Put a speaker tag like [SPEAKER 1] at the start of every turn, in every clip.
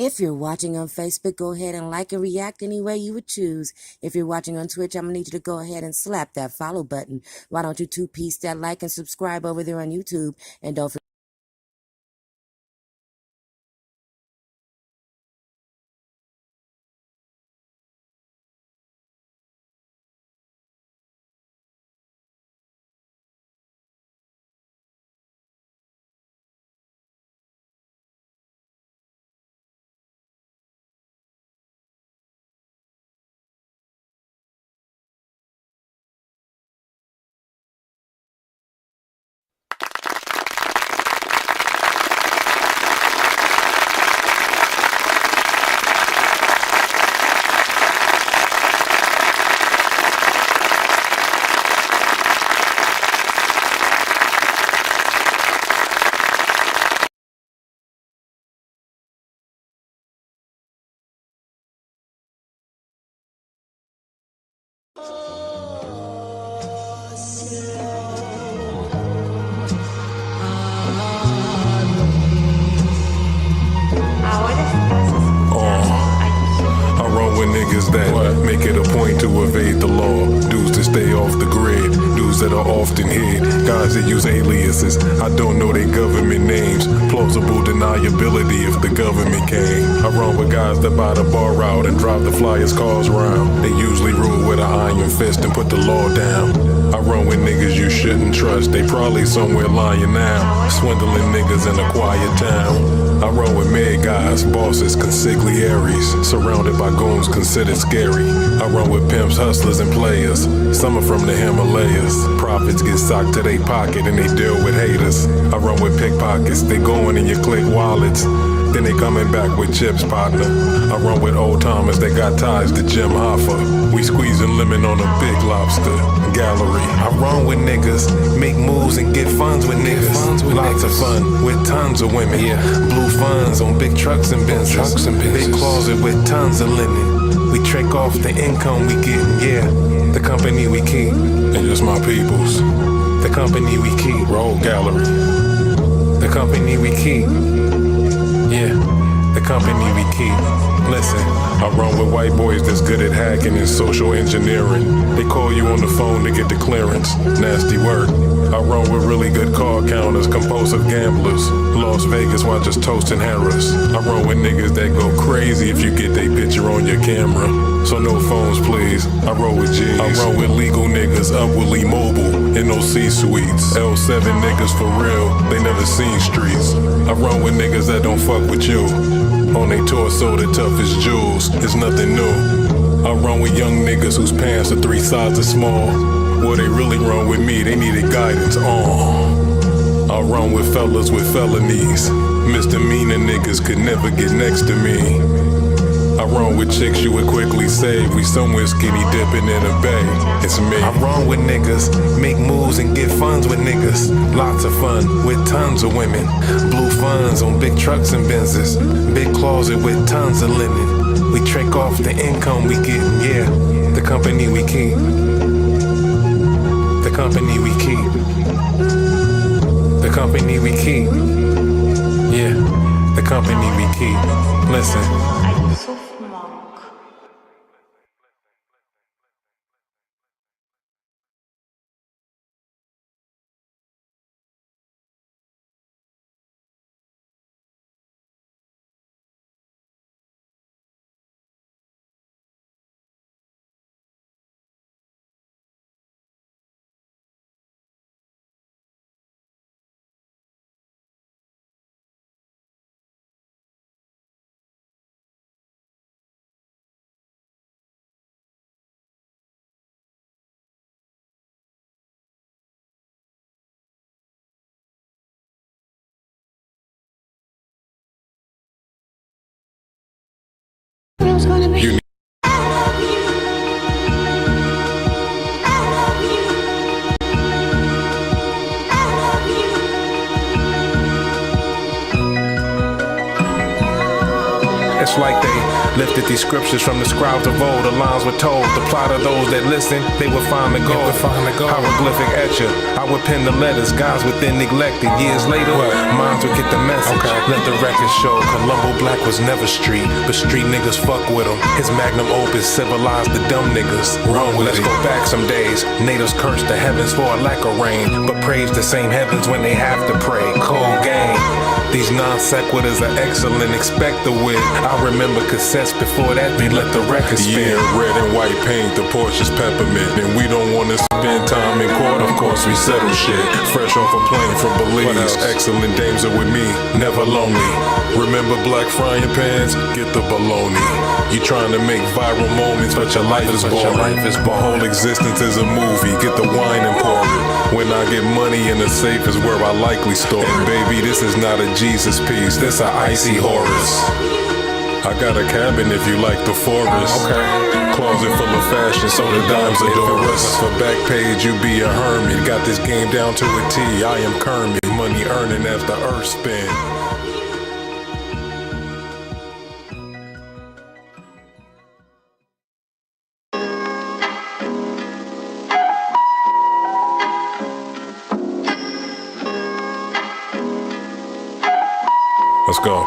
[SPEAKER 1] If you're watching on Facebook, go ahead and like and react any way you would choose. If you're watching on Twitch, I'm going to need you to go ahead and slap that follow button. Why don't you two-piece that like and subscribe over there on YouTube? And don't forget
[SPEAKER 2] niggas that make it a point to evade the law, dudes to stay off the grid, dudes that are often hid, guys that use aliases. I don't know their government names, plausible deniability if the government came. I run with guys that buy the bar out and drive the flyers cars round. They usually rule with an iron fist and put the law down. I run with niggas you shouldn't trust, they probably somewhere lying now, swindling niggas in a quiet town. I run with mad guys, bosses, consiglieres, surrounded by goons considered scary. I run with pimps, hustlers, and players, some are from the Himalayas. Profits get socked to their pocket and they deal with haters. I run with pickpockets, they going in your click wallets, then they coming back with chips, partner. I run with old timers that got ties to Jim Hoffa. We squeezing lemon on a big lobster gallery. I run with niggas, make moves and get funds with niggas. Lots of fun with tons of women. Blue funds on big trucks and Benzes. Big closet with tons of linen. We trick off the income we gettin', the company we keep, and just my peoples. The company we keep, roll gallery. The company we keep. The company we keep. Listen, I run with white boys that's good at hacking and social engineering. They call you on the phone to get the clearance. Nasty work. I run with really good card counters, compulsive gamblers. Las Vegas while just toasting Harris. I run with niggas that go crazy if you get their picture on your camera. So no phones please, I roll with G's. I run with legal niggas, upwardly mobile, in those C-suites. L7 niggas for real, they never seen streets. I run with niggas that don't fuck with you. On they torso the toughest jewels, it's nothing new. I run with young niggas whose pants are 3 sizes small. Well, they really run with me, they needed guidance, I run with fellas with felonies. Misdemeanor niggas could never get next to me. I run with chicks you would quickly save. We somewhere skinny dipping in a bay. It's me. I run with niggas, make moves and get funds with niggas. Lots of fun with tons of women. Blue funds on big trucks and Benzes. Big closet with tons of linen. We trick off the income we gettin', the company we keep. The company we keep. The company we keep. The company we keep. Listen. You It's like they
[SPEAKER 3] Lifted these scriptures from the scribes of old. The lines were told, the plot of those that listen, they would find the gold. Hieroglyphic etcher, I would pen the letters, guys within neglected. Years later, minds would get the message. Let the record show, Columbo Black was never street, but street niggas fuck with him. His magnum opus civilized the dumb niggas. Run with it. Let's go back some days. Natives curse the heavens for a lack of rain, but praise the same heavens when they have to pray. Cold game. These non sequiturs are excellent, expect the wit. I remember cassettes before that, they let the record spin.
[SPEAKER 2] Yeah, red and white paint, the Porsche's peppermint. And we don't wanna spend time in court, of course we settle shit. Fresh off a plane from Belize, excellent dames are with me, never lonely. Remember black frying pans? Get the bologna. You trying to make viral moments, but your life is boring. My whole existence is a movie, get the wine and pour it. When I get money in the safe is where I likely store it. And baby, this is not a Jesus piece, this a icy Horus. I got a cabin if you like the forest. Closet full of fashion, so the dimes adore us. For back page, you be a hermit. Got this game down to a T, I am Kermit. Money earning as the earth spin. Let's go.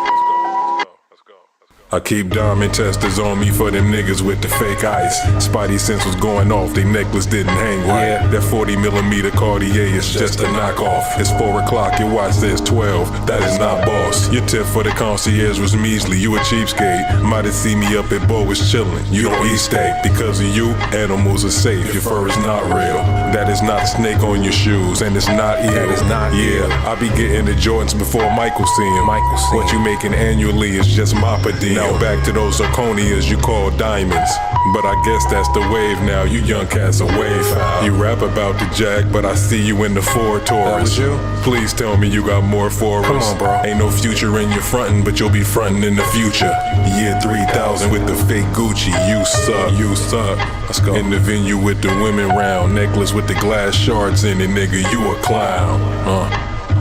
[SPEAKER 2] I keep diamond testers on me for them niggas with the fake ice. Spidey sense was going off, they necklace didn't hang right. That 40mm Cartier is just a knockoff. It's 4 o'clock, your watch says 12, that is not boss. Your tip for the concierge was measly, you a cheapskate. Might have seen me up at Bo's chillin', you don't eat steak. Because of you, animals are safe, your fur is not real. That is not a snake on your shoes, and it's not ill. That is not I be getting the Jordans before Michael see him. What you making annually is just my per diem. Now back to those zirconias you call diamonds. But I guess that's the wave now, you young cats are wave foul. You rap about the jack, but I see you in the Ford Taurus. Please tell me you got more for us. Come on, bro. Ain't no future in your frontin', but you'll be frontin' in the future. Year 3000 with the fake Gucci, you suck. Let's go. In the venue with the women round, necklace with the glass shards in it, nigga, you a clown.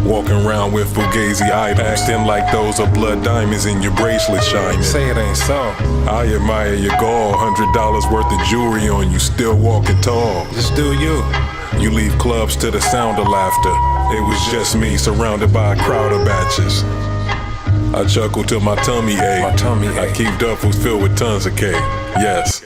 [SPEAKER 2] Walking around with Fugazi items, acting like those are blood diamonds in your bracelet shining.
[SPEAKER 3] Say it ain't so.
[SPEAKER 2] I admire your gall, $100 worth of jewelry on you, still walking tall.
[SPEAKER 3] Just do you.
[SPEAKER 2] You leave clubs to the sound of laughter. It was just me, surrounded by a crowd of batches. I chuckle till my tummy ache. I keep duffels filled with tons of cake. Yes.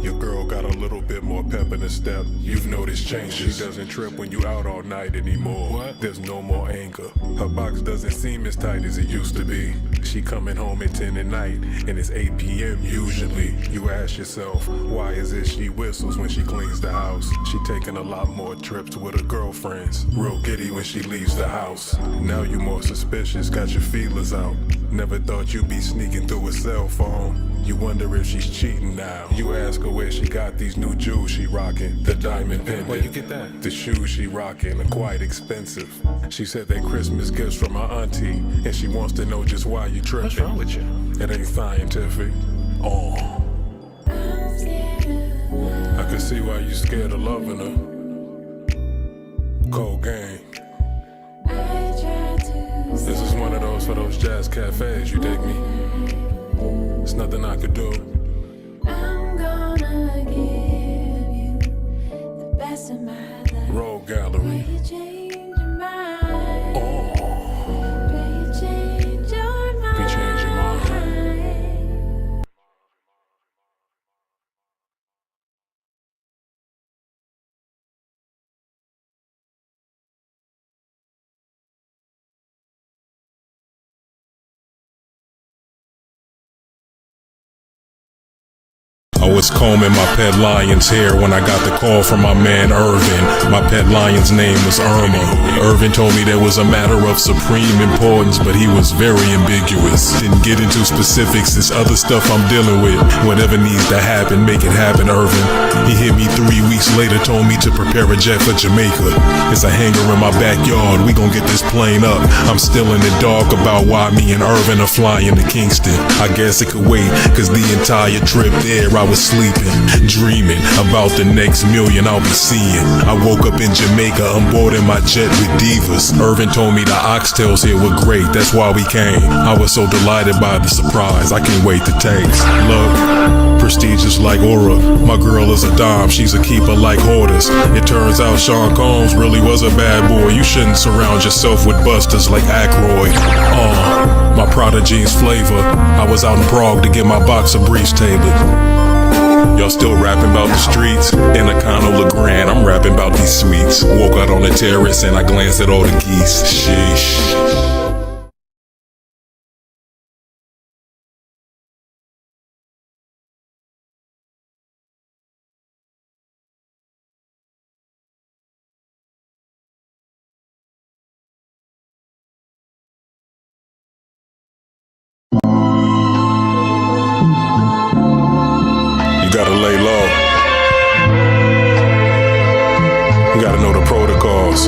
[SPEAKER 2] Your girl got a little bit more pep in her step. You've noticed changes. She doesn't trip when you out all night anymore. What? There's no more anger. Her box doesn't seem as tight as it used to be. She coming home at 10 at night, and it's 8 p.m. usually. You ask yourself, why is it she whistles when she cleans the house? She taking a lot more trips with her girlfriends. Real giddy when she leaves the house. Now you more suspicious, got your feelers out. Never thought you'd be sneaking through a cell phone. You wonder if she's cheating now. You ask her where she got these new jewels she rockin'. The diamond pendant.
[SPEAKER 3] Where you get that?
[SPEAKER 2] The shoes she rockin' are quite expensive. She said they're Christmas gifts from her auntie, and she wants to know just why you trippin'.
[SPEAKER 3] What's wrong with you?
[SPEAKER 2] It ain't scientific. I can see why you scared of loving her. Cold game. This is one of those for those jazz cafes, you dig me? There's nothing I could do.
[SPEAKER 4] I'm gonna give you the best of my life.
[SPEAKER 2] Roll gallery.
[SPEAKER 4] You change your mind. You change your mind.
[SPEAKER 2] If you change your mind. I was combing my pet lion's hair when I got the call from my man Irvin. My pet lion's name was Irma. Irvin told me there was a matter of supreme importance, but he was very ambiguous. Didn't get into specifics, it's other stuff I'm dealing with. Whatever needs to happen, make it happen, Irvin. He hit me 3 weeks later, told me to prepare a jet for Jamaica. It's a hangar in my backyard, we gon' get this plane up. I'm still in the dark about why me and Irvin are flying to Kingston. I guess it could wait, cause the entire trip there I was was sleeping, dreaming about the next million I'll be seeing. I woke up in Jamaica, I'm boarding my jet with divas. Irvin told me the oxtails here were great, that's why we came. I was so delighted by the surprise, I can't wait to taste. Look, prestigious like aura. My girl is a dime, she's a keeper like hoarders. It turns out Sean Combs really was a bad boy. You shouldn't surround yourself with busters like Aykroyd. My prodigy's flavor. I was out in Prague to get my box of briefs tailored. Y'all still rapping about the streets? In a Econo LeGrand, I'm rapping about these sweets. Woke out on the terrace and I glanced at all the geese. Sheesh. You gotta lay low. You gotta know the protocols.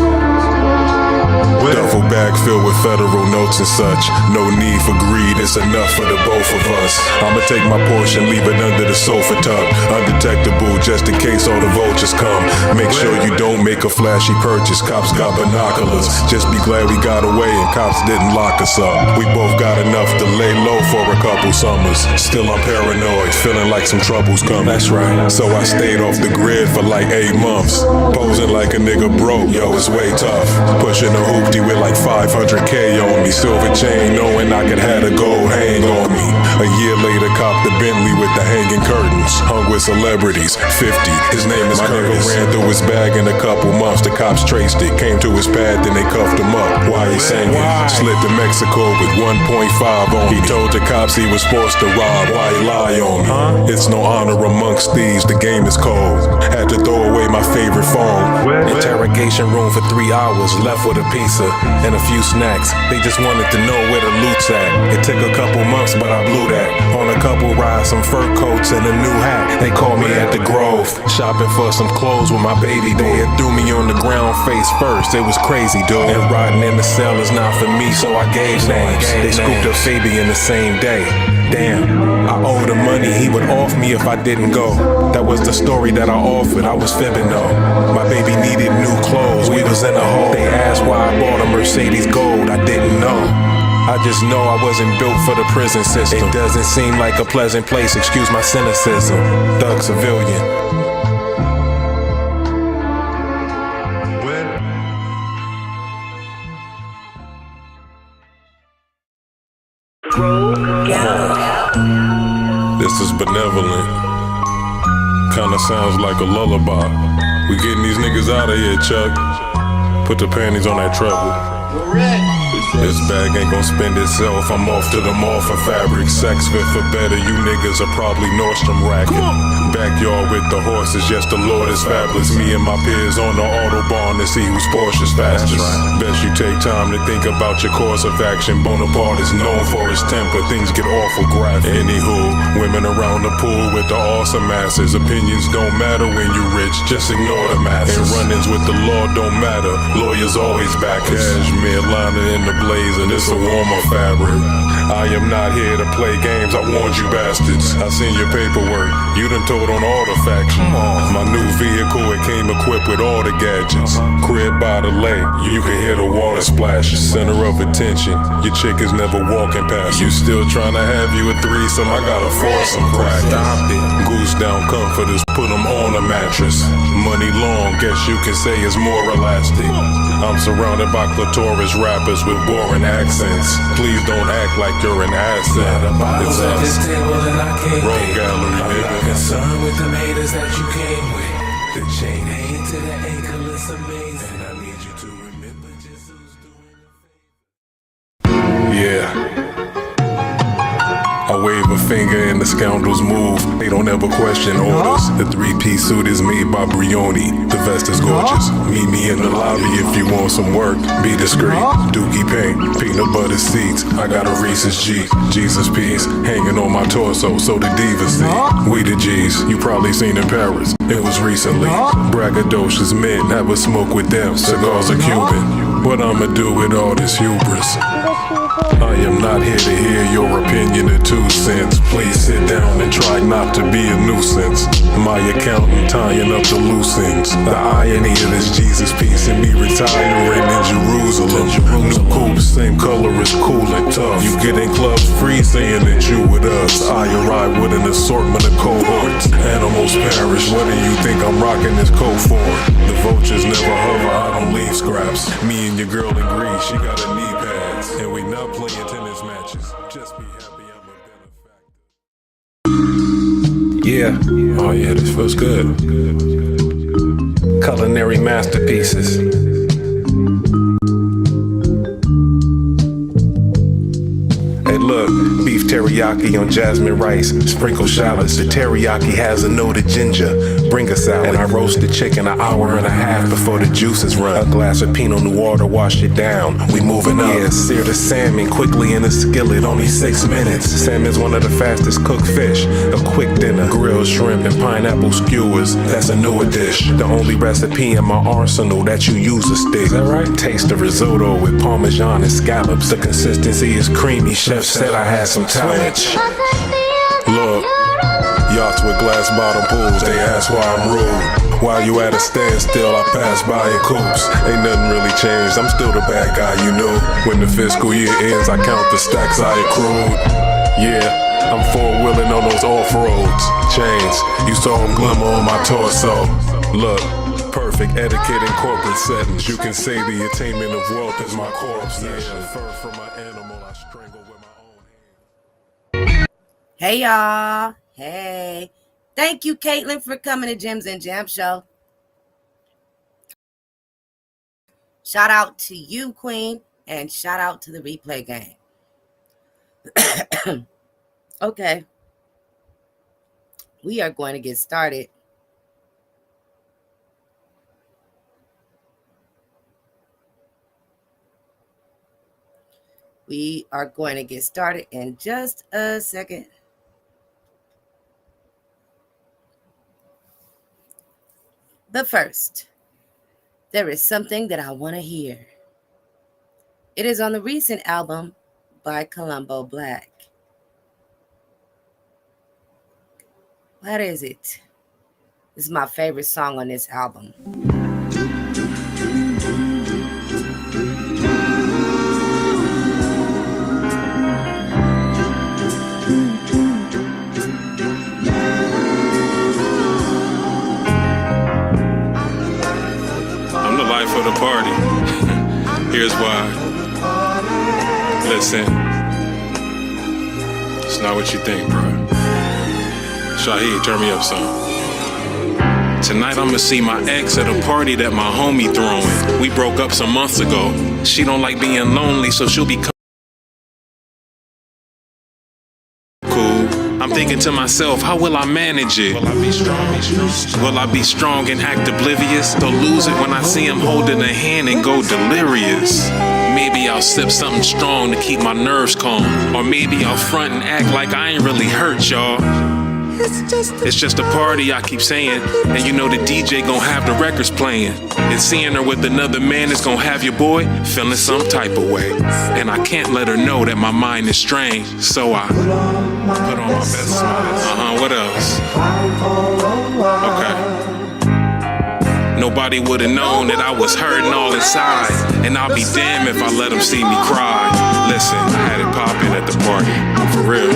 [SPEAKER 2] Duffel bag filled with federal notes and such. No need for greed, it's enough for the both of us. I'ma take my portion, leave it under the sofa tuck. Undetectable, just in case all the vultures come. Make sure you don't make a flashy purchase. Cops got binoculars. Just be glad we got away and cops didn't lock us up. We both got enough to lay low for a couple summers. Still I'm paranoid, feeling like some trouble's coming. That's right. So I stayed off the grid for like 8 months. Posing like a nigga broke, yo, it's way tough. Pushing a hoopty with like 500K on me. Silver chain knowing I could have a gold hang on me. A year later copped the Bentley with the hanging curtains. Hung with celebrities, 50, his name is Curtis. My nigga ran through his bag in a couple months. The cops traced it, came to his pad, then they cuffed him up. Why he sang it? Slid to Mexico with 1.5 on me. He told the cops he was forced to rob. Why he lie on me? It's no honor amongst thieves, the game is cold. Had to throw away my favorite phone.
[SPEAKER 3] Interrogation room for 3 hours, left with a pizza and a few snacks. They just wanted to know where the loot's at. It took a couple months, but I blew that. On a couple rides, some fur coats and a new hat. They called me at the Grove, shopping for some clothes with my baby. They had threw me on the ground face first. It was crazy, dude. And riding in the cell is not for me, so I gave names. They scooped up Fabian the same day. Damn, I owed him money, he would off me if I didn't go. That was the story that I offered, I was fibbing though. My baby needed new clothes, we was in a hole. They asked why I bought a Mercedes Gold, I didn't know. I just know I wasn't built for the prison system. It doesn't seem like a pleasant place, excuse my cynicism. Thug civilian.
[SPEAKER 2] This is benevolent. Kinda sounds like a lullaby. We getting these niggas out of here, Chuck. Put the panties on that treble. This bag ain't gon' spend itself. I'm off to the mall for fabric. Sex fit for better. You niggas are probably Nordstrom racking. Backyard with the horses. Yes, the Lord is fabulous. Me and my peers on the Autobahn to see whose Porsche's fastest. Best you take time to think about your course of action. Bonaparte is known for his temper. Things get awful graphic. Anywho, women around the pool with the awesome asses. Opinions don't matter when you rich. Just ignore the masses. And run-ins with the law don't matter. Lawyers always back us. Cashmere lining in the blazer, it's a warmer fabric. I am not here to play games, I warned you bastards. I seen your paperwork, you done told on all the factions. My new vehicle, it came equipped with all the gadgets. Crib by the lake, you can hear the water splash. Center of attention, your chick is never walking past. You still trying to have you a threesome, I gotta force some crack. Goose down comforters, put them on a mattress. Money long, guess you can say it's more elastic. I'm surrounded by clitoris rappers with boring accents. Please don't act like you're an asset. It's us. Road gallery, nigga.
[SPEAKER 5] Concerned with the haters that you came with. The chain hanging to the ankle is amazing. And I need you to remember just who's doing the
[SPEAKER 2] Yeah. I wave a finger and the scoundrels move. They don't ever question orders. The 3-piece suit is made by Brioni. The vest is gorgeous. Meet me in the lobby if you want some work. Be discreet. Dookie paint, peanut butter seats. I got a Reese's G. Jesus piece hanging on my torso, so the divas see. We the G's, you probably seen in Paris. It was recently. Braggadocious men, have a smoke with them. Cigars are Cuban. What I'ma do with all this hubris? I am not here to hear your opinion or 2 cents. Please sit down and try not to be a nuisance. My accountant tying up the loose ends. The irony of this Jesus piece and me retiring in Jerusalem. New coupe, same color as cool and tough. You get in clubs free saying that you with us. I arrive with an assortment of cohorts. Animals perish, what do you think I'm rocking this coat for? The vultures never hover, I don't leave scraps. Me and your girl in Greece, she got her knee pads. And we not playing tennis matches. Just be happy I'm a benefactor.
[SPEAKER 3] Yeah. Oh yeah, this feels good. Culinary masterpieces. Hey look, beef teriyaki on jasmine rice, sprinkle shallots. The teriyaki has a note of ginger. Bring a salad. And I roast the chicken an hour and a half before the juices run. A glass of Pinot Noir to wash it down. We moving up. Yeah, sear the salmon quickly in a skillet, only 6 minutes. Salmon's one of the fastest cooked fish. A quick dinner, grilled shrimp and pineapple skewers. That's a newer dish. The only recipe in my arsenal that you use a stick. Is that right? Taste the risotto with parmesan and scallops. The consistency is creamy. Chef said I had some talent.
[SPEAKER 2] Look, yachts with glass bottom pools, they ask why I'm rude. While you at a standstill, I pass by in coops. Ain't nothing really changed, I'm still the bad guy, you know. When the fiscal year ends, I count the stacks I accrued. Yeah, I'm four-wheeling on those off-roads. Chains, you saw them glimmer on my torso. Look, perfect etiquette in corporate settings. You can say the attainment of wealth is my core obsession. Fur from my animal, I strangle with my own hand.
[SPEAKER 1] Hey y'all. Hey. Thank you, Caitlin, for coming to Gems and Jam Show. Shout out to you, Queen, and shout out to the replay gang. Okay. We are going to get started. We are going to get started in just a second. But first, there is something that I want to hear. It is on the recent album by Columbo Black. What is it? This is my favorite song on this album.
[SPEAKER 3] For the party. Here's why. Listen, it's not what you think, bro. Shaheed, turn me up some. Tonight I'ma see my ex at a party that my homie throwing. We broke up some months ago. She don't like being lonely, so she'll be cool. I'm thinking to myself, how will I manage it? Will I be strong? Will I be strong and act oblivious? They'll lose it when I see him holding a hand and go delirious. Maybe I'll sip something strong to keep my nerves calm. Or maybe I'll front and act like I ain't really hurt, y'all. It's just a party, I keep saying. And you know the DJ gon' have the records playing. And seeing her with another man is gon' have your boy feeling some type of way. And I can't let her know that my mind is strange. So I put on my best smile. What else? Okay. Nobody would've known that I was hurting all inside. And I'll be damned if I let them see me cry. Listen, I had it poppin' at the party. For real.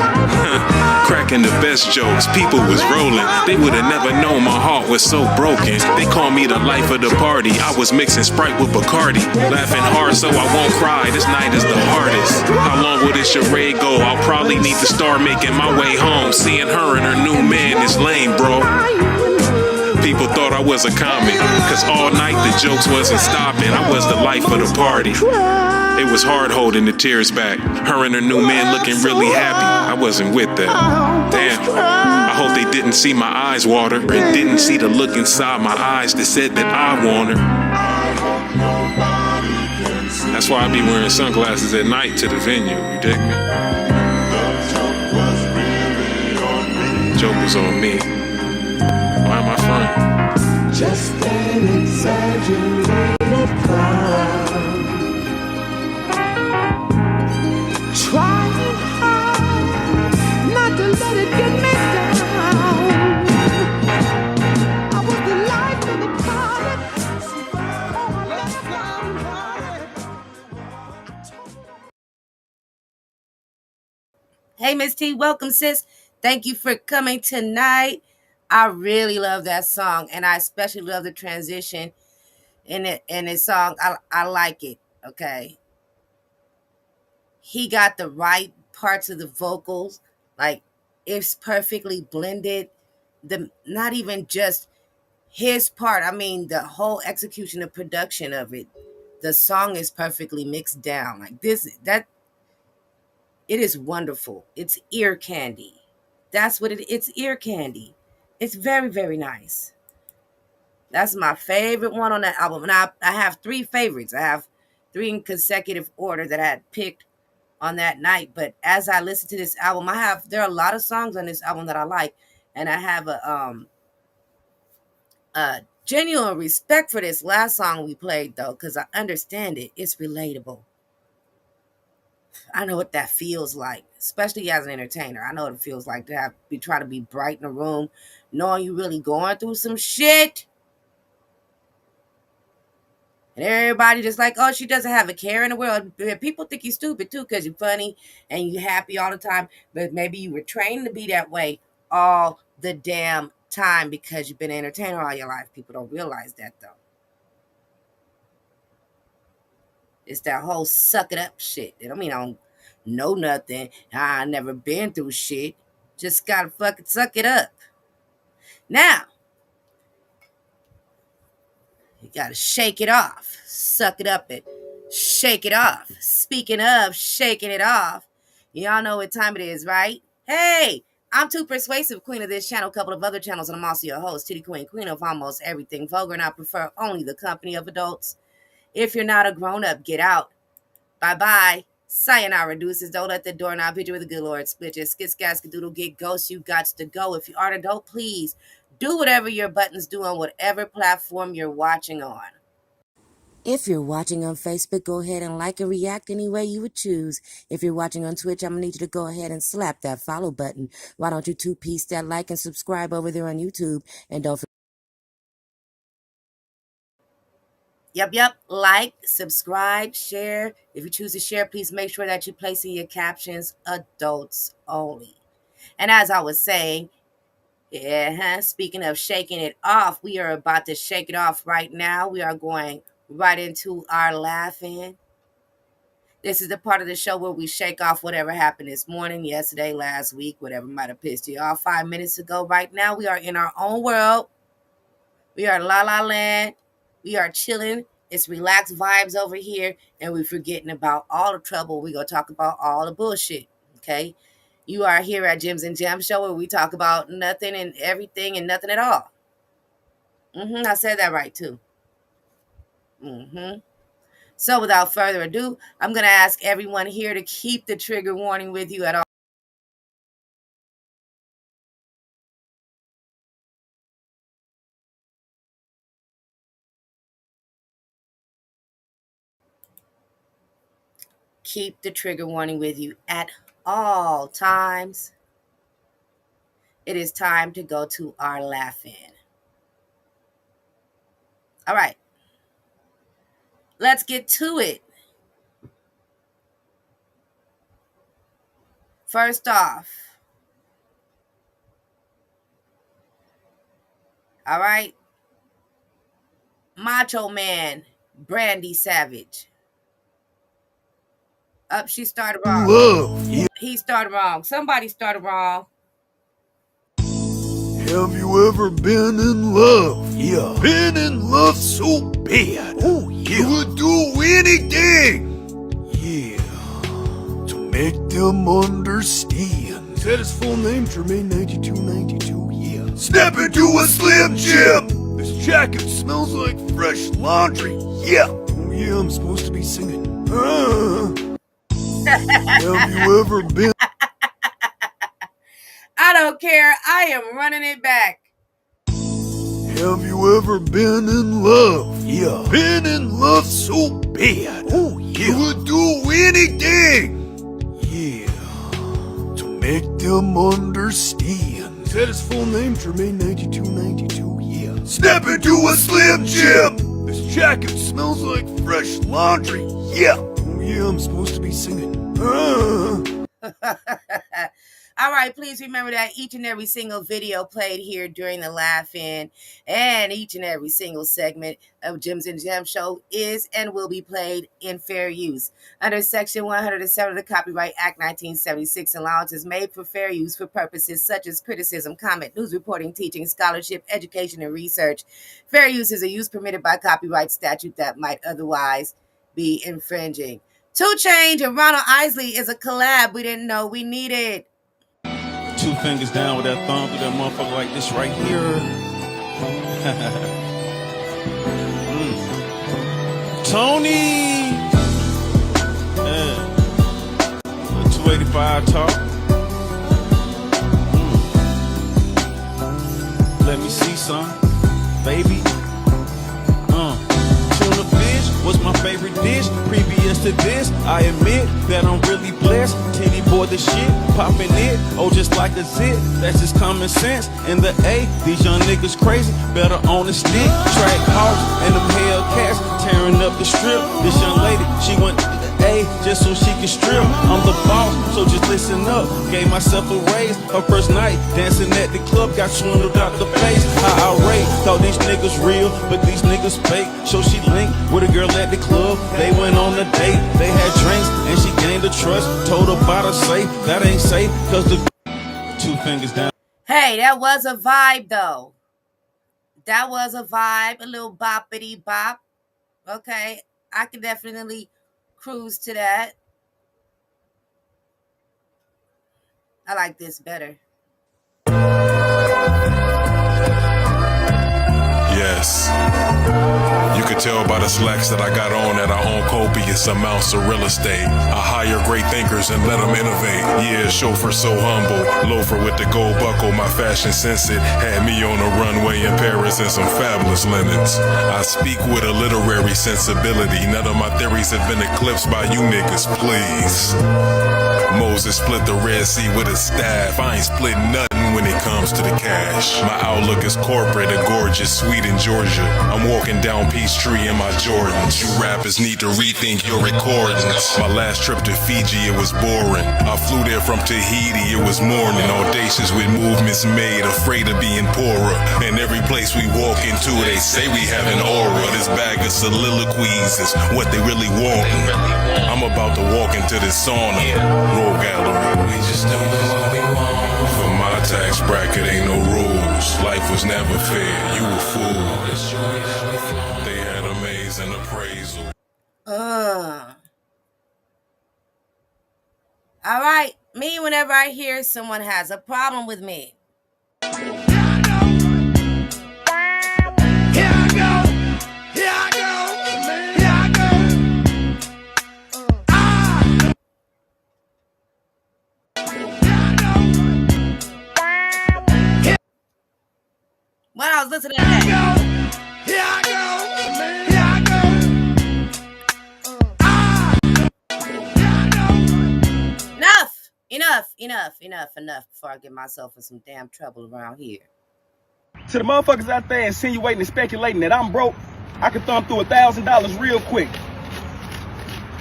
[SPEAKER 3] Cracking the best jokes, people was rolling. They would've never known my heart was so broken. They call me the life of the party. I was mixing Sprite with Bacardi. Laughing hard so I won't cry. This night is the hardest. How long will this charade go? I'll probably need to start making my way home. Seeing her and her new man is lame, bro. People thought I was a comic, cause all night the jokes wasn't stopping. I was the life of the party. It was hard holding the tears back. Her and her new man looking really happy. I wasn't with that. Damn. I hope they didn't see my eyes water and didn't see the look inside my eyes that said that I want her. That's why I be wearing sunglasses at night to the venue. You dig me? Joke was on me. Why am I fronting?
[SPEAKER 5] Just an exaggerated clown.
[SPEAKER 1] Hey, Miss T, welcome, sis. Thank you for coming tonight. I really love that song, and I especially love the transition in it. In this song, I like it. Okay, he got the right parts of the vocals, like it's perfectly blended. The not even just his part. I mean, the whole execution and production of it. The song is perfectly mixed down. Like this, that it is wonderful. It's ear candy. That's what it's ear candy. It's very, very nice. That's my favorite one on that album. And I have three favorites. I have three in consecutive order that I had picked on that night. But as I listen to this album, there are a lot of songs on this album that I like. And I have a genuine respect for this last song we played though, because I understand it. It's relatable. I know what that feels like, especially as an entertainer. I know what it feels like to be trying to be bright in a room, knowing you really going through some shit. And everybody just like, oh, she doesn't have a care in the world. People think you're stupid too because you're funny and you're happy all the time. But maybe you were trained to be that way all the damn time because you've been an entertainer all your life. People don't realize that though. It's that whole suck it up shit. I mean, I don't know nothing. I never been through shit. Just gotta fucking suck it up. Now, you gotta shake it off. Suck it up and shake it off. Speaking of shaking it off, y'all know what time it is, right? Hey, I'm Too Persuasive, queen of this channel, a couple of other channels, and I'm also your host, Titty Queen, queen of almost everything vulgar, and I prefer only the company of adults. If you're not a grown-up, get out. Bye-bye. Sayonara, deuces. Don't let the doorknob hit you with a good Lord split your skit, skadoodle, get ghost. You got to go. If you aren't an adult, please do whatever your buttons do on whatever platform you're watching on.
[SPEAKER 6] If you're watching on Facebook, go ahead and like and react any way you would choose. If you're watching on Twitch, I'm going to need you to go ahead and slap that follow button. Why don't you two-piece that like and subscribe over there on YouTube? And don't forget.
[SPEAKER 1] Yep. Like, subscribe, share. If you choose to share, please make sure that you place in your captions adults only. And as I was saying, speaking of shaking it off, we are about to shake it off right now. We are going right into our laughing. This is the part of the show where we shake off whatever happened this morning, yesterday, last week, whatever might have pissed you off 5 minutes ago. Right now, we are in our own world. We are La La Land. We are chilling. It's relaxed vibes over here, and we're forgetting about all the trouble. We're going to talk about all the bullshit, okay? You are here at Gems and Gems Show where we talk about nothing and everything and nothing at all. I said that right, too. So without further ado, I'm going to ask everyone here to keep the trigger warning with you at all. Keep the trigger warning with you at all times. It is time to go to our laugh-in. All right. Let's get to it. First off, all right, Macho Man, Brandy Savage. Up, she started wrong.
[SPEAKER 7] Love, yeah.
[SPEAKER 1] He started wrong. Somebody started wrong.
[SPEAKER 7] Have you ever been in love? Yeah. Been in love so bad. Oh, yeah. You would do anything. Yeah. To make them understand. Is that his full name? Jermaine 9292, yeah. Snap into a Slim Jim. This jacket smells like fresh laundry. Yeah. Oh, yeah, I'm supposed to be singing. Have you ever been?
[SPEAKER 1] I don't care. I am running it back.
[SPEAKER 7] Have you ever been in love? Yeah. Been in love so bad. Oh, yeah. You would do anything. Yeah. To make them understand. Is that his full name? Jermaine 9292, yeah. Snap into a Slim Jim. This jacket smells like fresh laundry. Yeah. Oh, yeah, I'm supposed to be singing.
[SPEAKER 1] All right, please remember that each and every single video played here during the Laugh-In and each and every single segment of Gems and Gems Show is and will be played in fair use. Under Section 107 of the Copyright Act 1976, allowance is made for fair use for purposes such as criticism, comment, news reporting, teaching, scholarship, education, and research. Fair use is a use permitted by copyright statute that might otherwise be infringing. 2 Chainz and Ronald Isley is a collab we didn't know we needed.
[SPEAKER 8] 2 fingers down with that thumb through that motherfucker like this right here. Tony! Yeah. 285 talk. Let me see some, baby. Tuna fish was my favorite dish. Previous to this, I admit that I'm really blessed. Titty boy the shit, popping it, oh just like a zit. That's just common sense. In the A, these young niggas crazy, better on the stick. Track house and them Hellcats tearing up the strip. This young lady, she went to the A just so she can strip. I'm the boss, so just listen up. Gave myself a raise. Her first night dancing at the club, got swindled out the face. How irate, thought these niggas real, but these niggas fake. So she linked with a girl at the club. They went on a date, they had drinks, and she gained the trust. Told her about her safe, that ain't safe, cause the 2 fingers down.
[SPEAKER 1] Hey, that was a vibe though. That was a vibe, a little boppity bop. Okay, I can definitely cruise to that. I like this better.
[SPEAKER 2] Yes. You could tell by the slacks that I got on that I own copious amounts of real estate. I hire great thinkers and let them innovate. Yeah, chauffeur so humble. Loafer with the gold buckle, my fashion sense it. Had me on a runway in Paris in some fabulous linens. I speak with a literary sensibility. None of my theories have been eclipsed by you niggas, please. Moses split the Red Sea with his staff. I ain't split nothing when it comes to the cash. My outlook is corporate and gorgeous, sweet in Georgia. I'm walking down Peachtree in my Jordans. You rappers need to rethink your recordings. My last trip to Fiji, it was boring. I flew there from Tahiti, it was morning. Audacious with movements made, afraid of being poorer. And every place we walk into, they say we have an aura. This bag of soliloquies is what they really want. I'm about to walk into this sauna. Roll gallery.
[SPEAKER 5] We just doing what we want.
[SPEAKER 2] For my tax bracket ain't no rules. Life was never fair, you a fool. They had amazing appraisal.
[SPEAKER 1] All right, me whenever I hear someone has a problem with me. When I was listening to that. Enough before I get myself in some damn trouble around here.
[SPEAKER 9] To the motherfuckers out there insinuating and speculating that I'm broke, I can thumb through $1,000 real quick.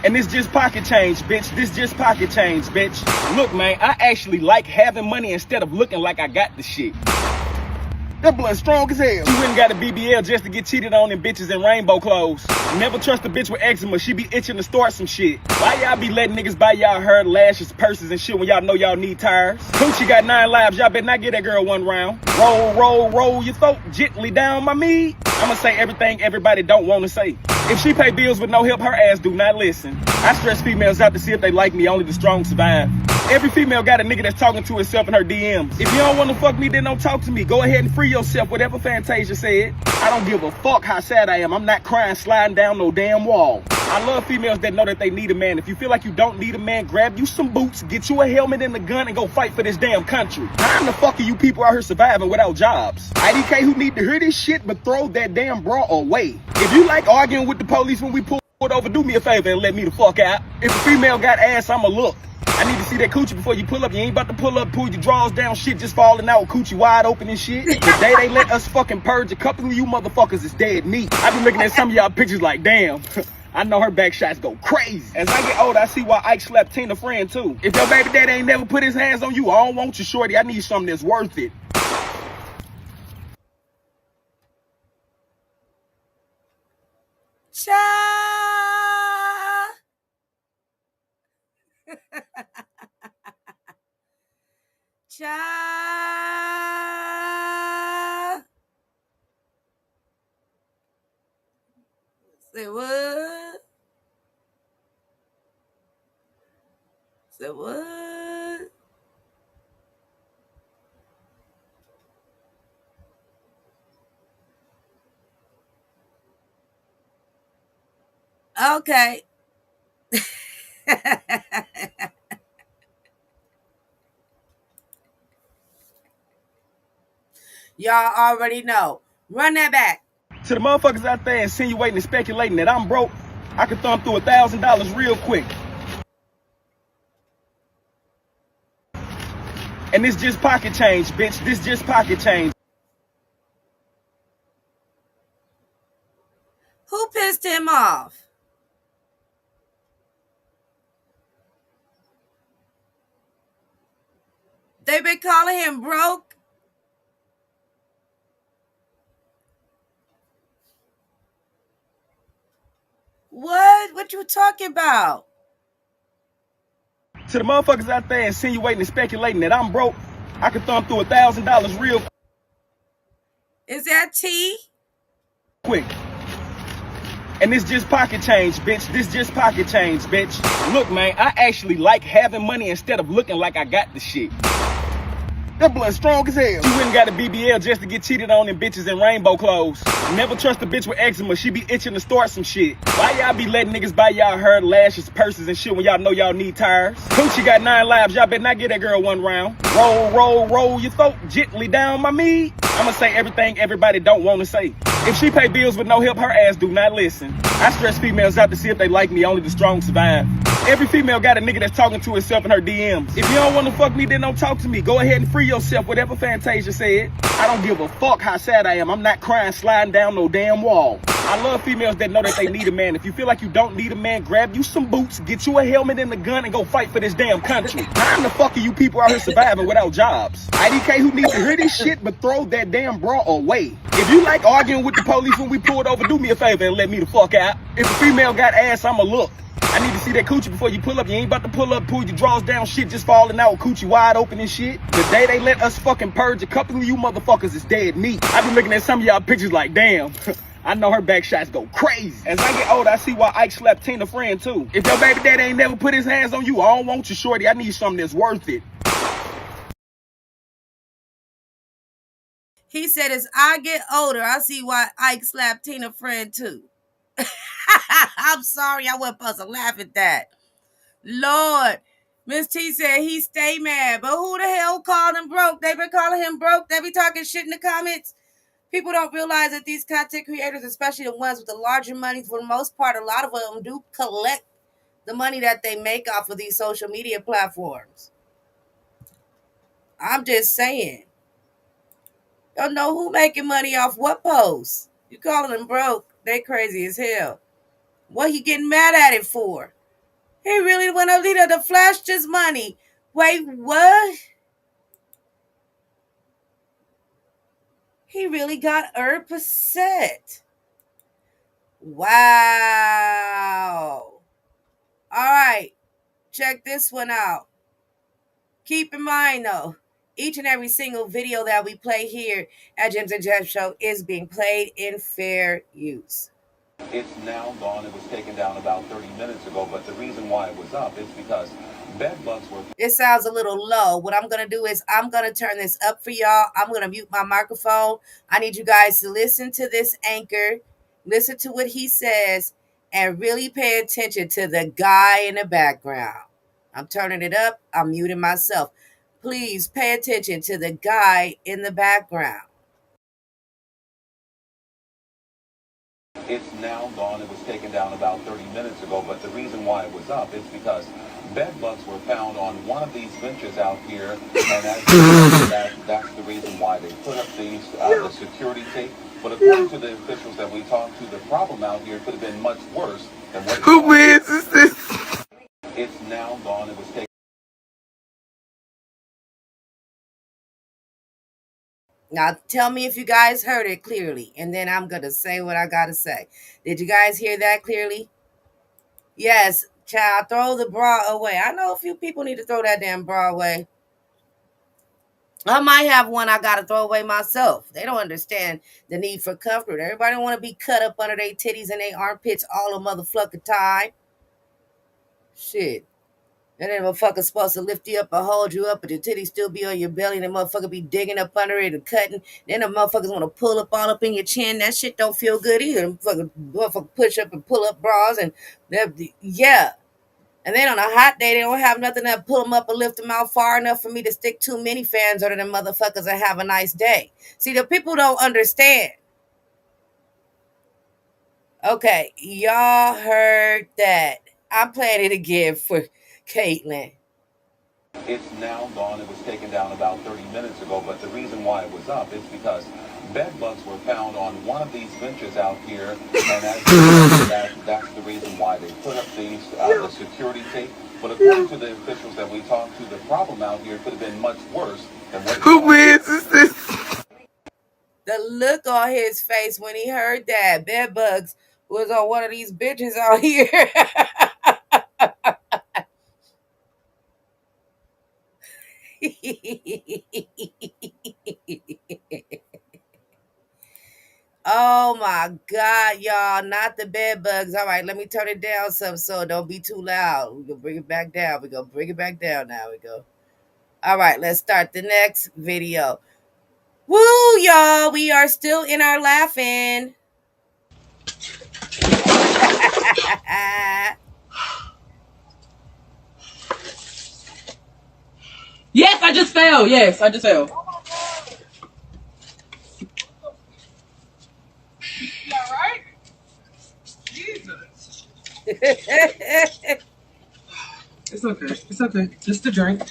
[SPEAKER 9] And this just pocket change, bitch. This just pocket change, bitch. Look, man, I actually like having money instead of looking like I got the shit. That blood strong as hell. You wouldn't got a BBL just to get cheated on in bitches in rainbow clothes. Never trust a bitch with eczema. She be itching to start some shit. Why y'all be letting niggas buy y'all hair, lashes, purses, and shit when y'all know y'all need tires? Coochie got 9 lives. Y'all better not get that girl 1 round. Roll, roll, roll your throat gently down my meat. I'ma say everything everybody don't want to say. If she pay bills with no help, her ass do not listen. I stress females out to see if they like me. Only the strong survive. Every female got a nigga that's talking to herself in her DMs. If you don't want to fuck me, then don't talk to me. Go ahead and free yourself, whatever Fantasia said. I don't give a fuck how sad I am. I'm not crying sliding down no damn wall. I love females that know that they need a man. If you feel like you don't need a man, grab you some boots, get you a helmet and a gun, and go fight for this damn country. How in the fuck are you people out here surviving without jobs? IDK who need to hear this shit, but throw that damn bra away. If you like arguing with the police when we pull over, do me a favor and let me the fuck out. If a female got ass, I'ma look. I need to see that coochie before you pull up. You ain't about to pull up, pull your drawers down, shit just falling out, coochie wide open and shit. The day they let us fucking purge, a couple of you motherfuckers is dead meat. I be looking at some of y'all pictures like, damn, I know her back shots go crazy. As I get older, I see why Ike slapped Tina friend too. If your baby daddy ain't never put his hands on you, I don't want you, shorty. I need something that's worth it.
[SPEAKER 1] Cha. Cha. Say what? Say what? Okay. Y'all already know. Run that back.
[SPEAKER 9] To the motherfuckers out there insinuating and speculating that I'm broke, I can thumb through $1,000 real quick. And this just pocket change, bitch. This just pocket change.
[SPEAKER 1] Who pissed him off? They been calling him broke. What? What you talking about?
[SPEAKER 9] To the motherfuckers out there insinuating and speculating that I'm broke, I can thumb through $1,000 real
[SPEAKER 1] Is that T?
[SPEAKER 9] quick. And this just pocket change, bitch. This just pocket change, bitch. Look, man, I actually like having money instead of looking like I got the shit. That blood strong as hell. You wouldn't got a BBL just to get cheated on in bitches in rainbow clothes. Never trust a bitch with eczema. She be itching to start some shit. Why y'all be letting niggas buy y'all hair, lashes, purses, and shit when y'all know y'all need tires? Coochie got 9 lives. Y'all better not get that girl one round. Roll, roll, roll your throat gently down my meat. I'ma say everything everybody don't want to say. If she pay bills with no help, her ass do not listen. I stress females out to see if they like me. Only the strong survive. Every female got a nigga that's talking to herself in her DMs. If you don't want to fuck me, then don't talk to me. Go ahead and free yourself, whatever Fantasia said. I don't give a fuck how sad I am. I'm not crying sliding down no damn wall. I love females that know that they need a man. If you feel like you don't need a man, grab you some boots, get you a helmet and a gun, and go fight for this damn country. How in the fuck are you people out here surviving without jobs? IDK who needs to hear this shit, but throw that damn bra away. If you like arguing with the police when we pulled over, do me a favor and let me the fuck out. If a female got ass, I'ma look. I need to see that coochie before you pull up. You ain't about to pull up, pull your drawers down, shit just falling out, coochie wide open and shit. The day they let us fucking purge, a couple of you motherfuckers is dead meat. I been looking at some of y'all pictures like, damn, I know her back shots go crazy. As I get older, I see why Ike slapped Tina friend too. If your baby daddy ain't never put his hands on you, I don't want you, shorty. I need something that's worth it.
[SPEAKER 1] He said, as I get older, I see why Ike slapped Tina friend too. I'm sorry, I wasn't supposed to laugh at that. Lord, Miss T said he stay mad, but who the hell called him broke? They been calling him broke. They be talking shit in the comments. People don't realize that these content creators, especially the ones with the larger money, for the most part, a lot of them do collect the money that they make off of these social media platforms. I'm just saying. Don't know who making money off what posts. You calling them broke. They crazy as hell. What he getting mad at it for? He really went up there to flash his money. Wait, what? He really got 1%. Wow. All right. Check this one out. Keep in mind, though, each and every single video that we play here at Gems and Gems Show is being played in fair use.
[SPEAKER 10] It's now gone. It was taken down about 30 minutes ago, but the reason why it was up is because bed bugs were...
[SPEAKER 1] It sounds a little low. What I'm going to do is I'm going to turn this up for y'all. I'm going to mute my microphone. I need you guys to listen to this anchor, listen to what he says, and really pay attention to the guy in the background. I'm turning it up. I'm muting myself. Please pay attention to the guy in the background.
[SPEAKER 10] It's now gone. It was taken down about 30 minutes ago, but the reason why it was up is because bed bugs were found on one of these benches out here, and that's the reason why they put up these the security tape. But according to the officials that we talked to, the problem out here could have been much worse than what it
[SPEAKER 7] Who
[SPEAKER 10] was.
[SPEAKER 7] mans is this?
[SPEAKER 10] It's now gone. It was taken.
[SPEAKER 1] Now tell me if you guys heard it clearly, and then I'm gonna say what I gotta say. Did you guys hear that clearly? Yes, child, throw the bra away. I know a few people need to throw that damn bra away. I might have one I gotta throw away myself. They don't understand the need for comfort. Everybody want to be cut up under their titties and their armpits all the motherfucking time. Shit. And then motherfucker's supposed to lift you up and hold you up, but your titties still be on your belly, and the motherfucker be digging up under it and cutting. Then the motherfuckers want to pull up all up in your chin. That shit don't feel good either. The motherfucker push up and pull up bras, and yeah. And then on a hot day, they don't have nothing to pull them up and lift them out far enough for me to stick too many fans under them motherfuckers and have a nice day. See, the people don't understand. Okay, y'all heard that. I'm playing it again for Caitlin.
[SPEAKER 10] It's now gone. It was taken down about 30 minutes ago, but the reason why it was up is because bed bugs were found on one of these benches out here, and that's the reason why they put up these the security tape. But according to the officials that we talked to, the problem out here could have been much worse than what.
[SPEAKER 7] Who mans is this?
[SPEAKER 1] The look on his face when he heard that bed bugs was on one of these bitches out here. Oh my God, y'all, not the bed bugs. All right, let me turn it down some so don't be too loud. We're gonna bring it back down. We're gonna bring it back down now. We go. All right, let's start the next video. Woo, y'all, we are still in our laughing.
[SPEAKER 11] Yes, I just fell. Yes, I just fell. Yeah, right? Jesus. It's okay. It's okay. Just a drink.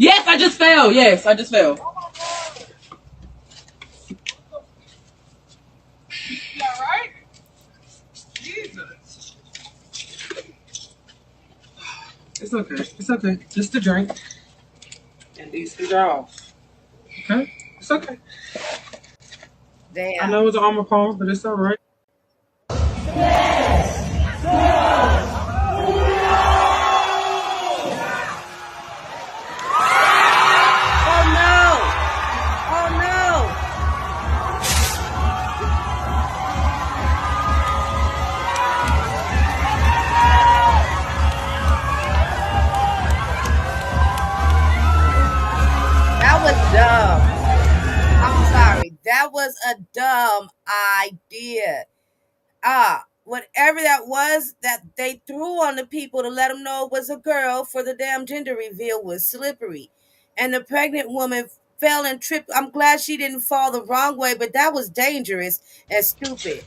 [SPEAKER 11] Yes, I just fell. Yes, I just fell. Yeah, right? Jesus. It's okay. It's okay. Just a drink. And these feet are off. Okay? It's okay.
[SPEAKER 1] Damn.
[SPEAKER 11] I know it's an armor palm, but it's all right.
[SPEAKER 1] Dumb. I'm sorry. That was a dumb idea. Whatever that was that they threw on the people to let them know it was a girl for the damn gender reveal was slippery. And the pregnant woman fell and tripped. I'm glad she didn't fall the wrong way, but that was dangerous and stupid.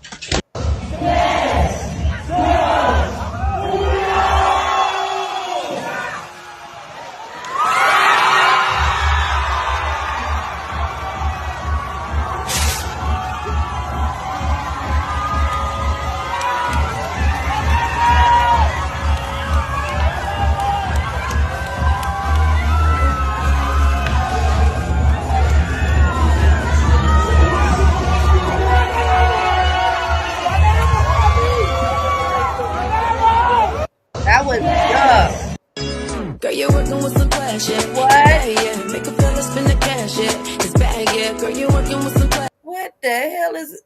[SPEAKER 1] That was dumb.
[SPEAKER 4] Girl, you're working with some flash, yeah.
[SPEAKER 1] What?
[SPEAKER 4] Yeah, make a fella spin the cash, yeah. It's bad, yeah. Girl, you're working with some flash.
[SPEAKER 1] What the hell is it?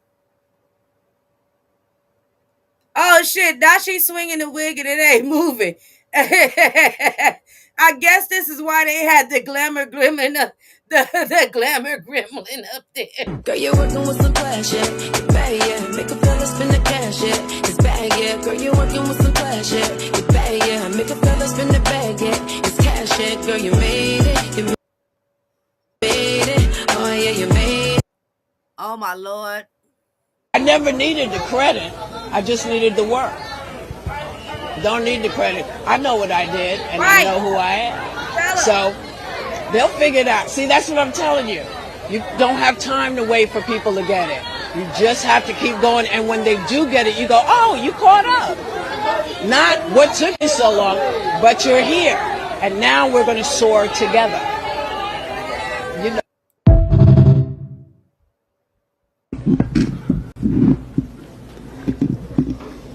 [SPEAKER 1] Oh shit, now she's swinging the wig and it ain't moving. I guess this is why they had the glamour gremlin up, the glamour gremlin up there.
[SPEAKER 4] Girl, you're working with some flash, yeah. It's bad, yeah. Make a fella spin the cash, yeah. It's bad, yeah. Girl, you're working with some flash, yeah. It's bad, yeah. Make a fella spin the bag, yeah. It's cash, yeah. Girl, you made it. You made it. Oh yeah, you made it.
[SPEAKER 1] Oh my Lord.
[SPEAKER 12] I never needed the credit. I just needed the work. Don't need the credit. I know what I did, and I know who I am. So They'll figure it out. See, that's what I'm telling you. You don't have time to wait for people to get it. You just have to keep going. And when they do get it, you go, oh, you caught up. Not what took you so long, but you're here. And now we're going to soar together. You know.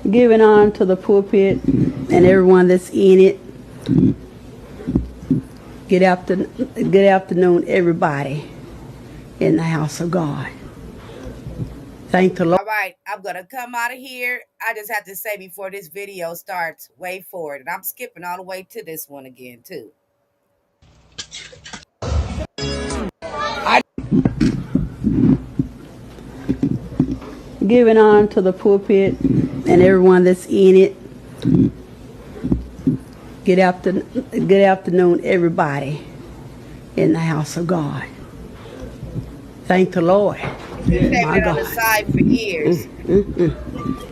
[SPEAKER 13] Giving on to the pulpit and everyone that's in it. Good afternoon, everybody in the house of God. Thank the Lord.
[SPEAKER 1] All right, I'm going to come out of here. I just have to say before this video starts, wait for it. And I'm skipping all the way to this one again, too.
[SPEAKER 13] Giving on to the pulpit and everyone that's in it. Good afternoon, everybody in the house of God. Thank the Lord.
[SPEAKER 1] They've been on the side for years.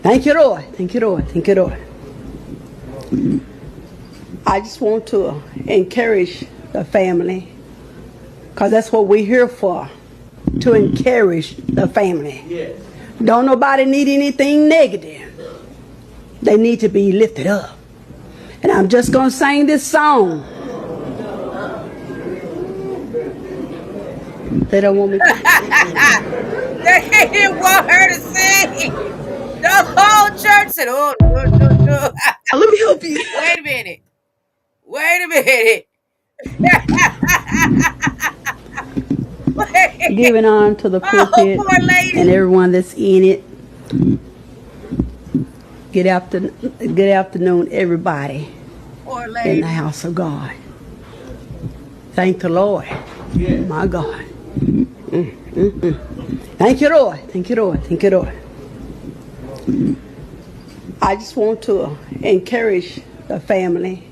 [SPEAKER 13] Thank you, Lord. Thank you, Lord. Thank you, Lord. I just want to encourage the family, because that's what we're here for, to encourage the family. Yes. Don't nobody need anything negative. They need to be lifted up. And I'm just going to sing this song. They don't want me to.
[SPEAKER 1] They didn't want her to sing. The whole church said, oh, no.
[SPEAKER 13] Let me help you.
[SPEAKER 1] Wait a minute. Wait a minute.
[SPEAKER 13] Giving on to the pulpit and everyone that's in it. Good afternoon, everybody in the house of God. Thank the Lord. Yeah. My God. Thank you, Lord. Thank you, Lord. Thank you, Lord. I just want to encourage the family,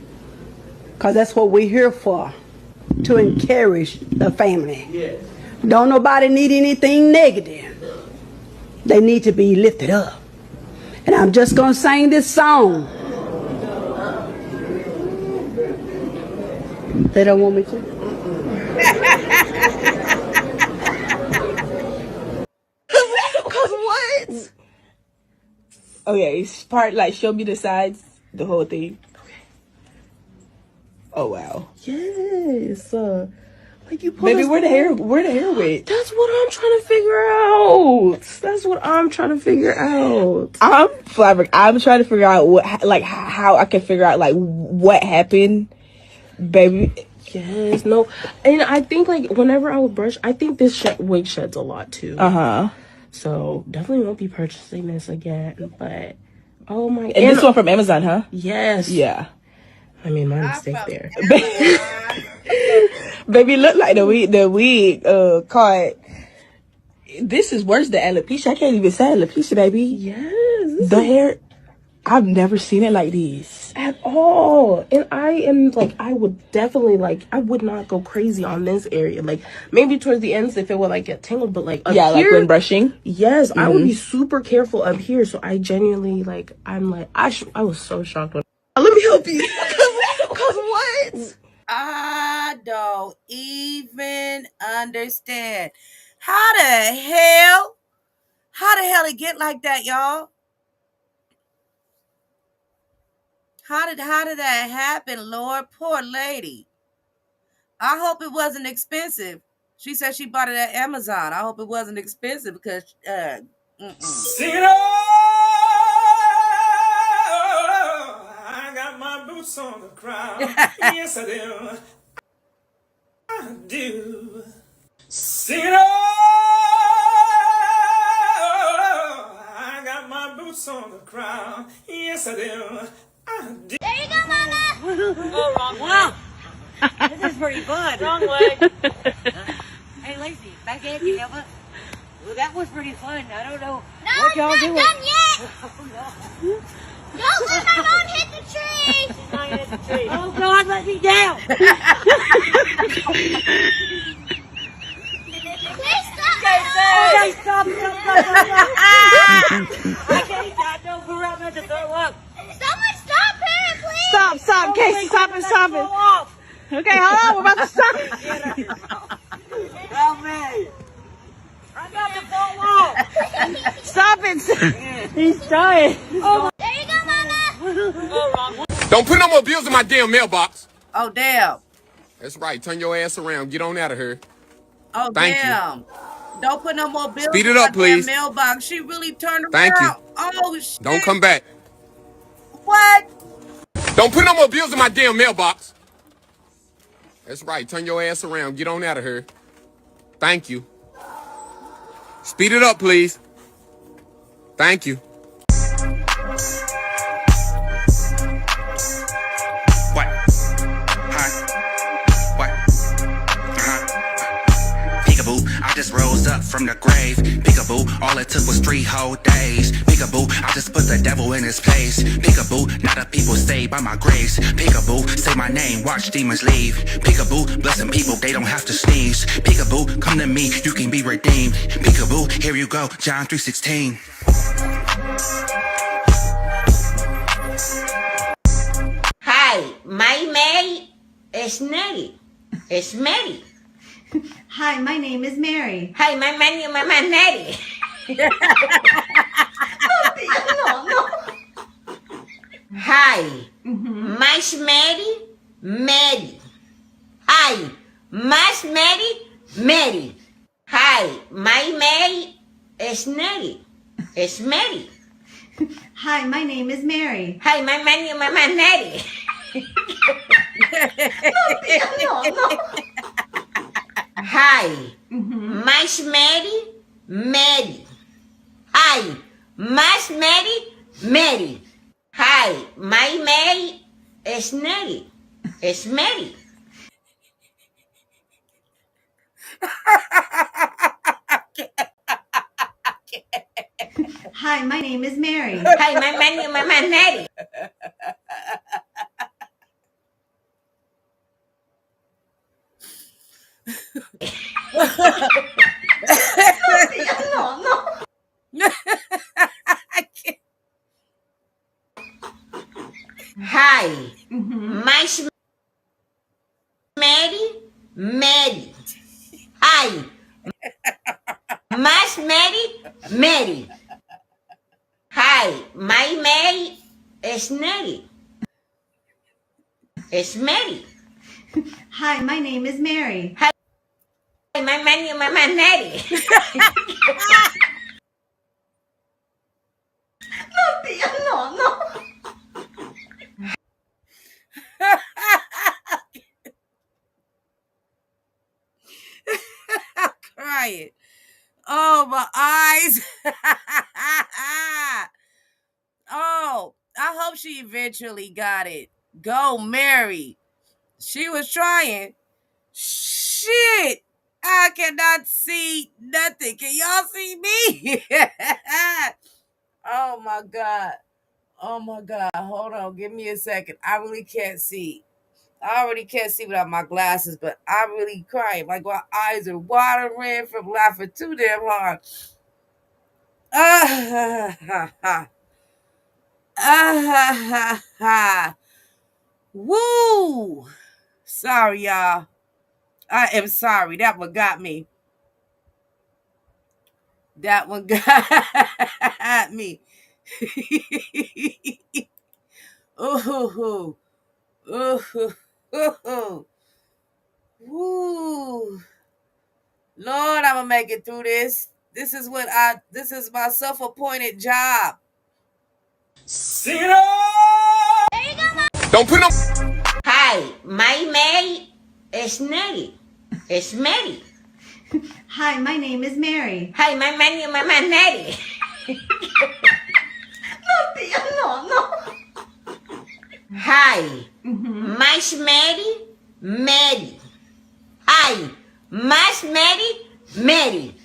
[SPEAKER 13] because that's what we're here for, to encourage the family. Yes. Don't nobody need anything negative. They need to be lifted up. And I'm just going to sing this song. They don't want me to.
[SPEAKER 14] Cause what? Okay, it's part like show me the sides, the whole thing. Oh wow. Yes. Like you pull. Baby, where the hair went? That's what I'm trying to figure out. I'm trying to figure out what, like, how I can figure out like what happened, baby. Yes, no, and I think like whenever I would brush, I think this wig sheds a lot too. So definitely won't be purchasing this again. But oh my! And this one from Amazon, huh? Yes. Yeah. I mean, my mistake there. Baby, look like the wig caught. This is worse than alopecia. I can't even say alopecia, baby. Yes. The hair, I've never seen it like this. At all. And I am like, I would definitely like, I would not go crazy on this area. Like, maybe towards the ends if it would like get tangled, but like up here. Yeah, like when brushing? Yes, I would be super careful up here. So I genuinely like, I'm like, I was so shocked when. Let me help you. Cause what?
[SPEAKER 1] I don't even understand. How the hell it get like that, y'all? How did that happen, Lord? Poor lady. I hope it wasn't expensive. She said she bought it at Amazon. I hope it wasn't expensive because
[SPEAKER 15] Sing it all. I got my boots on the ground. Yes, I do. I do. Sing it all. I got my boots on the ground. Yes, I do. I do.
[SPEAKER 16] There you go, Mama. Oh, wrong wow. This is pretty fun.
[SPEAKER 14] Wrong way.
[SPEAKER 16] Hey, Lacey, back in, can you help us? Well, that was pretty fun. I don't know no, what y'all doing. No, I'm not done yet. Oh, no. Don't let my mom hit the tree.
[SPEAKER 14] She's not gonna hit the tree.
[SPEAKER 16] Oh, God, let me down. Please stop.
[SPEAKER 14] Okay,
[SPEAKER 16] stop. I can't no, for real, not to throw up. Someone stop him, please.
[SPEAKER 14] Stop, Casey, stop it. Okay, hold on. We're about to start.
[SPEAKER 16] Help me. I got the phone wall.
[SPEAKER 14] Stop it. He's trying.
[SPEAKER 16] Oh, there you go, Mama.
[SPEAKER 17] Don't put no more bills in my damn mailbox.
[SPEAKER 18] Oh, damn.
[SPEAKER 17] That's right. Turn your ass around. Get on out of here.
[SPEAKER 18] Oh,
[SPEAKER 17] Thank you.
[SPEAKER 18] damn. Don't put no more bills
[SPEAKER 17] Speed
[SPEAKER 18] in
[SPEAKER 17] it
[SPEAKER 18] my
[SPEAKER 17] up,
[SPEAKER 18] damn
[SPEAKER 17] please.
[SPEAKER 18] mailbox. She really turned
[SPEAKER 17] Thank you.
[SPEAKER 18] around. Oh, shit.
[SPEAKER 17] Don't come back.
[SPEAKER 18] What?
[SPEAKER 17] Don't put no more bills in my damn mailbox. That's right. Turn your ass around. Get on out of here. Thank you. Speed it up, please. Thank you.
[SPEAKER 19] What? Huh? What? Peekaboo, I just rose up from the grave. Peekaboo, all it took was 3 whole days. Peekaboo, I just put the devil in his place. Peekaboo, now the people stay by my grace. Peekaboo, say my name, watch demons leave. Peekaboo, blessing people, they don't have to sneeze. Peekaboo, come to me, you can be redeemed. Peekaboo, here you go, John 3:16.
[SPEAKER 20] Hi, my Mary is Nelly. It's Mary.
[SPEAKER 21] Hi, my name is Mary.
[SPEAKER 20] Hi, my name is Nelly.
[SPEAKER 21] No.
[SPEAKER 20] Hi, my Mary, Mary. Hi, my Mary, Mary. Hi, my Mary is Nelly. It's Mary.
[SPEAKER 21] Hi, my name is Mary.
[SPEAKER 20] Hi, my name is Nelly.
[SPEAKER 21] No.
[SPEAKER 20] Hi, my Mary, Mary. Hi, my Mary, Mary. Hi, my Mary is Nelly. It's Mary.
[SPEAKER 21] Hi, my name is Mary.
[SPEAKER 20] Hi, my name is Nelly.
[SPEAKER 21] No.
[SPEAKER 20] Hi, my Mary, Mary. Hi, my Mary, Mary. Hi, my Mary is Nelly. It's Mary.
[SPEAKER 21] Hi, my name is Mary.
[SPEAKER 20] Hi, my name is Nelly.
[SPEAKER 21] No.
[SPEAKER 18] I'm crying. Oh, my eyes. Oh, I hope she eventually got it. Go, Mary. She was trying. Shit. I cannot see nothing. Can y'all see me? Oh, my God. Oh, my God. Hold on. Give me a second. I really can't see. I already can't see without my glasses, but I'm really crying. Like my eyes are watering from laughing too damn hard. Ah ha ha. Ah ha ha ha. Woo! Sorry, y'all. I am sorry. That one got me. That one got me. Ooh. Ooh. Ooh. Woo. Lord, I'm gonna make it through this. This is my self-appointed job.
[SPEAKER 15] Sing it up!
[SPEAKER 17] Don't put no.
[SPEAKER 20] Hi, my Mary is Nelly. It's Mary.
[SPEAKER 21] Hi, my name is Mary.
[SPEAKER 20] Hi, my name is Nelly.
[SPEAKER 21] No.
[SPEAKER 20] Hi, my Mary, Mary. Hi, my Mary, Mary.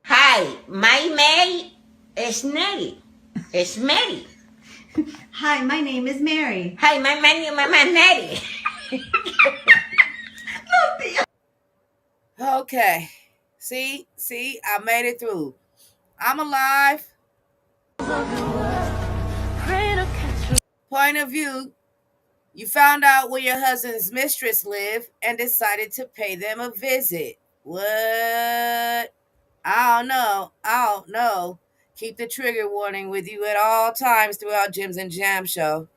[SPEAKER 20] Hi, my Mary is Nelly. It's Mary.
[SPEAKER 21] Hi, my name is Mary.
[SPEAKER 20] Hi, my name is Nelly.
[SPEAKER 18] Okay. See, I made it through. I'm alive. Point of view. You found out where your husband's mistress lived and decided to pay them a visit. What? I don't know. I don't know. Keep the trigger warning with you at all times throughout Jim's and Jam show.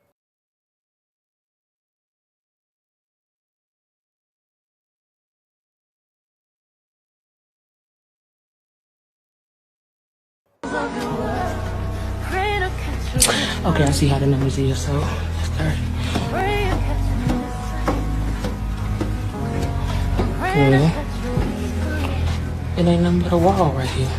[SPEAKER 14] Okay, I see how the numbers is, so start. Really? It ain't nothing but a wall right here.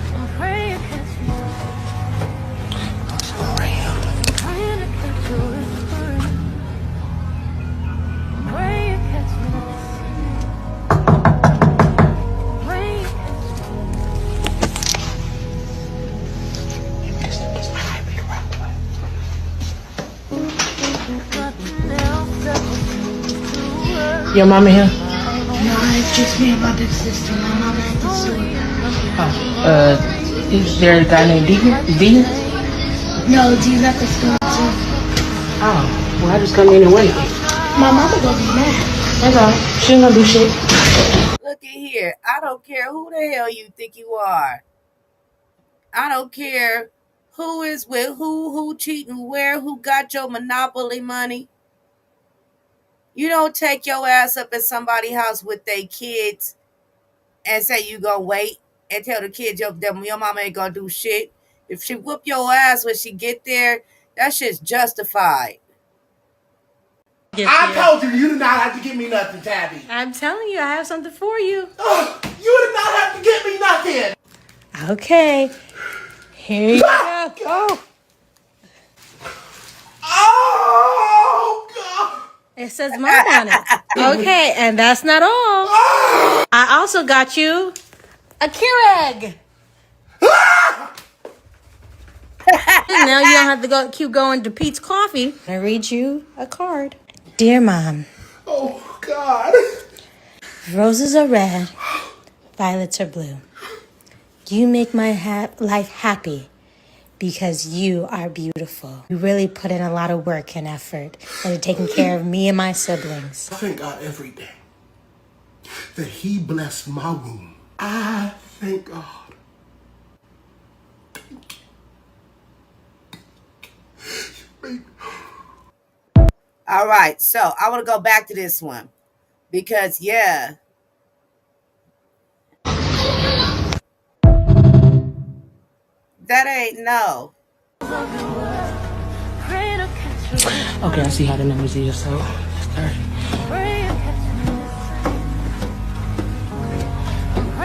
[SPEAKER 14] Your mama here?
[SPEAKER 3] No, it's just me and my big sister. My mama at the store.
[SPEAKER 14] Oh, is there a guy named Deacon?
[SPEAKER 3] No, D's at the store too.
[SPEAKER 14] Oh, well, I just come in and wait.
[SPEAKER 3] My mama gonna be mad.
[SPEAKER 14] That's all. She ain't gonna do shit.
[SPEAKER 18] Look at here. I don't care who the hell you think you are. I don't care who is with who cheating where, who got your monopoly money. You don't take your ass up at somebody's house with their kids and say you gonna wait and tell the kids your mama ain't gonna do shit. If she whoop your ass when she get there, that shit's justified.
[SPEAKER 22] I told you you did not have to give me nothing, Tabby.
[SPEAKER 23] I'm telling you, I have something for you.
[SPEAKER 22] Oh, you did not have to give me nothing.
[SPEAKER 23] Okay. Here you go.
[SPEAKER 22] Oh. Oh, God.
[SPEAKER 23] It says mom on it. Okay, and that's not all. I also got you a Keurig. Now you don't have to keep going to Pete's Coffee. I read you a card. Dear Mom.
[SPEAKER 22] Oh, God.
[SPEAKER 23] Roses are red, violets are blue. You make my life happy because you are beautiful. You really put in a lot of work and effort into taking care of me and my siblings.
[SPEAKER 22] I thank God every day that He blessed my womb. I thank God.
[SPEAKER 18] All right, so I want to go back to this one because, yeah. That ain't no.
[SPEAKER 14] Okay, I see how the numbers is, so start.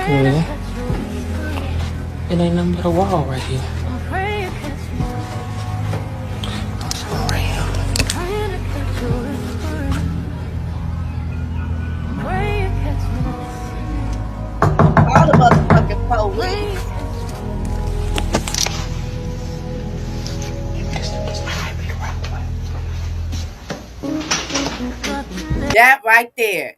[SPEAKER 14] Really? It ain't nothing but a wall right here.
[SPEAKER 18] All the motherfucking police. That right there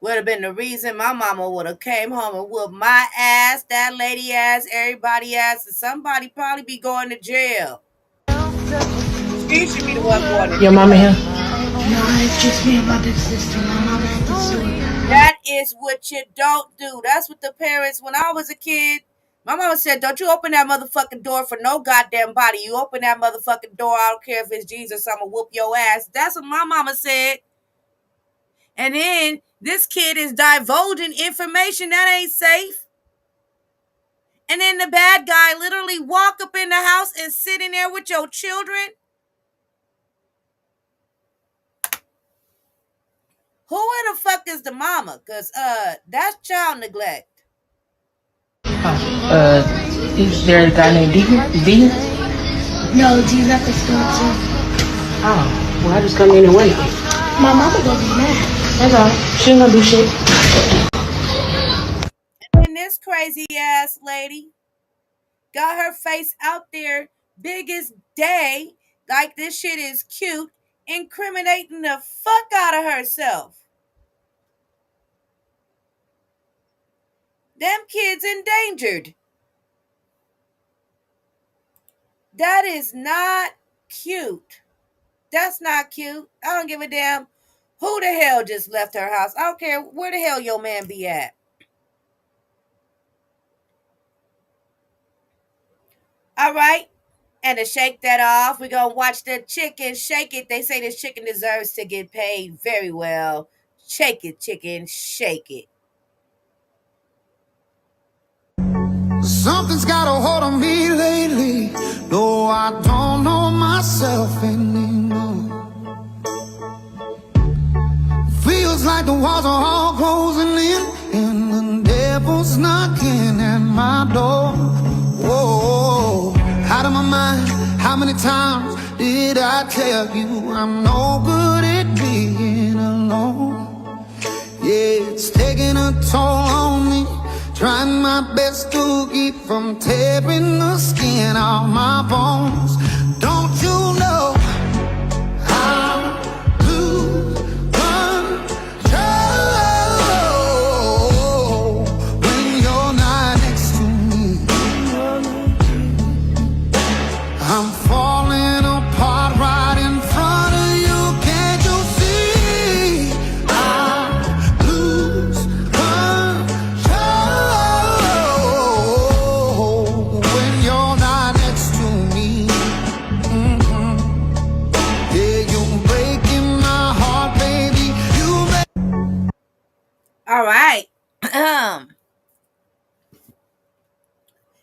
[SPEAKER 18] would have been the reason my mama would have came home and whooped my ass, that lady ass, everybody ass, and somebody probably be going to jail. She should be the one going to jail.
[SPEAKER 14] Your mama here?
[SPEAKER 3] No, it's just me and my big sister. My mama at the store.
[SPEAKER 18] That is what you don't do. That's what the parents, when I was a kid, my mama said, don't you open that motherfucking door for no goddamn body. You open that motherfucking door, I don't care if it's Jesus, I'm gonna whoop your ass. That's what my mama said. And then this kid is divulging information that ain't safe. And then the bad guy literally walk up in the house and sit in there with your children. Who the fuck is the mama? Because that's child neglect.
[SPEAKER 14] Is there a guy named Deacon?
[SPEAKER 3] No, D's at the store too.
[SPEAKER 14] Oh, well, I just come in and wait.
[SPEAKER 3] My mama gonna be mad.
[SPEAKER 14] That's all. She ain't gonna do shit.
[SPEAKER 18] And this crazy ass lady got her face out there big as day, like this shit is cute, incriminating the fuck out of herself. Them kids endangered. That is not cute. That's not cute. I don't give a damn who the hell just left her house. I don't care where the hell your man be at. All right. And to shake that off, we're going to watch the chicken shake it. They say this chicken deserves to get paid very well. Shake it, chicken, shake it.
[SPEAKER 5] Something's got a hold on me lately. No, I don't know myself anymore. Feels like the walls are all closing in, and the devil's knocking at my door. Whoa, out of my mind. How many times did I tell you I'm no good at being alone? Yeah, it's taking a toll on me. Trying my best to keep from tearing the skin off my bones. Don't you know I lose control when you're not next to me? I'm falling apart right in front of you. Can't you see? I lose control when you're not next to me. Yeah, you're breaking my heart, baby.
[SPEAKER 18] All right.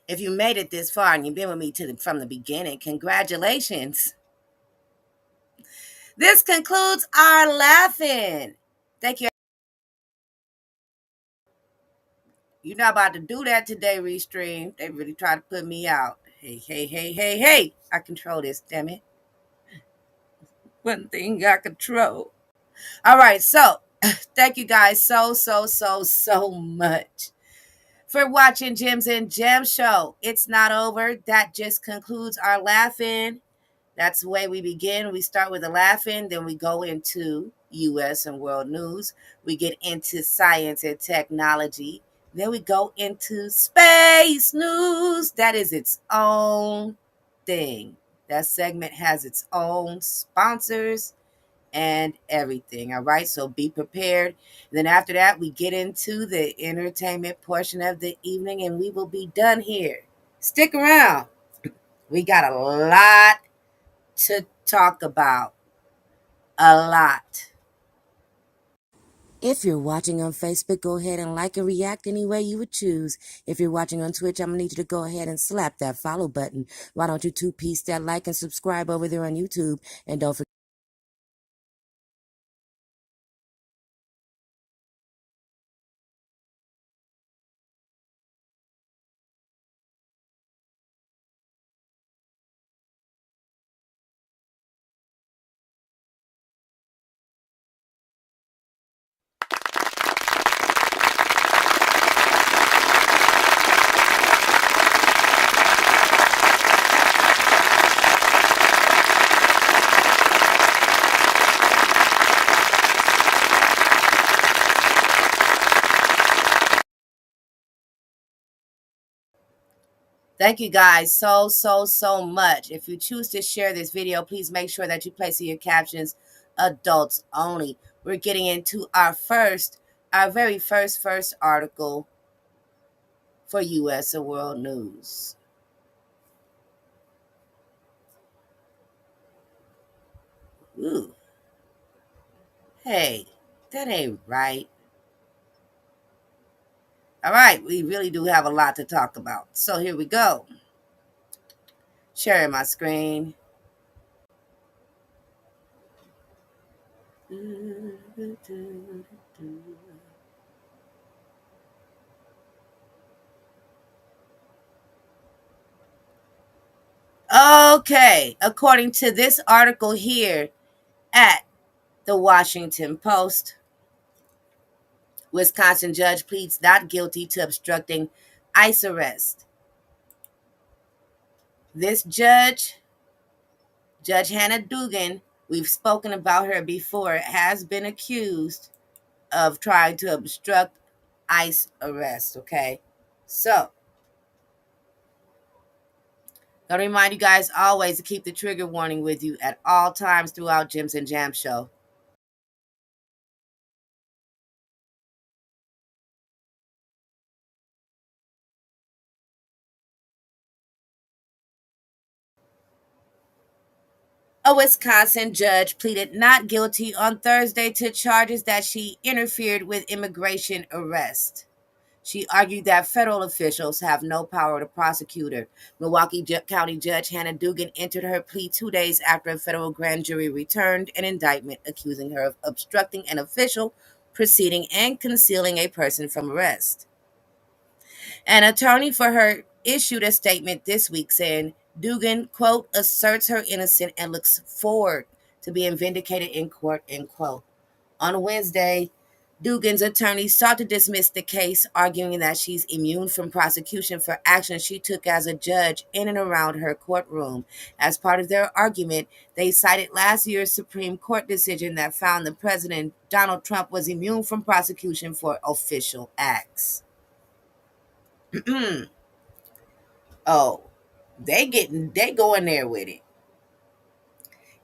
[SPEAKER 18] If you made it this far and you've been with me from the beginning, congratulations. This concludes our laughing. Thank you. You're not about to do that today, Restream. They really try to put me out. Hey. I control this, damn it. One thing I control. All right, so thank you guys so much for watching Gems and Gem Show. It's not over. That just concludes our laughing. That's the way we begin. We start with a laughing, then we go into U.S. and world news. We get into science and technology. Then we go into space news. That is its own thing. That segment has its own sponsors and everything. All right, so be prepared. Then after that, we get into the entertainment portion of the evening, and we will be done here. Stick around. We got a lot to talk about. A lot.
[SPEAKER 1] If you're watching on Facebook, go ahead and like and react any way you would choose. If you're watching on Twitch, I'm going to need you to go ahead and slap that follow button. Why don't you two-piece that like and subscribe over there on YouTube? And don't forget.
[SPEAKER 18] Thank you guys so much. If you choose to share this video, please make sure that you place in your captions adults only. We're getting into our very first article for U.S. and World News. Ooh. Hey, that ain't right. All right, we really do have a lot to talk about. So here we go. Sharing my screen. Okay, according to this article here at the Washington Post, Wisconsin judge pleads not guilty to obstructing ICE arrest. This judge, Judge Hannah Dugan, we've spoken about her before, has been accused of trying to obstruct ICE arrest, okay? So, Gonna remind you guys always to keep the trigger warning with you at all times throughout Jims and Jam Show. A Wisconsin judge pleaded not guilty on Thursday to charges that she interfered with immigration arrest. She argued that federal officials have no power to prosecute her. Milwaukee County Judge Hannah Dugan entered her plea 2 days after a federal grand jury returned an indictment accusing her of obstructing an official proceeding and concealing a person from arrest. An attorney for her issued a statement this week saying Dugan, quote, asserts her innocence and looks forward to being vindicated in court, end quote. On Wednesday, Dugan's attorney sought to dismiss the case, arguing that she's immune from prosecution for actions she took as a judge in and around her courtroom. As part of their argument, they cited last year's Supreme Court decision that found the president, Donald Trump, was immune from prosecution for official acts. Oh, they going there with it.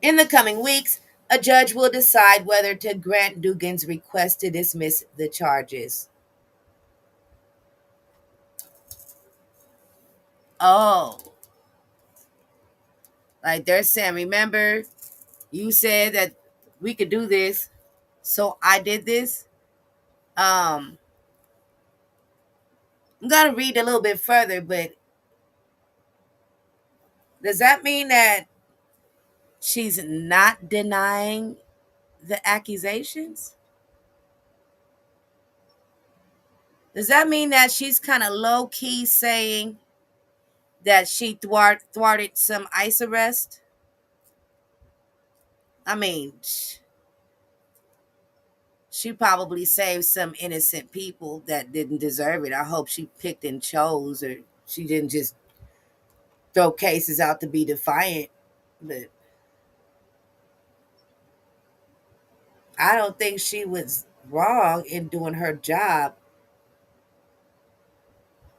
[SPEAKER 18] In the coming weeks, a judge will decide whether to grant Dugan's request to dismiss the charges. Oh, like they're saying, remember, you said that we could do this, so I did this. I'm gonna read a little bit further, but does that mean that she's not denying the accusations? Does that mean that she's kind of low key saying that she thwarted some ICE arrest? I mean, she probably saved some innocent people that didn't deserve it. I hope she picked and chose, or she didn't just throw cases out to be defiant. But I don't think she was wrong in doing her job.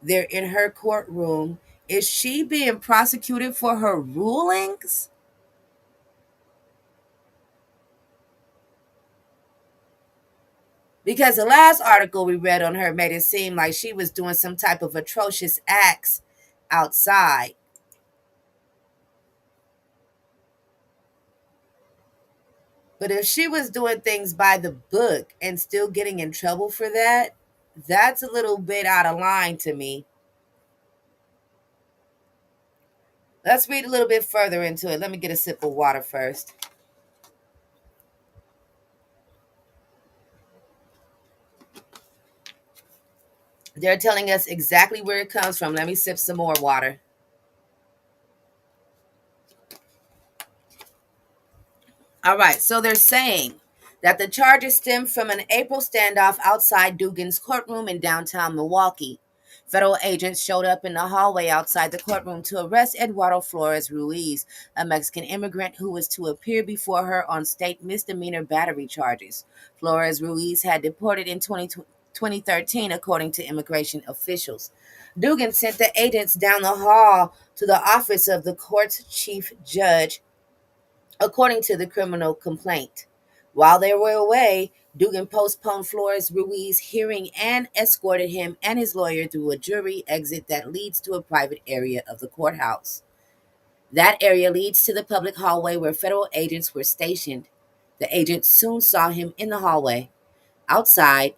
[SPEAKER 18] They're in her courtroom. Is she being prosecuted for her rulings? Because the last article we read on her made it seem like she was doing some type of atrocious acts outside. But if she was doing things by the book and still getting in trouble for that, that's a little bit out of line to me. Let's read a little bit further into it. Let me get a sip of water first. They're telling us exactly where it comes from. Let me sip some more water. All right, so they're saying that the charges stem from an April standoff outside Dugan's courtroom in downtown Milwaukee. Federal agents showed up in the hallway outside the courtroom to arrest Eduardo Flores Ruiz, a Mexican immigrant who was to appear before her on state misdemeanor battery charges. Flores Ruiz had deported in 2013, according to immigration officials. Dugan sent the agents down the hall to the office of the court's chief judge, according to the criminal complaint. While they were away, Dugan postponed Flores Ruiz's hearing and escorted him and his lawyer through a jury exit that leads to a private area of the courthouse. That area leads to the public hallway where federal agents were stationed. The agents soon saw him in the hallway. Outside,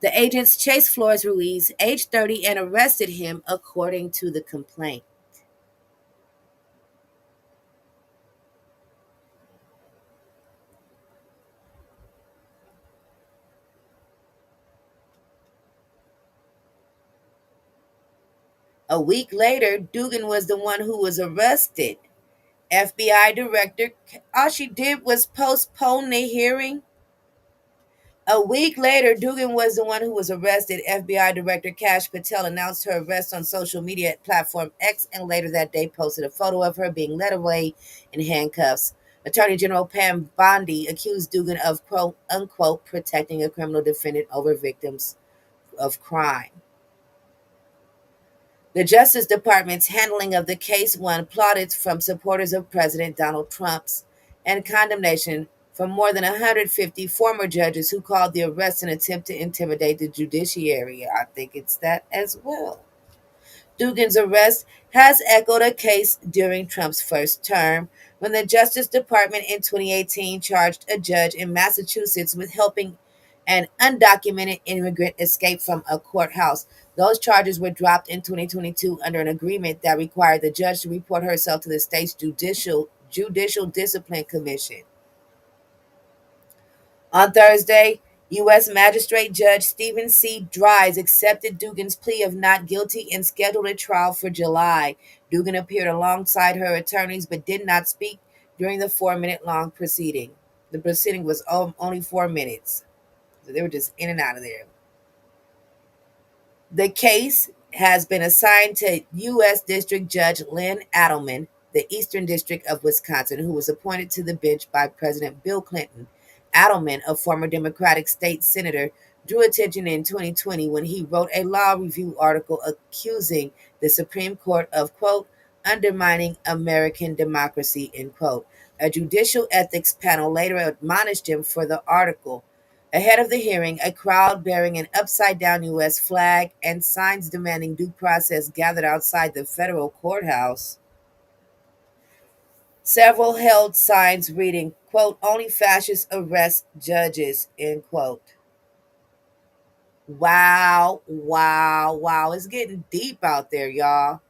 [SPEAKER 18] the agents chased Flores Ruiz, age 30, and arrested him, according to the complaint. A week later, Dugan was the one who was arrested. FBI director, all she did was postpone the hearing. A week later, Dugan was the one who was arrested. FBI Director Kash Patel announced her arrest on social media platform X, and later that day posted a photo of her being led away in handcuffs. Attorney General Pam Bondi accused Dugan of, quote unquote, protecting a criminal defendant over victims of crime. The Justice Department's handling of the case won plaudits from supporters of President Donald Trump's and condemnation from more than 150 former judges who called the arrest an attempt to intimidate the judiciary. I think it's that as well. Dugan's arrest has echoed a case during Trump's first term when the Justice Department in 2018 charged a judge in Massachusetts with helping an undocumented immigrant escape from a courthouse. Those charges were dropped in 2022 under an agreement that required the judge to report herself to the state's Judicial Discipline Commission. On Thursday, U.S. Magistrate Judge Stephen C. Dries accepted Dugan's plea of not guilty and scheduled a trial for July. Dugan appeared alongside her attorneys but did not speak during the 4-minute-long proceeding. The proceeding was only 4 minutes, so they were just in and out of there. The case has been assigned to U.S. District Judge Lynn Adelman, the Eastern District of Wisconsin, who was appointed to the bench by President Bill Clinton. Adelman, a former Democratic state senator, drew attention in 2020 when he wrote a law review article accusing the Supreme Court of, quote, undermining American democracy, end quote. A judicial ethics panel later admonished him for the article. Ahead of the hearing, a crowd bearing an upside-down U.S. flag and signs demanding due process gathered outside the federal courthouse. Several held signs reading, quote, only fascists arrest judges, end quote. Wow, wow, wow. It's getting deep out there, y'all.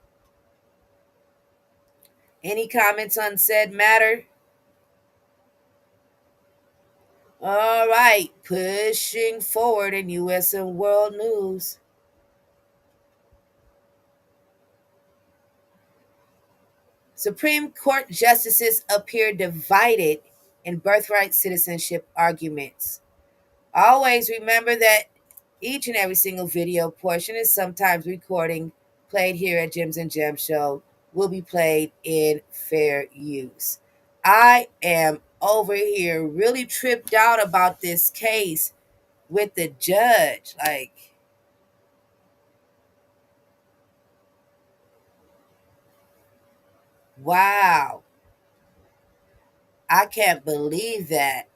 [SPEAKER 18] Any comments on said matter? All right, pushing forward in U.S. and world news. Supreme Court justices appear divided in birthright citizenship arguments. Always remember that each and every single video portion is sometimes recording played here at Gems and Gems Show will be played in fair use. I am over here really tripped out about this case with the judge. Like, wow. I can't believe that.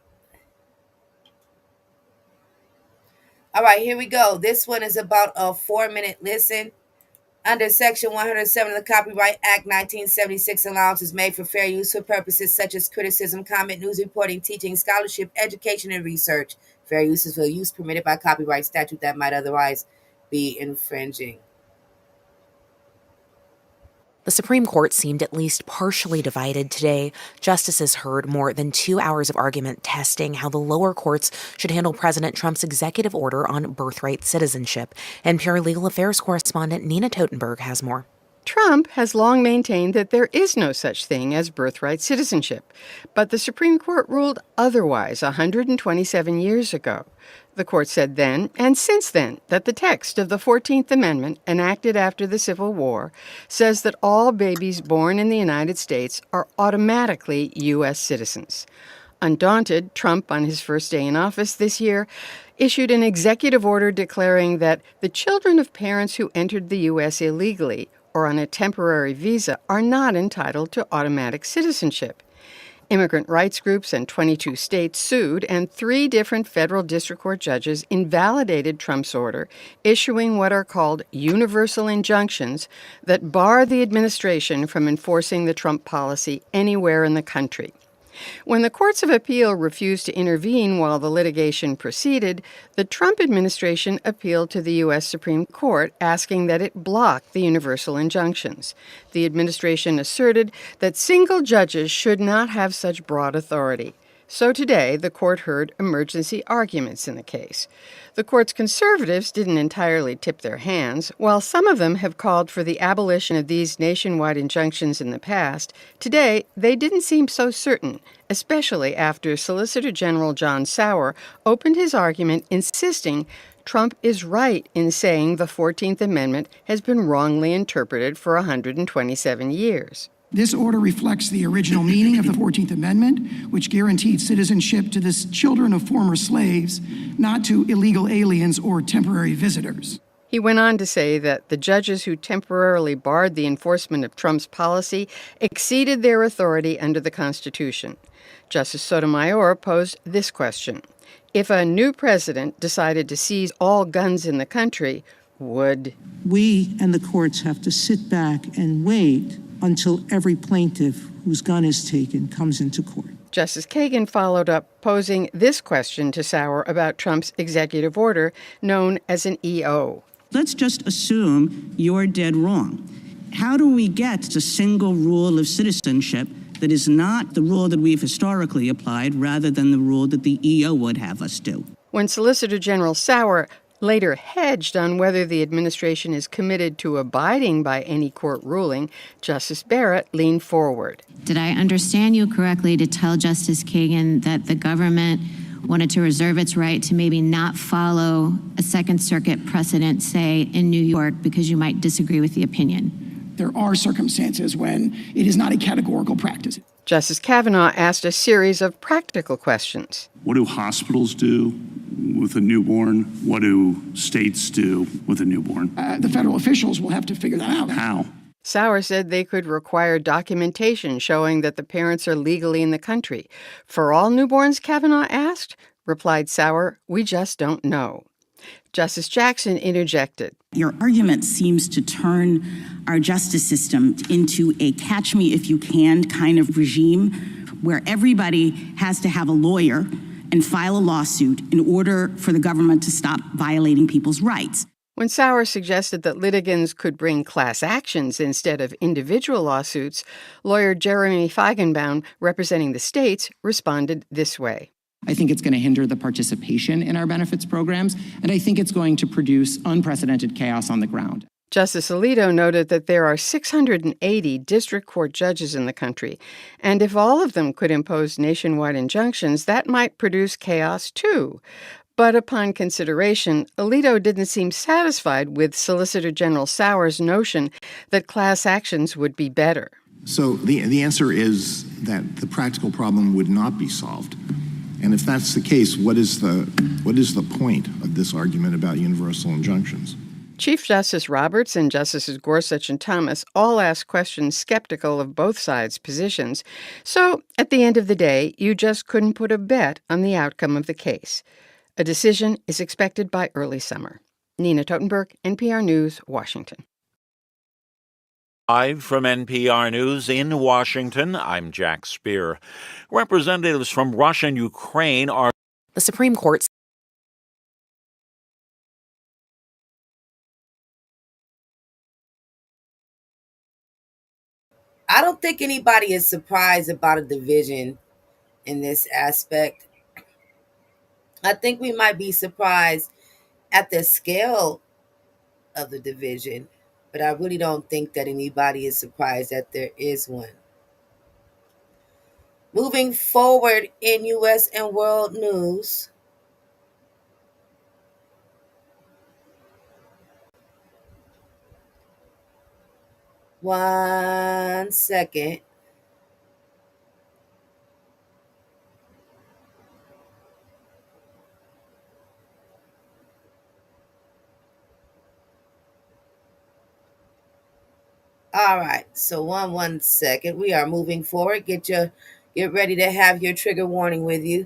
[SPEAKER 18] All right, here we go. This one is about a 4-minute listen. Under Section 107 of the Copyright Act 1976, allowance is made for fair use for purposes such as criticism, comment, news reporting, teaching, scholarship, education, and research. Fair use is for use permitted by copyright statute that might otherwise be infringing.
[SPEAKER 2] The Supreme Court seemed at least partially divided today. Justices heard more than 2 hours of argument testing how the lower courts should handle President Trump's executive order on birthright citizenship. NPR Legal Affairs correspondent Nina Totenberg has more.
[SPEAKER 6] Trump has long maintained that there is no such thing as birthright citizenship, but the Supreme Court ruled otherwise 127 years ago. The court said then, and since then, that the text of the 14th Amendment, enacted after the Civil War, says that all babies born in the United States are automatically U.S. citizens. Undaunted, Trump, on his first day in office this year, issued an executive order declaring that the children of parents who entered the U.S. illegally or on a temporary visa are not entitled to automatic citizenship. Immigrant rights groups and 22 states sued, and 3 different federal district court judges invalidated Trump's order, issuing what are called universal injunctions that bar the administration from enforcing the Trump policy anywhere in the country. When the courts of appeal refused to intervene while the litigation proceeded, the Trump administration appealed to the U.S. Supreme Court, asking that it block the universal injunctions. The administration asserted that single judges should not have such broad authority. So today, the court heard emergency arguments in the case. The court's conservatives didn't entirely tip their hands. While some of them have called for the abolition of these nationwide injunctions in the past, today they didn't seem so certain, especially after Solicitor General John Sauer opened his argument insisting Trump is right in saying the 14th Amendment has been wrongly interpreted for 127 years.
[SPEAKER 8] This order reflects the original meaning of the 14th Amendment, which guaranteed citizenship to the children of former slaves, not to illegal aliens or temporary visitors.
[SPEAKER 6] He went on to say that the judges who temporarily barred the enforcement of Trump's policy exceeded their authority under the Constitution. Justice Sotomayor posed this question: if a new president decided to seize all guns in the country, would
[SPEAKER 7] we and the courts have to sit back and wait until every plaintiff whose gun is taken comes into court?
[SPEAKER 6] Justice Kagan followed up posing this question to Sauer about Trump's executive order known as an EO.
[SPEAKER 9] Let's just assume you're dead wrong. How do we get to a single rule of citizenship that is not the rule that we've historically applied rather than the rule that the EO would have us do?
[SPEAKER 6] When Solicitor General Sauer later hedged on whether the administration is committed to abiding by any court ruling, Justice Barrett leaned forward.
[SPEAKER 10] Did I understand you correctly to tell Justice Kagan that the government wanted to reserve its right to maybe not follow a Second Circuit precedent, say, in New York, because you might disagree with the opinion?
[SPEAKER 8] There are circumstances when it is not a categorical practice.
[SPEAKER 6] Justice Kavanaugh asked a series of practical questions.
[SPEAKER 24] What do hospitals do with a newborn? What do states do with a newborn?
[SPEAKER 8] The federal officials will have to figure that out.
[SPEAKER 24] How?
[SPEAKER 6] Sauer said they could require documentation showing that the parents are legally in the country. For all newborns, Kavanaugh asked? Replied Sauer, we just don't know. Justice Jackson interjected.
[SPEAKER 9] Your argument seems to turn our justice system into a catch-me-if-you-can kind of regime where everybody has to have a lawyer and file a lawsuit in order for the government to stop violating people's rights.
[SPEAKER 6] When Sauer suggested that litigants could bring class actions instead of individual lawsuits, lawyer Jeremy Feigenbaum, representing the states, responded this way.
[SPEAKER 25] I think it's going to hinder the participation in our benefits programs, and I think it's going to produce unprecedented chaos on the ground.
[SPEAKER 6] Justice Alito noted that there are 680 district court judges in the country, and if all of them could impose nationwide injunctions, that might produce chaos too. But upon consideration, Alito didn't seem satisfied with Solicitor General Sauer's notion that class actions would be better.
[SPEAKER 26] So the answer is that the practical problem would not be solved. And if that's the case, what is the point of this argument about universal injunctions?
[SPEAKER 6] Chief Justice Roberts and Justices Gorsuch and Thomas all asked questions skeptical of both sides' positions. So, at the end of the day, you just couldn't put a bet on the outcome of the case. A decision is expected by early summer. Nina Totenberg, NPR News, Washington.
[SPEAKER 27] Live from NPR News in Washington, I'm Jack Speer. Representatives from Russia and Ukraine are...
[SPEAKER 2] The Supreme Court...
[SPEAKER 18] I don't think anybody is surprised about a division in this aspect. I think we might be surprised at the scale of the division, but I really don't think that anybody is surprised that there is one. Moving forward in U.S. and world news, one second. All right, so one second. We are moving forward. Get ready to have your trigger warning with you.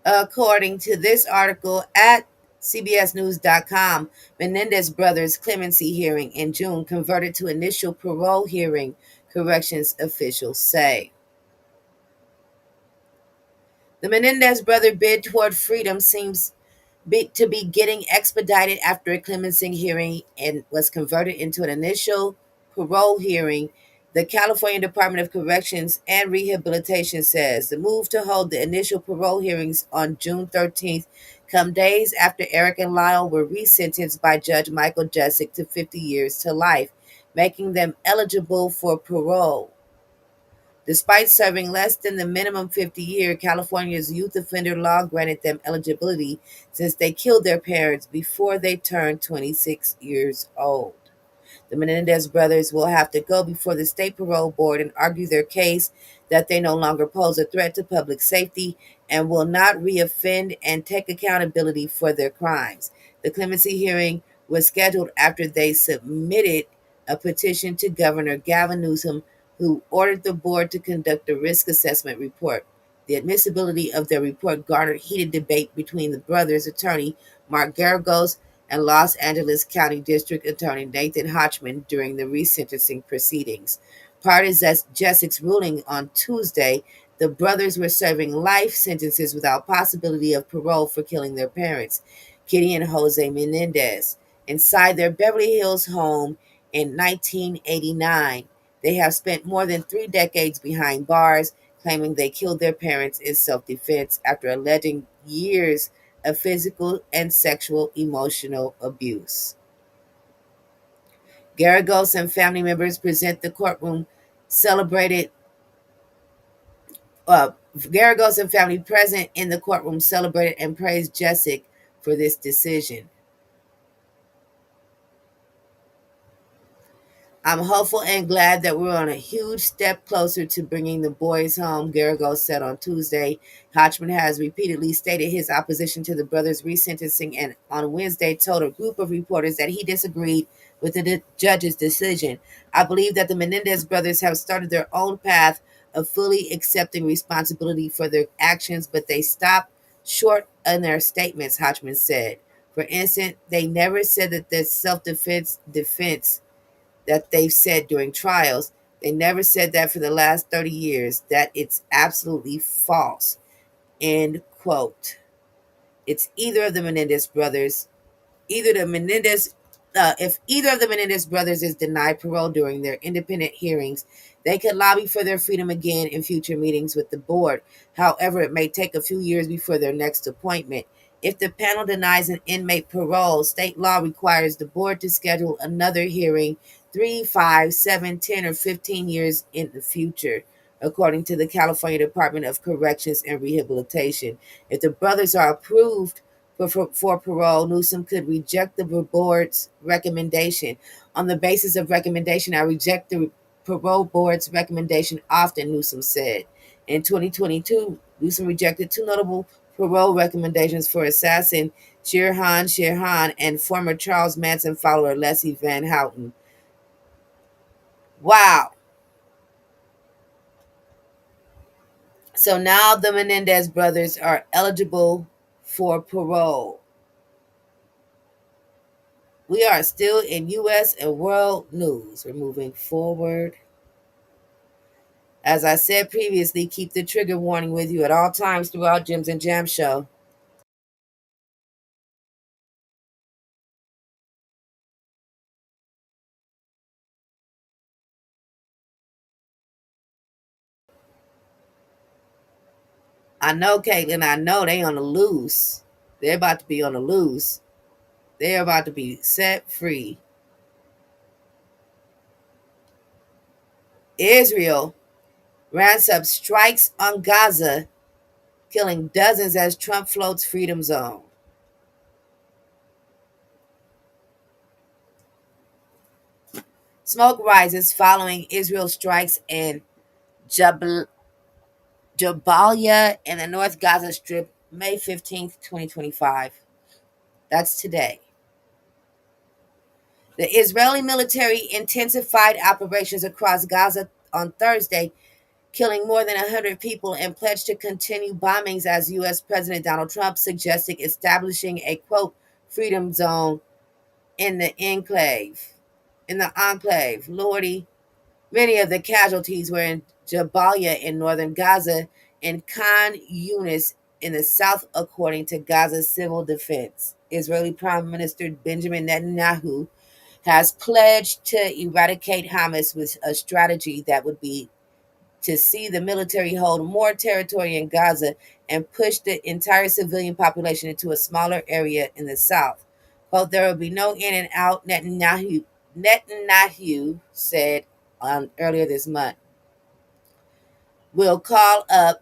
[SPEAKER 18] According to this article at CBSNews.com, Menendez brothers' clemency hearing in June converted to initial parole hearing, corrections officials say. The Menendez brother bid toward freedom seems to be getting expedited after a clemency hearing and was converted into an initial parole hearing. The California Department of Corrections and Rehabilitation says the move to hold the initial parole hearings on June 13th come days after Eric and Lyle were resentenced by Judge Michael Jessic to 50 years to life, making them eligible for parole. Despite serving less than the minimum 50-year, California's youth offender law granted them eligibility since they killed their parents before they turned 26 years old. The Menendez brothers will have to go before the state parole board and argue their case that they no longer pose a threat to public safety and will not reoffend and take accountability for their crimes. The clemency hearing was scheduled after they submitted a petition to Governor Gavin Newsom, who ordered the board to conduct a risk assessment report. The admissibility of their report garnered heated debate between the brothers' attorney, Mark Garagos, and Los Angeles County District Attorney Nathan Hodgman during the resentencing proceedings. Prior to Jessik's ruling on Tuesday, the brothers were serving life sentences without possibility of parole for killing their parents, Kitty and Jose Menendez, inside their Beverly Hills home in 1989. They have spent more than 3 decades behind bars, claiming they killed their parents in self-defense after alleging years of physical and sexual emotional abuse. Garagos and family members present the courtroom celebrated. Garagos and family present in the courtroom celebrated and praised Jessik for this decision. I'm hopeful and glad that we're on a huge step closer to bringing the boys home, Garagos said on Tuesday. Hodgman has repeatedly stated his opposition to the brothers' resentencing and on Wednesday told a group of reporters that he disagreed with the judge's decision. I believe that the Menendez brothers have started their own path of fully accepting responsibility for their actions, but they stopped short in their statements, Hodgman said. For instance, they never said that the self-defense that they've said during trials. They never said that for the last 30 years, that it's absolutely false. End quote. It's either of the Menendez brothers, either the Menendez, if either of the Menendez brothers is denied parole during their independent hearings, they could lobby for their freedom again in future meetings with the board. However, it may take a few years before their next appointment. If the panel denies an inmate parole, state law requires the board to schedule another hearing 3, 5, 7, 10, or 15 years in the future, according to the California Department of Corrections and Rehabilitation. If the brothers are approved for parole, Newsom could reject the board's recommendation. On the basis of recommendation, I reject the parole board's recommendation often, Newsom said. In 2022, Newsom rejected 2 notable parole recommendations for assassin Sirhan and former Charles Manson follower Leslie Van Houten. Wow. So now the Menendez brothers are eligible for parole. We are still in U.S. and world news. We're moving forward. As I said previously, keep the trigger warning with you at all times throughout Jims and Jam Show. I know, Caitlin, I know they on the loose. They're about to be on the loose. They're about to be set free. Israel ramps up strikes on Gaza, killing dozens as Trump floats freedom zone. Smoke rises following Israel strikes in Jabalia in the North Gaza Strip, May 15th, 2025. That's today. The Israeli military intensified operations across Gaza on Thursday, killing more than 100 people and pledged to continue bombings as U.S. President Donald Trump suggested establishing a, quote, freedom zone in the enclave. Lordy, many of the casualties were in Jabalia in northern Gaza and Khan Yunis in the south, according to Gaza's civil defense. Israeli Prime Minister Benjamin Netanyahu has pledged to eradicate Hamas with a strategy that would be to see the military hold more territory in Gaza and push the entire civilian population into a smaller area in the south. Quote, there will be no in and out, Netanyahu said earlier this month. We'll call up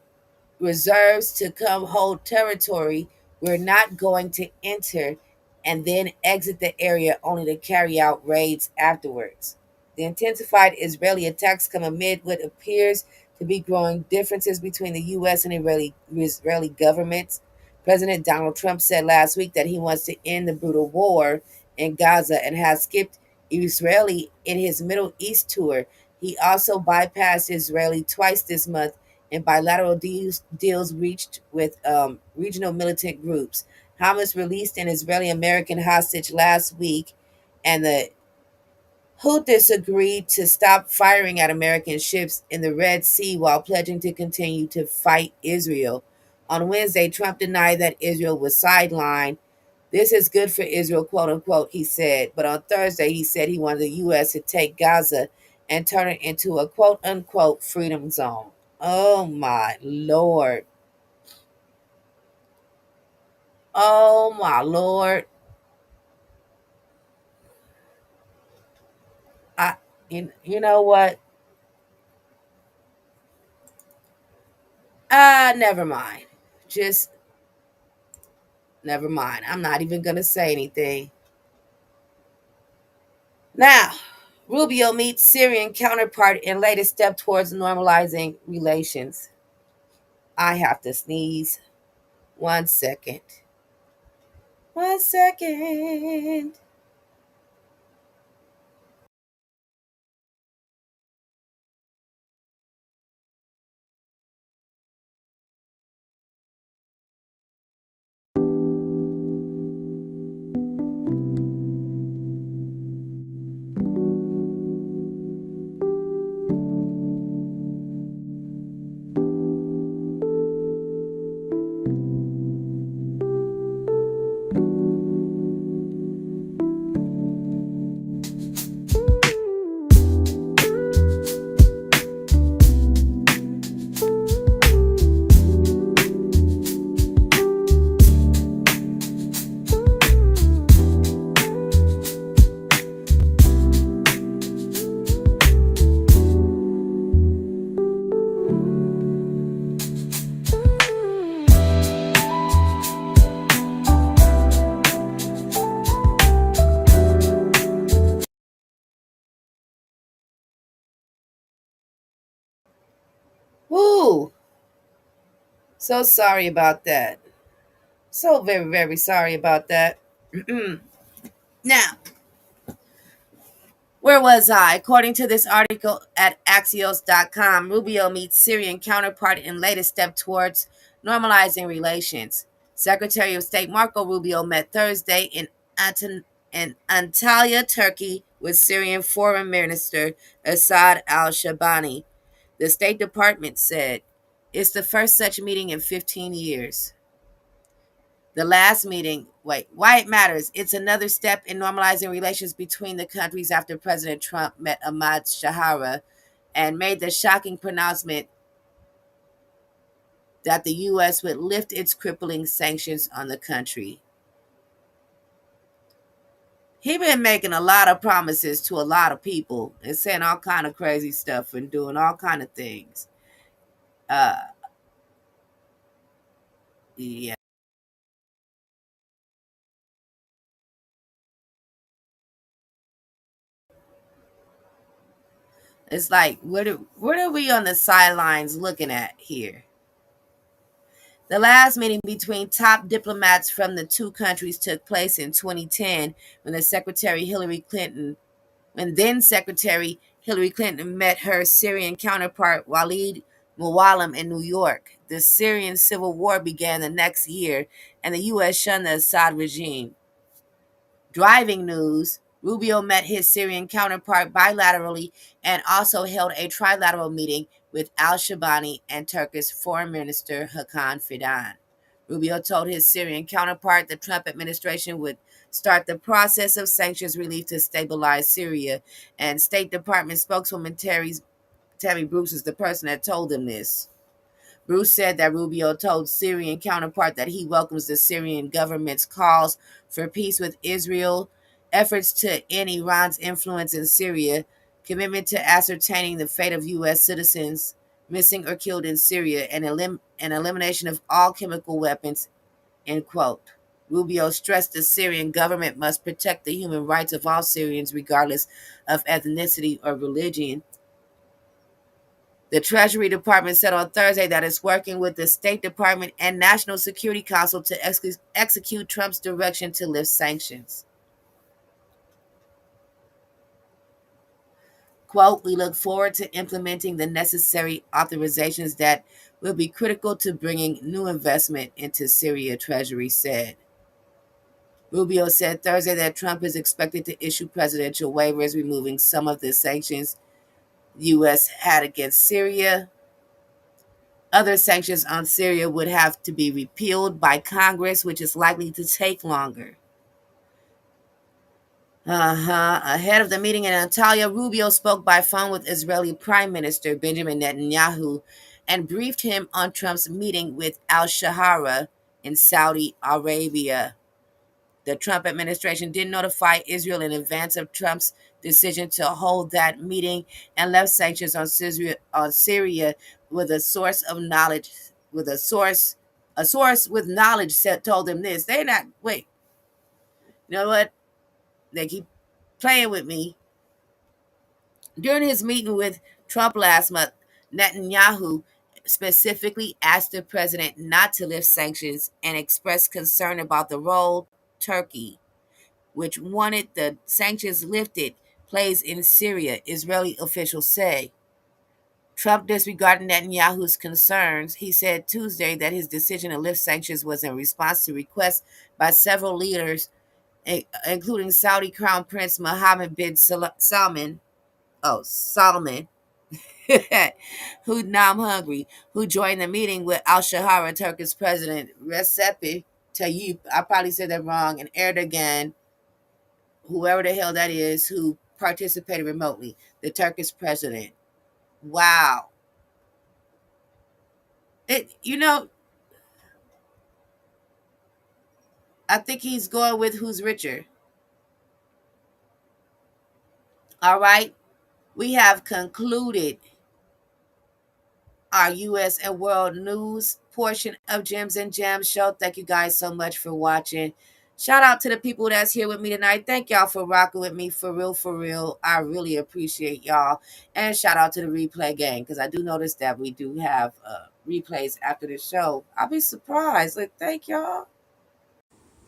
[SPEAKER 18] reserves to come hold territory. We're not going to enter and then exit the area only to carry out raids afterwards. The intensified Israeli attacks come amid what appears to be growing differences between the U.S. and Israeli governments. President Donald Trump said last week that he wants to end the brutal war in Gaza and has skipped Israeli in his Middle East tour. He also bypassed Israeli twice this month in bilateral deals reached with regional militant groups. Hamas released an Israeli American hostage last week, and the Houthis agreed to stop firing at American ships in the Red Sea while pledging to continue to fight Israel. On Wednesday, Trump denied that Israel was sidelined. This is good for Israel, quote unquote, he said. But on Thursday, he said he wanted the U.S. to take Gaza and turn it into a quote unquote freedom zone. Oh my Lord. Oh my Lord. I you know what? Never mind. Just never mind. I'm not even gonna say anything. Now, Rubio meets Syrian counterpart in latest step towards normalizing relations. I have to sneeze. 1 second. 1 second. Woo! So sorry about that. So very, very sorry about that. Now, where was I? According to this article at Axios.com, Rubio meets Syrian counterpart in latest step towards normalizing relations. Secretary of State Marco Rubio met Thursday in Antalya, Turkey, with Syrian Foreign Minister Assad al-Shabani. The State Department said it's the first such meeting in 15 years. The last meeting, why it matters. It's another step in normalizing relations between the countries after President Trump met Ahmad Shahara and made the shocking pronouncement that the U.S. would lift its crippling sanctions on the country. He been making a lot of promises to a lot of people and saying all kind of crazy stuff and doing all kind of things. Uh, yeah. It's like, what are we on the sidelines looking at here? The last meeting between top diplomats from the two countries took place in 2010 when then Secretary Hillary Clinton met her Syrian counterpart Walid Muallim in New York. The Syrian civil war began the next year, and the U.S. shunned the Assad regime. Driving news, Rubio met his Syrian counterpart bilaterally and also held a trilateral meeting with al-Shabani and Turkish Foreign Minister Hakan Fidan. Rubio told his Syrian counterpart the Trump administration would start the process of sanctions relief to stabilize Syria, and State Department spokeswoman Tammy Bruce is the person that told him this. Bruce said that Rubio told Syrian counterpart that he welcomes the Syrian government's calls for peace with Israel, efforts to end Iran's influence in Syria, commitment to ascertaining the fate of U.S. citizens missing or killed in Syria, and elimination of all chemical weapons, end quote. Rubio stressed the Syrian government must protect the human rights of all Syrians, regardless of ethnicity or religion. The Treasury Department said on Thursday that it's working with the State Department and National Security Council to execute Trump's direction to lift sanctions. Quote, we look forward to implementing the necessary authorizations that will be critical to bringing new investment into Syria, Treasury said. Rubio said Thursday that Trump is expected to issue presidential waivers removing some of the sanctions the U.S. had against Syria. Other sanctions on Syria would have to be repealed by Congress, which is likely to take longer. Ahead of the meeting in Antalya, Rubio spoke by phone with Israeli Prime Minister Benjamin Netanyahu and briefed him on Trump's meeting with al-Shahara in Saudi Arabia. The Trump administration did notify Israel in advance of Trump's decision to hold that meeting and left sanctions on Syria with a source of knowledge. A source with knowledge told them this. They're not. Wait. You know what? They keep playing with me. During his meeting with Trump last month, Netanyahu specifically asked the president not to lift sanctions and expressed concern about the role Turkey, which wanted the sanctions lifted, plays in Syria, Israeli officials say. Trump disregarded Netanyahu's concerns. He said Tuesday that his decision to lift sanctions was in response to requests by several leaders, including Saudi Crown Prince Mohammed bin Salman, who now I'm hungry, who joined the meeting with al-Shahara Turkish President Recep Tayyip, I probably said that wrong, and Erdogan, whoever the hell that is, who participated remotely, the Turkish president. Wow. I think he's going with who's richer. All right. We have concluded our U.S. and world news portion of Gems and Jams show. Thank you guys so much for watching. Shout out to the people that's here with me tonight. Thank y'all for rocking with me for real, for real. I really appreciate y'all. And shout out to the replay gang, because I do notice that we do have replays after the show. I'll be surprised. Like, thank y'all.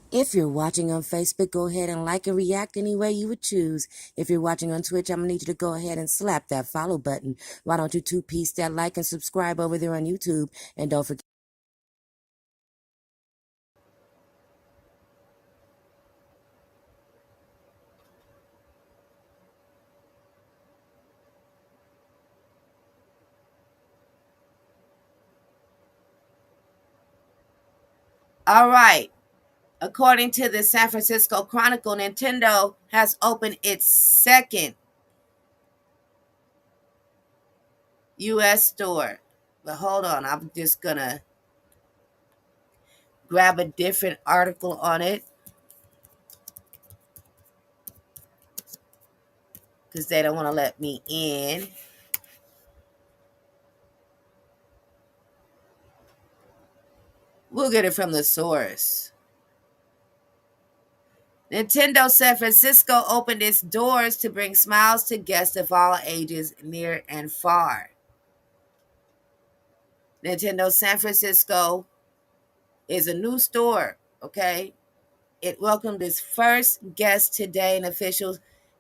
[SPEAKER 1] If you're watching on Facebook, go ahead and like and react any way you would choose. If you're watching on Twitch, I'm going to need you to go ahead and slap that follow button. Why don't you two-piece that like and subscribe over there on YouTube? And don't forget.
[SPEAKER 18] All right. According to the San Francisco Chronicle, Nintendo has opened its second U.S. store. But hold on, I'm just going to grab a different article on it, because they don't want to let me in. We'll get it from the source. Nintendo San Francisco opened its doors to bring smiles to guests of all ages, near and far. Nintendo San Francisco is a new store, okay? It welcomed its first guest today,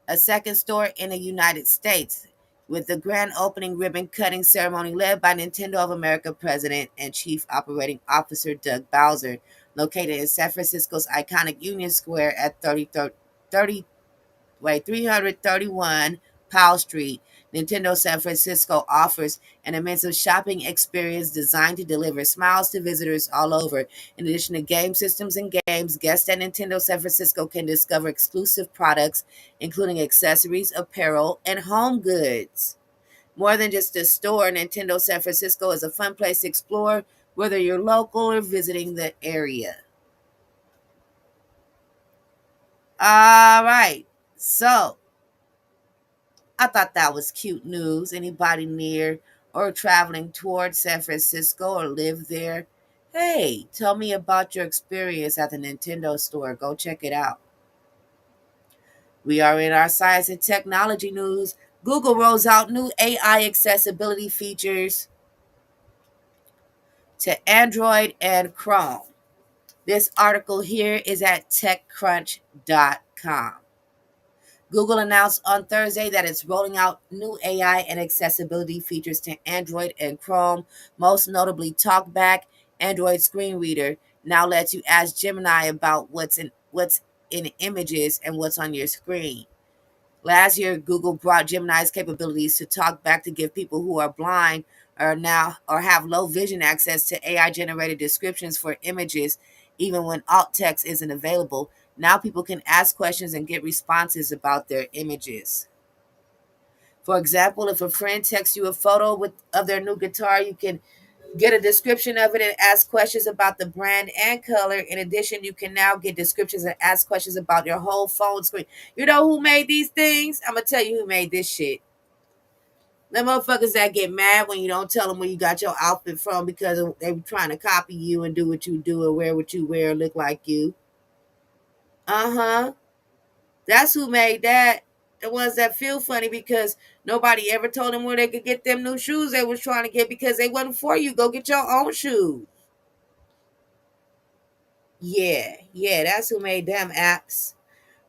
[SPEAKER 18] a second store in the United States, with the grand opening ribbon cutting ceremony led by Nintendo of America President and Chief Operating Officer Doug Bowser, located in San Francisco's iconic Union Square at 331 Powell Street. Nintendo San Francisco offers an immersive shopping experience designed to deliver smiles to visitors all over. In addition to game systems and games, guests at Nintendo San Francisco can discover exclusive products, including accessories, apparel, and home goods. More than just a store, Nintendo San Francisco is a fun place to explore, whether you're local or visiting the area. All right, so I thought that was cute news. Anybody near or traveling towards San Francisco or live there, Hey, tell me about your experience at the Nintendo store. Go check it out. We are in our science and technology news. Google rolls out new AI accessibility features to Android and Chrome. This article here is at techcrunch.com. Google announced on Thursday that it's rolling out new AI and accessibility features to Android and Chrome, most notably TalkBack. Android screen reader now lets you ask Gemini about what's in images and what's on your screen. Last year, Google brought Gemini's capabilities to talk back to give people who are blind or have low vision access to AI generated descriptions for images, even when alt text isn't available. Now people can ask questions and get responses about their images. For example, if a friend texts you a photo of their new guitar, you can get a description of it and ask questions about the brand and color. In addition, you can now get descriptions and ask questions about your whole phone screen. You know who made these things? I'm going to tell you who made this shit. The motherfuckers that get mad when you don't tell them where you got your outfit from because they were trying to copy you and do what you do and wear what you wear and look like you. Uh-huh. That's who made that. The ones that feel funny because nobody ever told them where they could get them new shoes they was trying to get because they wasn't for you. Go get your own shoes. Yeah, that's who made them apps.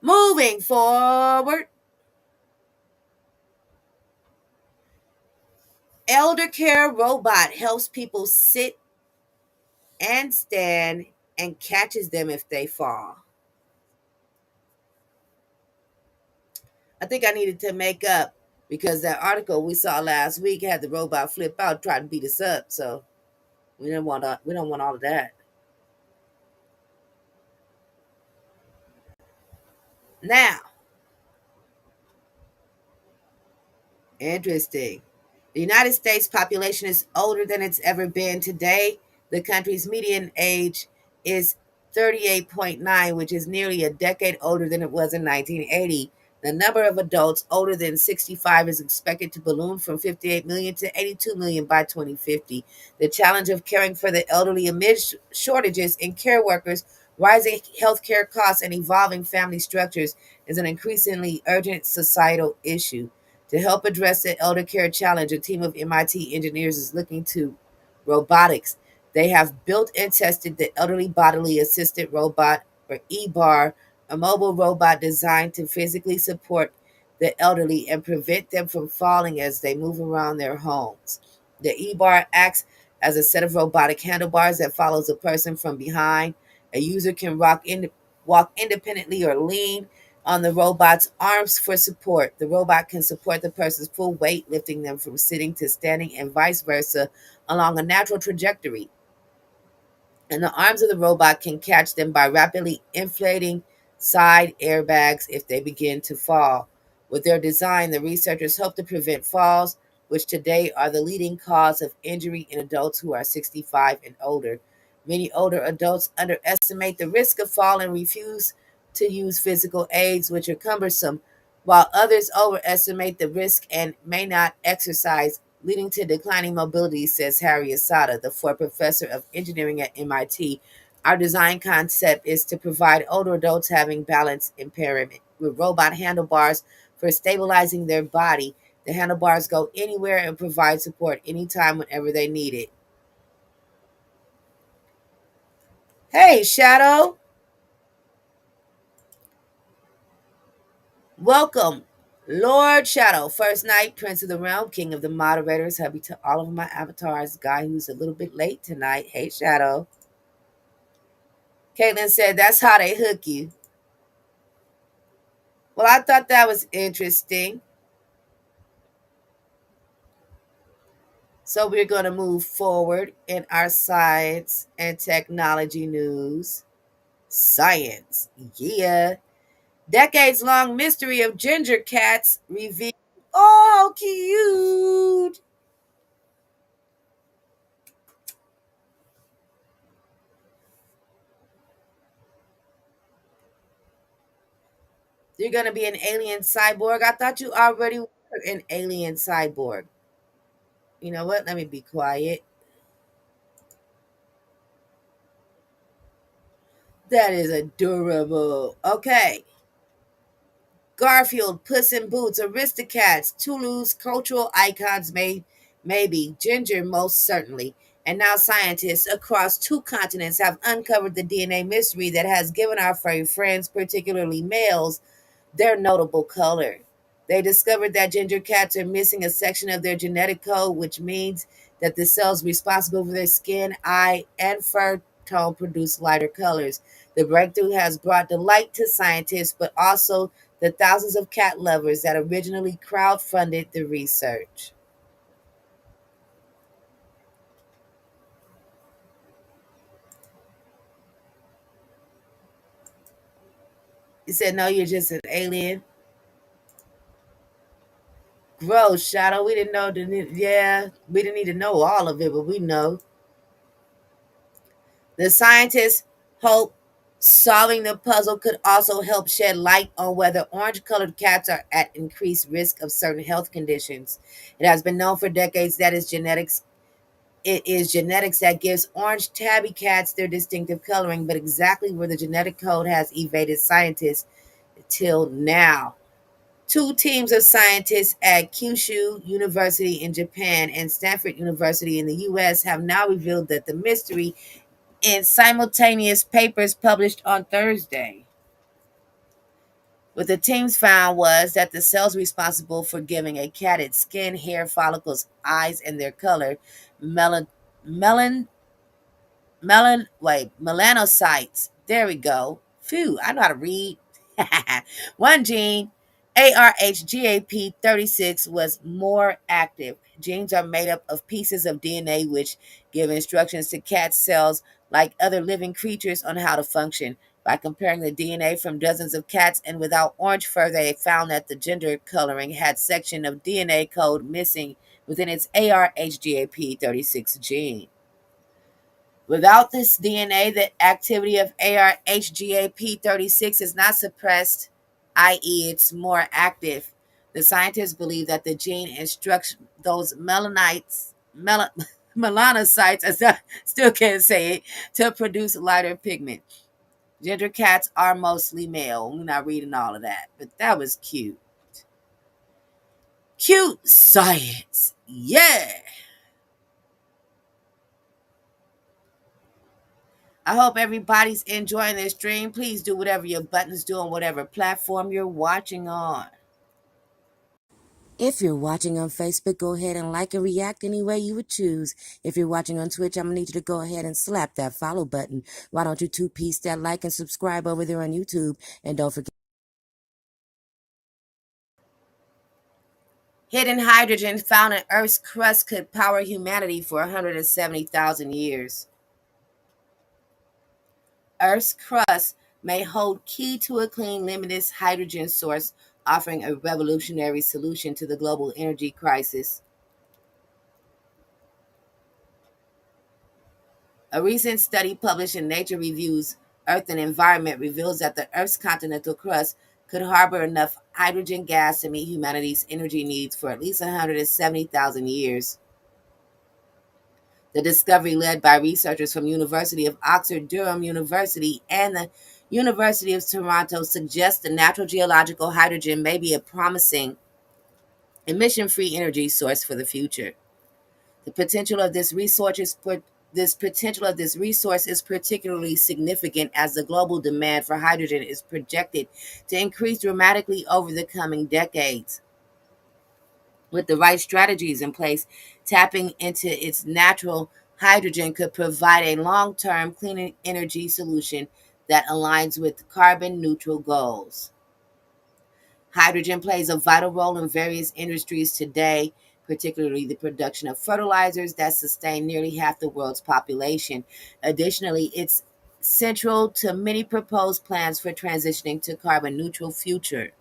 [SPEAKER 18] Moving forward, elder care robot helps people sit and stand and catches them if they fall. I think I needed to make up because that article we saw last week had the robot flip out, try to beat us up. So we don't want all of that. Now, interesting. The United States population is older than it's ever been. Today, the country's median age is 38.9, which is nearly a decade older than it was in 1980. The number of adults older than 65 is expected to balloon from 58 million to 82 million by 2050. The challenge of caring for the elderly amid shortages in care workers, rising healthcare costs, and evolving family structures is an increasingly urgent societal issue. To help address the elder care challenge, a team of MIT engineers is looking to robotics. They have built and tested the Elderly Bodily Assisted Robot, or EBAR, a mobile robot designed to physically support the elderly and prevent them from falling as they move around their homes. The EBAR acts as a set of robotic handlebars that follows a person from behind. A user can walk independently or lean on the robot's arms for support. The robot can support the person's full weight, lifting them from sitting to standing and vice versa along a natural trajectory. And the arms of the robot can catch them by rapidly inflating side airbags if they begin to fall. With their design, the researchers hope to prevent falls, which today are the leading cause of injury in adults who are 65 and older. Many older adults underestimate the risk of fall and refuse to use physical aids, which are cumbersome, while others overestimate the risk and may not exercise, leading to declining mobility, says Harry Asada, the former professor of engineering at MIT. Our design concept is to provide older adults having balance impairment with robot handlebars for stabilizing their body. The handlebars go anywhere and provide support anytime, whenever they need it. Hey, Shadow. Welcome, Lord Shadow, First Night, Prince of the Realm, King of the Moderators, hubby to all of my avatars, guy who's a little bit late tonight. Hey, Shadow. Caitlin said, that's how they hook you. Well, I thought that was interesting. So we're going to move forward in our science and technology news. Science, yeah. Decades-long mystery of ginger cats revealed. Oh, cute. You're going to be an alien cyborg. I thought you already were an alien cyborg. You know what? Let me be quiet. That is adorable. Okay. Garfield, Puss in Boots, Aristocats, Toulouse, cultural icons maybe, Ginger most certainly. And now scientists across 2 continents have uncovered the DNA mystery that has given our furry friends, particularly males, their notable color. They discovered that ginger cats are missing a section of their genetic code, which means that the cells responsible for their skin, eye, and fur tone produce lighter colors. The breakthrough has brought delight to scientists, but also the thousands of cat lovers that originally crowdfunded the research. He said, "No, you're just an alien." Gross, Shadow. We didn't know. Yeah, we didn't need to know all of it, but we know. The scientists hope solving the puzzle could also help shed light on whether orange colored cats are at increased risk of certain health conditions. It has been known for decades that it is genetics that gives orange tabby cats their distinctive coloring, but exactly where the genetic code has evaded scientists till now. 2 teams of scientists at Kyushu University in Japan and Stanford University in the US have now revealed that the mystery in simultaneous papers published on Thursday. What the teams found was that the cells responsible for giving a cat its skin, hair, follicles, eyes, and their color, melon, melon, melanocytes. There we go. Phew, I know how to read. One gene, ARHGAP36, was more active. Genes are made up of pieces of DNA which give instructions to cat cells, like other living creatures, on how to function. By comparing the DNA from dozens of cats and without orange fur, they found that the gender coloring had section of DNA code missing within its ARHGAP36 gene. Without this DNA, the activity of ARHGAP36 is not suppressed, i.e., it's more active. The scientists believe that the gene instructs those melanocytes, I still can't say it, to produce lighter pigment. Ginger cats are mostly male. We're not reading all of that, but that was cute. Cute science. Yeah. I hope everybody's enjoying this stream. Please do whatever your buttons do on whatever platform you're watching on.
[SPEAKER 1] If you're watching on Facebook, go ahead and like and react any way you would choose. If you're watching on Twitch, I'm going to need you to go ahead and slap that follow button. Why don't you two-piece that like and subscribe over there on YouTube? And don't forget.
[SPEAKER 18] Hidden hydrogen found in Earth's crust could power humanity for 170,000 years. Earth's crust may hold key to a clean, limitless hydrogen source, offering a revolutionary solution to the global energy crisis. A recent study published in Nature Reviews Earth and Environment reveals that the Earth's continental crust could harbor enough hydrogen gas to meet humanity's energy needs for at least 170,000 years. The discovery, led by researchers from University of Oxford, Durham University, and the University of Toronto, suggests the natural geological hydrogen may be a promising emission-free energy source for the future. The potential of this resource is particularly significant as the global demand for hydrogen is projected to increase dramatically over the coming decades. With the right strategies in place, tapping into its natural hydrogen could provide a long-term clean energy solution that aligns with carbon neutral goals. Hydrogen plays a vital role in various industries today, particularly the production of fertilizers that sustain nearly half the world's population. Additionally, it's central to many proposed plans for transitioning to carbon neutral future.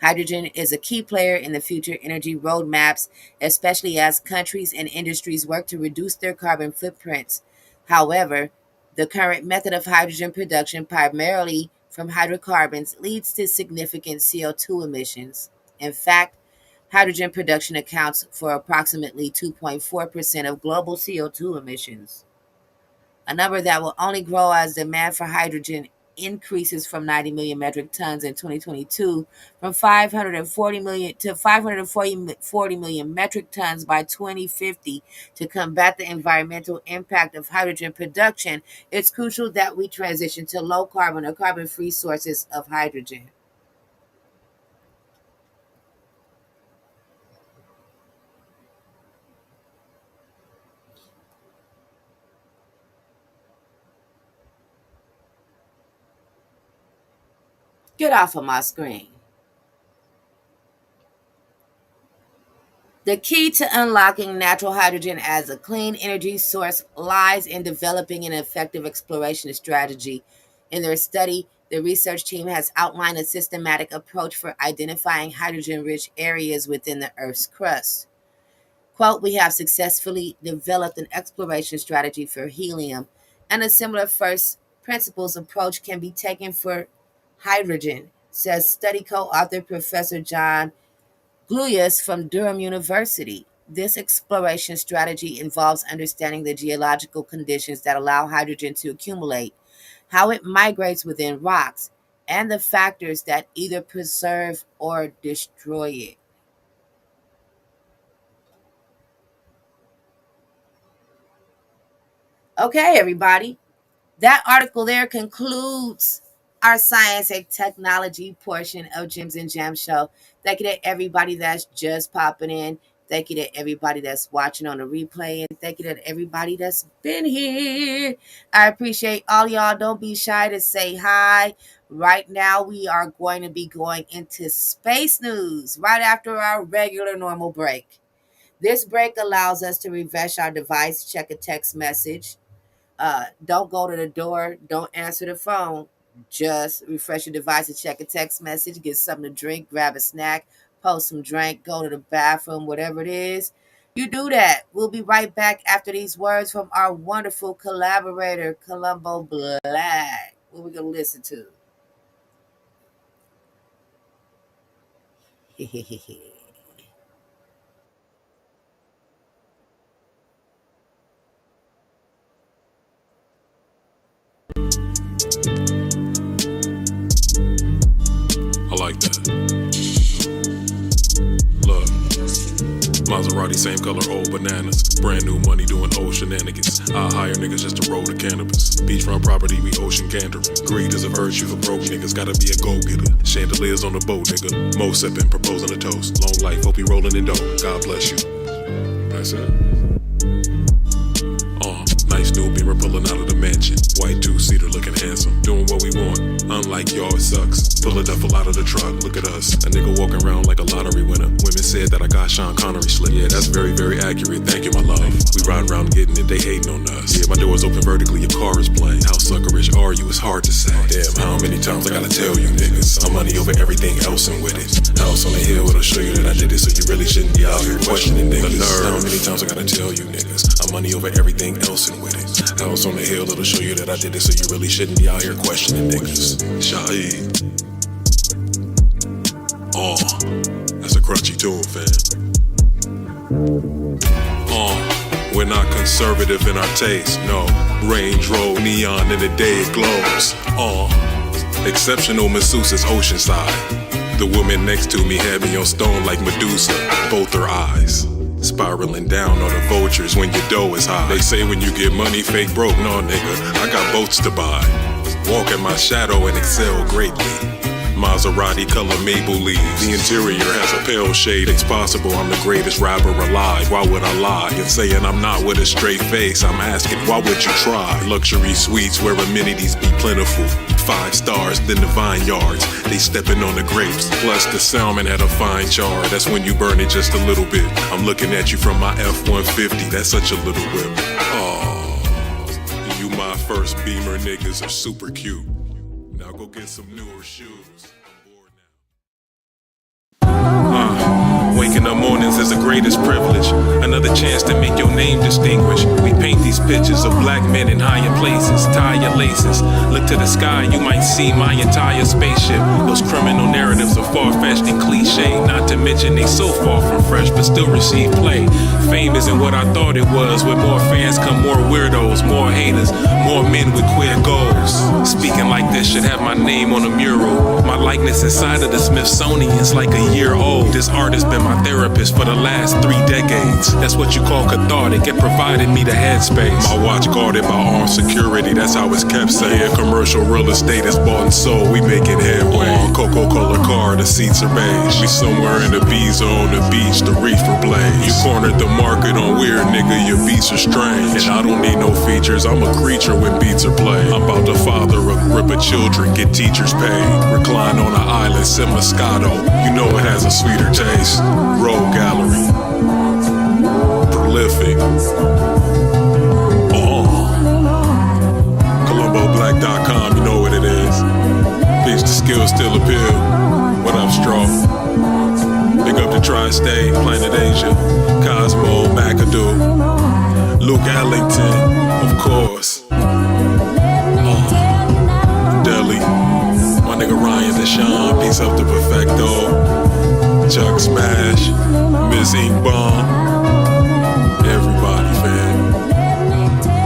[SPEAKER 18] Hydrogen is a key player in the future energy roadmaps, especially as countries and industries work to reduce their carbon footprints. However, the current method of hydrogen production, primarily from hydrocarbons, leads to significant CO2 emissions. In fact, hydrogen production accounts for approximately 2.4% of global CO2 emissions. a number that will only grow as demand for hydrogen increases from 90 million metric tons in 2022 from 540 million to 540 million metric tons by 2050. To combat the environmental impact of hydrogen production, it's crucial that we transition to low carbon or carbon free sources of hydrogen. Get off of my screen. The key to unlocking natural hydrogen as a clean energy source lies in developing an effective exploration strategy. In their study, the research team has outlined a systematic approach for identifying hydrogen-rich areas within the Earth's crust. Quote, we have successfully developed an exploration strategy for helium, and a similar first principles approach can be taken for hydrogen, says study co-author Professor John Gluyas from Durham University. This exploration strategy involves understanding the geological conditions that allow hydrogen to accumulate, how it migrates within rocks, and the factors that either preserve or destroy it. Okay, everybody. That article there concludes our science and technology portion of Gems and Jam Show. Thank you to everybody that's just popping in. Thank you to everybody that's watching on the replay. And thank you to everybody that's been here. I appreciate all y'all. Don't be shy to say hi. Right now, we are going to be going into space news right after our regular normal break. This break allows us to refresh our device, check a text message. Don't go to the door. Don't answer the phone. Just refresh your device and check a text message. Get something to drink. Grab a snack. Post some drink. Go to the bathroom. Whatever it is, you do that. We'll be right back after these words from our wonderful collaborator, Columbo Black. What we gonna listen to?
[SPEAKER 4] I like that. Look, Maserati, same color, old bananas. Brand new money doing old shenanigans. I hire niggas just to roll the cannabis. Beachfront property, we ocean candor. Greed is a virtue for broke niggas. Gotta be a go-getter. Chandeliers on the boat, nigga. Mo sippin', proposing a toast. Long life, hope you rolling in dough. God bless you. That's it. Nice new Beamer pulling out of the mansion. White two-seater looking handsome. Doing what we want. Unlike y'all, it sucks. Pull a duffel out of the truck. Look at us. A nigga walking around like a lottery winner. Women said that I got Sean Connery slick. Yeah, that's very, very accurate. Thank you, my love. We ride around getting it. They hating on us. Yeah, my door's open vertically. Your car is blank. How suckerish are you? It's hard to say. Damn, how many times I gotta tell you niggas? I'm money over everything else and with it. House on the hill, it'll show you that I did it. So you really shouldn't be out here questioning niggas. How many times I gotta tell you niggas? I'm money over everything else and with it. House on the hill, it'll show you that I did it, so you really shouldn't be out here questioning niggas. Shaheed. Oh, that's a crunchy tune, fam. We're not conservative in our taste, no. Range Road, neon in the day it glows. Exceptional masseuses oceanside. The woman next to me had me on stone like Medusa, both her eyes. Spiraling down on the vultures when your dough is high. They say when you get money, fake broke. No, nigga, I got boats to buy. Walk in my shadow and excel greatly. Maserati color maple leaves. The interior has a pale shade. It's possible I'm the greatest rapper alive. Why would I lie? And saying I'm not with a straight face, I'm asking, why would you try? Luxury suites where amenities be plentiful. 5 stars, then the vineyards. They stepping on the grapes. Plus the salmon had a fine char. That's when you burn it just a little bit. I'm looking at you from my F-150. That's such a little whip. You my first Beamer niggas are super cute. Now go get some newer shoes. Waking up mornings is the greatest privilege. Another chance to make your name distinguished. We paint these pictures of black men in higher places. Tie your laces. Look to the sky, you might see my entire spaceship. Those criminal narratives are far-fetched and cliche. Not to mention they so far from fresh, but still receive play. Fame isn't what I thought it was. With more fans come more weirdos, more haters, more men with queer goals. Speaking like this should have my name on a mural. My likeness inside of the Smithsonian's like a year old. This art has been my therapist for the last 3 decades. That's what you call cathartic. It provided me the headspace. My watch guarded by armed security. That's how it's kept safe. Yeah, commercial real estate is bought and sold. We making headway. On Coca-Cola car, the seats are beige. We somewhere in the B-zone, the beach, the reefer blaze. You cornered the market on weird, nigga. Your beats are strange. And I don't need no features. I'm a creature when beats are played. I'm about to father a group of children, get teachers paid. Recline on an island, sip Moscato. You know it has a sweeter taste. Road gallery. Prolific. ColumboBlack.com, you know what it is. Bitch, the skills still appeal. What up, Straw? Big up the Tri-State, Planet Asia, Cosmo, McAdoo, Luke Ellington, of course. Delhi, my nigga Ryan Deshawn, peace up to Perfecto, Chuck Smash, Miss Ink Bomb, everybody, fam.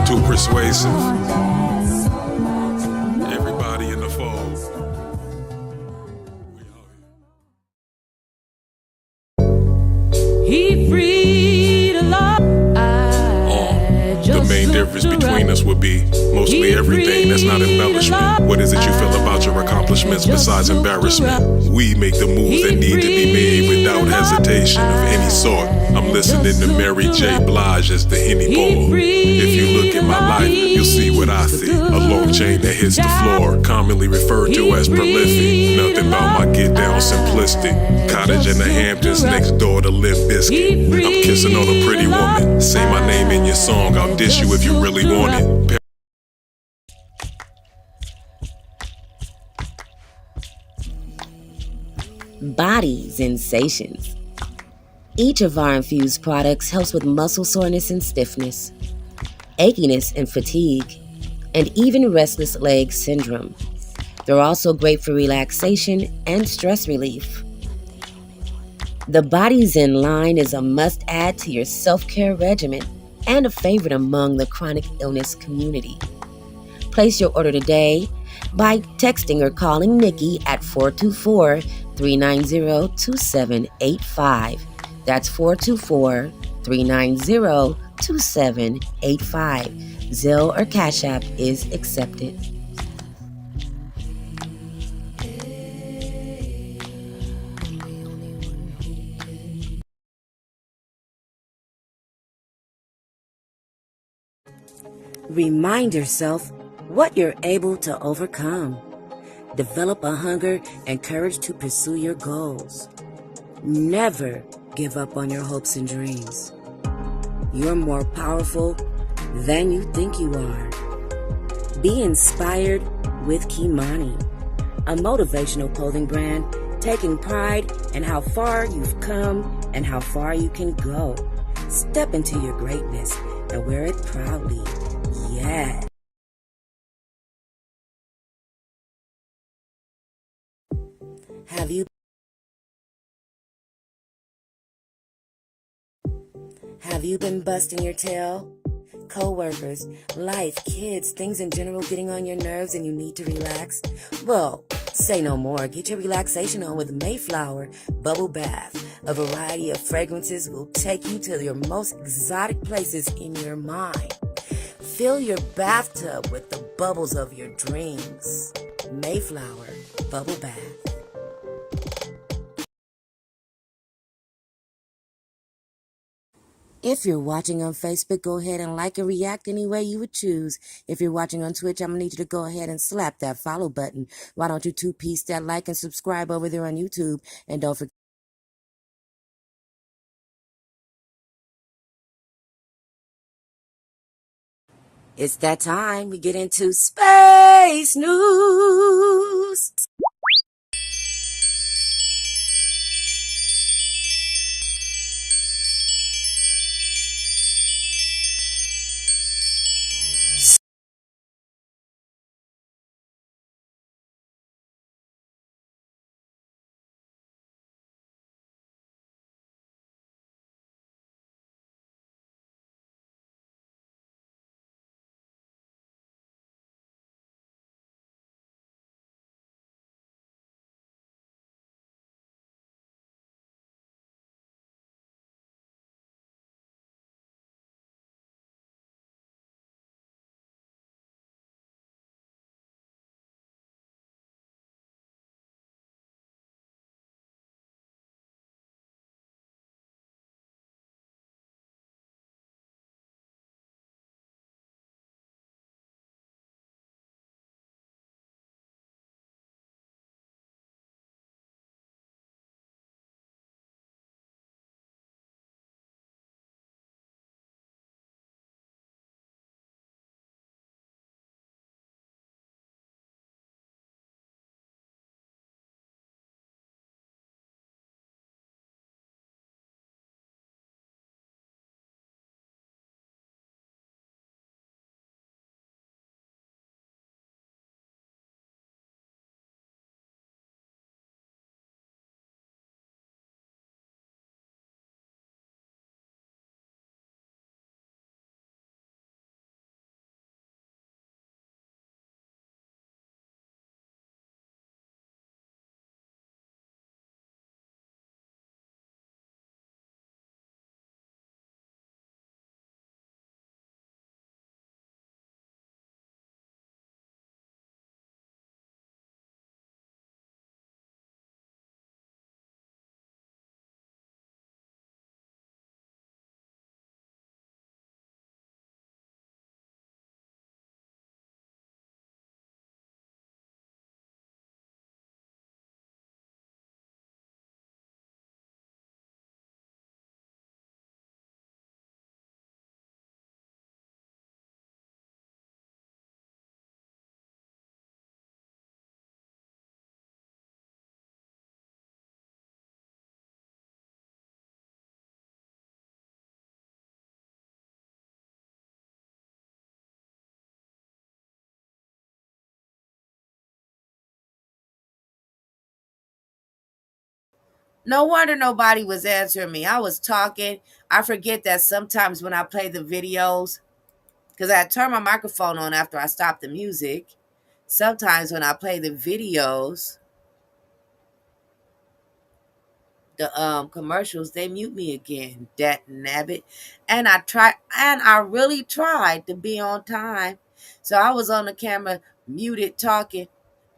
[SPEAKER 4] Too persuasive. Everybody in the fold.
[SPEAKER 11] He freed a lot.
[SPEAKER 4] The main difference between us would be mostly everything that's not embellishment. What is it you feel about your accomplishments besides embarrassment? We make the moves that need to be made without hesitation of any sort. I'm listening to Mary J. Blige as the Henny Ball. If you look at my life, you'll see what I see. A long chain that hits the floor, commonly referred to as prolific. Nothing about my get down simplistic. Cottage in the Hamptons next door to Limp Bizkit. I'm kissing on a pretty woman. Say my name in your song, I'll dish you if you really want it.
[SPEAKER 1] Body sensations. Each of our infused products helps with muscle soreness and stiffness, achiness and fatigue, and even restless leg syndrome. They're also great for relaxation and stress relief. The Body Zen line is a must-add to your self-care regimen and a favorite among the chronic illness community. Place your order today by texting or calling Nikki at 424-390-2785. That's 424-390-2785. Zelle or Cash App is accepted. Remind yourself what you're able to overcome. Develop a hunger and courage to pursue your goals. Never give up on your hopes and dreams. You're more powerful than you think you are. Be inspired with Kimani, a motivational clothing brand taking pride in how far you've come and how far you can go. Step into your greatness and wear it proudly. Yeah. Have you been busting your tail? Co-workers, life, kids, things in general getting on your nerves and you need to relax? Well, say no more. Get your relaxation on with Mayflower Bubble Bath. A variety of fragrances will take you to your most exotic places in your mind. Fill your bathtub with the bubbles of your dreams. Mayflower Bubble Bath. If you're watching on Facebook, go ahead and like and react any way you would choose. If you're watching on Twitch, I'm going to need you to go ahead and slap that follow button. Why don't you two-piece that like and subscribe over there on YouTube? And don't forget. It's that time we get into Space News.
[SPEAKER 18] No wonder nobody was answering me. I was talking. I forget that sometimes when I play the videos, because I turn my microphone on after I stop the music. Sometimes when I play the videos, the commercials, they mute me again. Dat nabbit. And I really tried to be on time. So I was on the camera muted talking.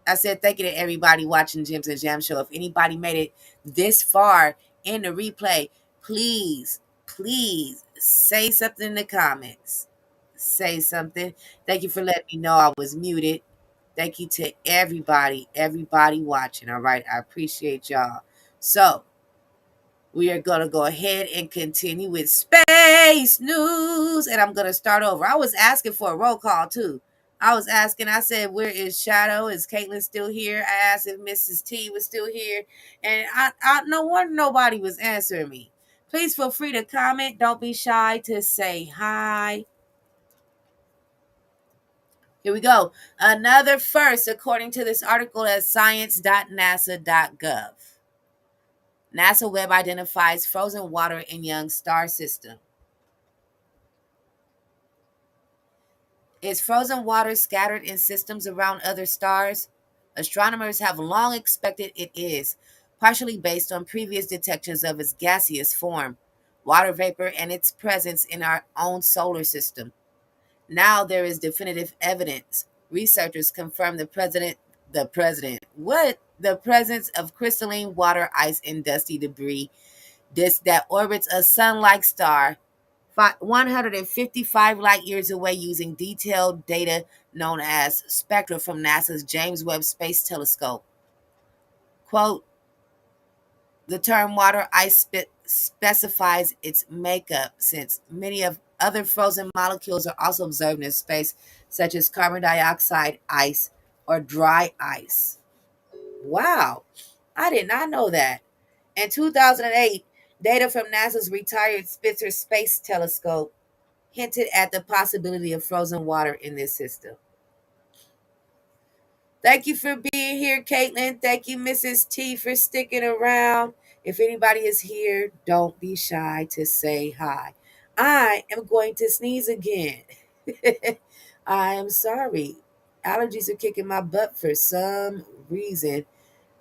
[SPEAKER 18] I said thank you to everybody watching Gems and Jam Show. If anybody made it this far in the replay, please, please say something in the comments. Say something. Thank you for letting me know I was muted. Thank you to everybody watching. All right. I appreciate y'all. So we are going to go ahead and continue with space news. And I'm going to start over. I was asking for a roll call too. I said, where is Shadow? Is Caitlin still here? I asked if Mrs. T was still here. And I no wonder nobody was answering me. Please feel free to comment. Don't be shy to say hi. Here we go. Another first, according to this article at science.nasa.gov. NASA Webb identifies frozen water in young star system. Is frozen water scattered in systems around other stars? Astronomers have long expected it is, partially based on previous detections of its gaseous form, water vapor, and its presence in our own solar system. Now there is definitive evidence. Researchers confirm the presence of crystalline water ice and dusty debris disk that orbits a sun-like star 155 light years away using detailed data known as spectra from NASA's James Webb Space Telescope. Quote, the term water ice specifies its makeup since many of other frozen molecules are also observed in space, such as carbon dioxide ice or dry ice. Wow, I did not know that. In 2008, data from NASA's retired Spitzer Space Telescope hinted at the possibility of frozen water in this system. Thank you for being here, Caitlin. Thank you, Mrs. T, for sticking around. If anybody is here, don't be shy to say hi. I am going to sneeze again. I am sorry. Allergies are kicking my butt for some reason,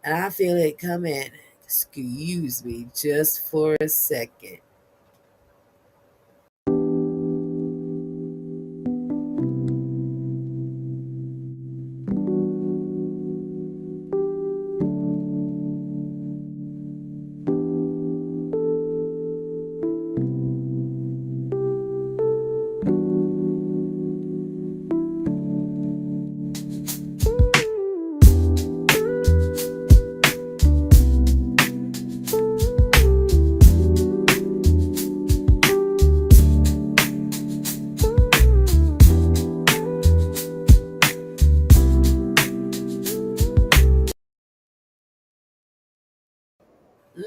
[SPEAKER 18] and I feel it coming. Excuse me just for a second.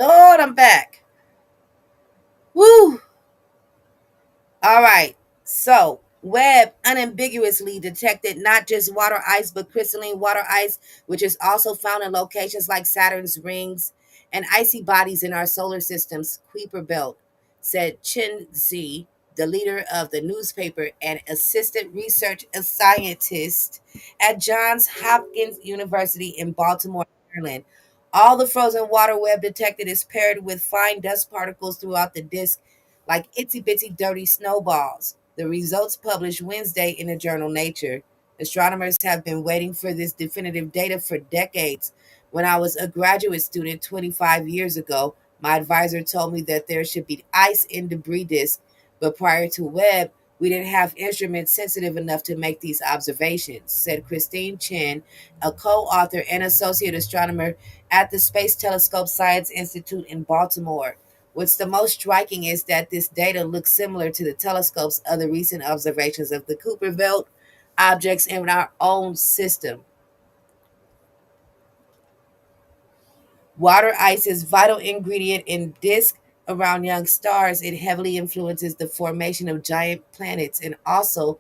[SPEAKER 18] Lord, I'm back. Woo! All right. So, Webb unambiguously detected not just water ice, but crystalline water ice, which is also found in locations like Saturn's rings and icy bodies in our solar system's Kuiper belt, said Chen Zi, the leader of the newspaper and assistant research scientist at Johns Hopkins University in Baltimore, Maryland. All the frozen water Webb detected is paired with fine dust particles throughout the disk like itsy bitsy dirty snowballs. The results published Wednesday in the journal Nature. Astronomers have been waiting for this definitive data for decades. When I was a graduate student 25 years ago, my advisor told me that there should be ice in debris disk, but prior to Webb, we didn't have instruments sensitive enough to make these observations, said Christine Chen, a co author and associate astronomer at the Space Telescope Science Institute in Baltimore. What's the most striking is that this data looks similar to the telescope's other recent observations of the Kuiper Belt objects in our own system. Water ice is a vital ingredient in disk around young stars. It heavily influences the formation of giant planets and also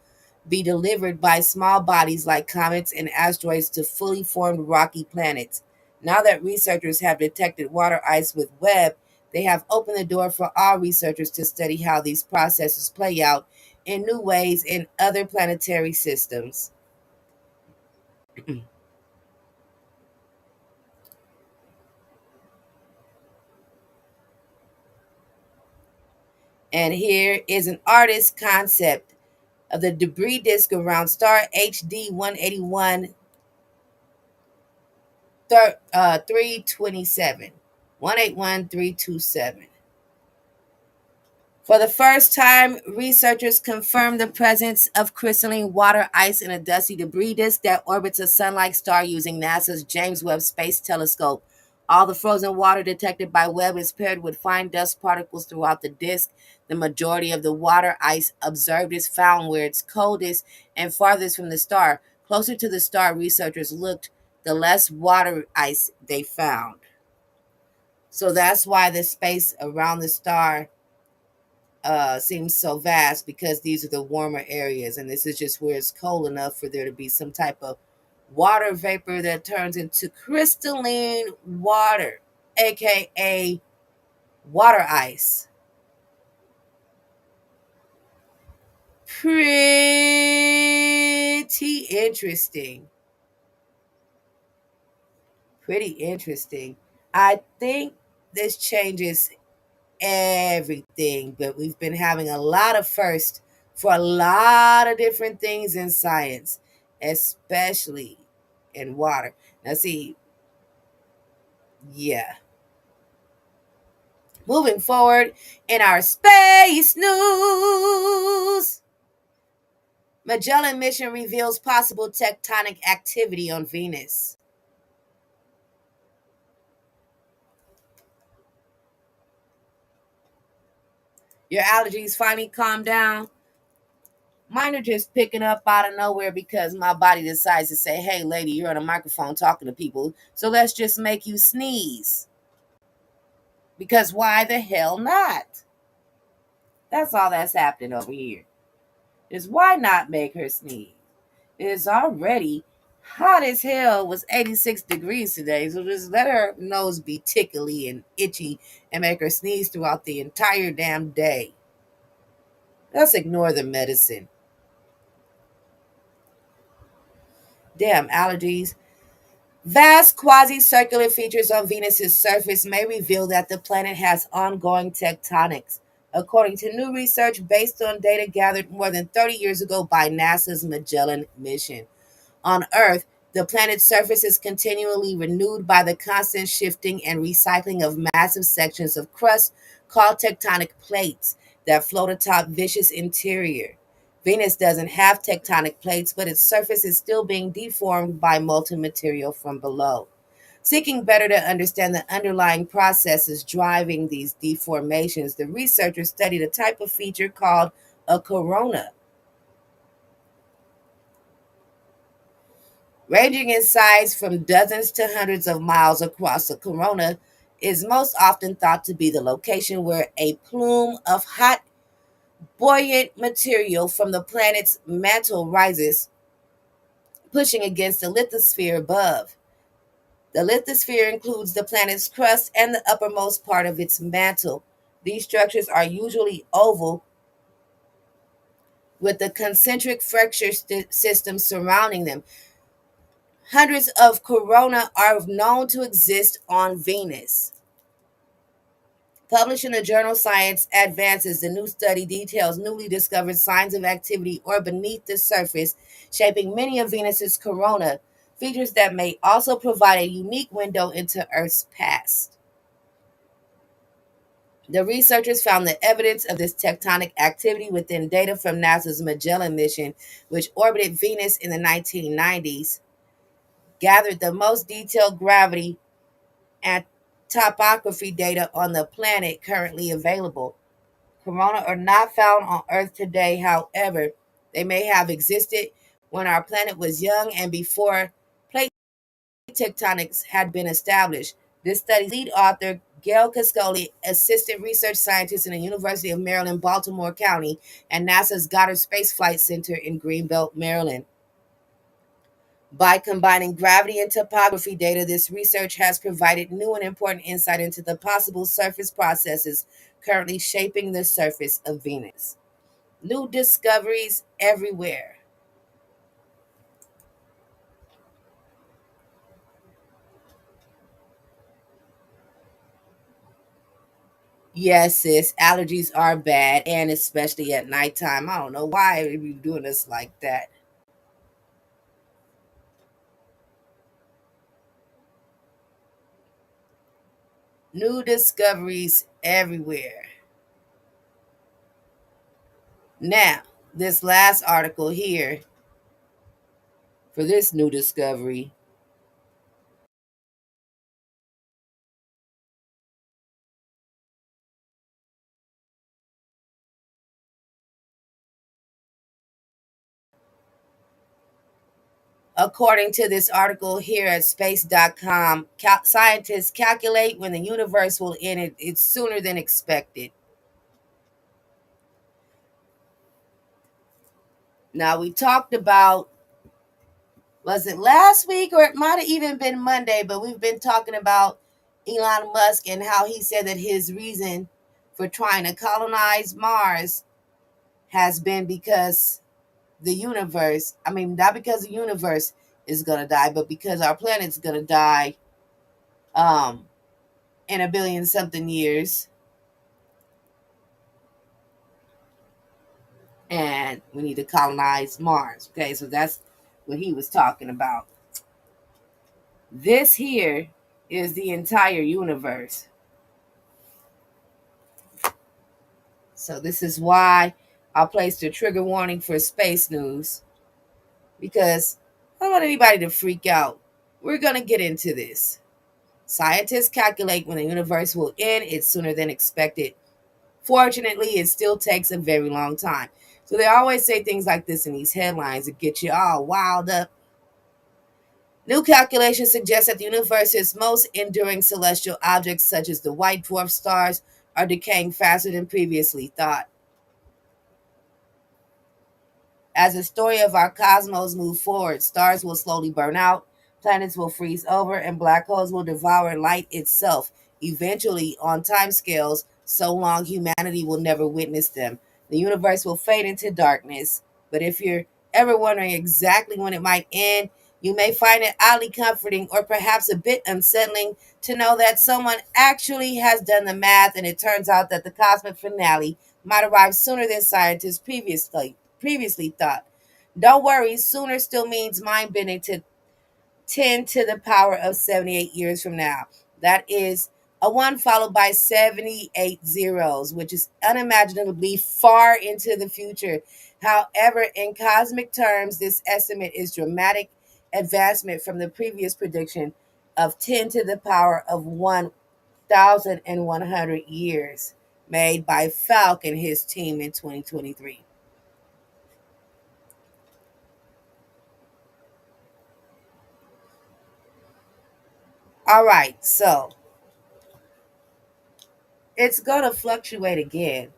[SPEAKER 18] be delivered by small bodies like comets and asteroids to fully formed rocky planets. Now that researchers have detected water ice with Webb, they have opened the door for all researchers to study how these processes play out in new ways in other planetary systems. And here is an artist's concept of the debris disk around star HD 181 327. 181327. For the first time, researchers confirmed the presence of crystalline water ice in a dusty debris disk that orbits a sun-like star using NASA's James Webb Space Telescope. All the frozen water detected by Webb is paired with fine dust particles throughout the disk. The majority of the water ice observed is found where it's coldest and farthest from the star. Closer to the star researchers looked, the less water ice they found. So that's why the space around the star seems so vast, because these are the warmer areas, and this is just where it's cold enough for there to be some type of water vapor that turns into crystalline water, aka water ice. Pretty interesting. Pretty interesting. I think this changes everything, but we've been having a lot of firsts for a lot of different things in science, especially in water. Now, see, yeah. Moving forward in our space news, Magellan mission reveals possible tectonic activity on Venus. Your allergies finally calmed down. Mine are just picking up out of nowhere because my body decides to say, hey, lady, you're on a microphone talking to people, so let's just make you sneeze. Because why the hell not? That's all that's happening over here. Is why not make her sneeze? It is already hot as hell. It was 86 degrees today, so just let her nose be tickly and itchy and make her sneeze throughout the entire damn day. Let's ignore the medicine. Damn allergies. Vast quasi-circular features on Venus's surface may reveal that the planet has ongoing tectonics, according to new research based on data gathered more than 30 years ago by NASA's Magellan mission. On Earth, the planet's surface is continually renewed by the constant shifting and recycling of massive sections of crust called tectonic plates that float atop Vish's interior. Venus doesn't have tectonic plates, but its surface is still being deformed by molten material from below. Seeking better to understand the underlying processes driving these deformations, the researchers studied a type of feature called a corona. Ranging in size from dozens to hundreds of miles across, a corona is most often thought to be the location where a plume of hot, buoyant material from the planet's mantle rises, pushing against the lithosphere above. The lithosphere includes the planet's crust and the uppermost part of its mantle. These structures are usually oval, with the concentric fracture systems surrounding them. Hundreds of corona are known to exist on Venus. Published in the journal Science Advances, the new study details newly discovered signs of activity or beneath the surface, shaping many of Venus's corona, features that may also provide a unique window into Earth's past. The researchers found the evidence of this tectonic activity within data from NASA's Magellan mission, which orbited Venus in the 1990s, gathered the most detailed gravity and topography data on the planet currently available. Corona are not found on Earth today, however, they may have existed when our planet was young and before plate tectonics had been established. This study's lead author, Gail Cascoli, assistant research scientist in the University of Maryland, Baltimore County, and NASA's Goddard Space Flight Center in Greenbelt, Maryland. By combining gravity and topography data, this research has provided new and important insight into the possible surface processes currently shaping the surface of Venus. New discoveries everywhere. Yes, sis, allergies are bad, and especially at nighttime. I don't know why we be doing us like that. New discoveries everywhere. Now, this last article here for this new discovery. According to this article here at space.com, scientists calculate when the universe will end it's sooner than expected. Now, we talked about, was it last week or it might have even been Monday, but we've been talking about Elon Musk and how he said that his reason for trying to colonize Mars has been because the universe, I mean, not because the universe is going to die, but because our planet's going to die um, in a billion something years. And we need to colonize Mars. Okay, so that's what he was talking about. This here is the entire universe. So this is why I placed a trigger warning for space news, because I don't want anybody to freak out. We're going to get into this. Scientists calculate when the universe will end, it's sooner than expected. Fortunately, it still takes a very long time. So they always say things like this in these headlines to get you all wild up. New calculations suggest that the universe's most enduring celestial objects, such as the white dwarf stars, are decaying faster than previously thought. As the story of our cosmos moves forward, stars will slowly burn out, planets will freeze over, and black holes will devour light itself, eventually on timescales so long humanity will never witness them. The universe will fade into darkness. But if you're ever wondering exactly when it might end, you may find it oddly comforting or perhaps a bit unsettling to know that someone actually has done the math, and it turns out that the cosmic finale might arrive sooner than scientists previously thought. Don't worry, sooner still means mind bending to 10 to the power of 78 years from now. That is a 1 followed by 78 zeros, which is unimaginably far into the future. However, in cosmic terms, this estimate is dramatic advancement from the previous prediction of 10 to the power of 1,100 years made by Falk and his team in 2023. All right, so it's going to fluctuate again.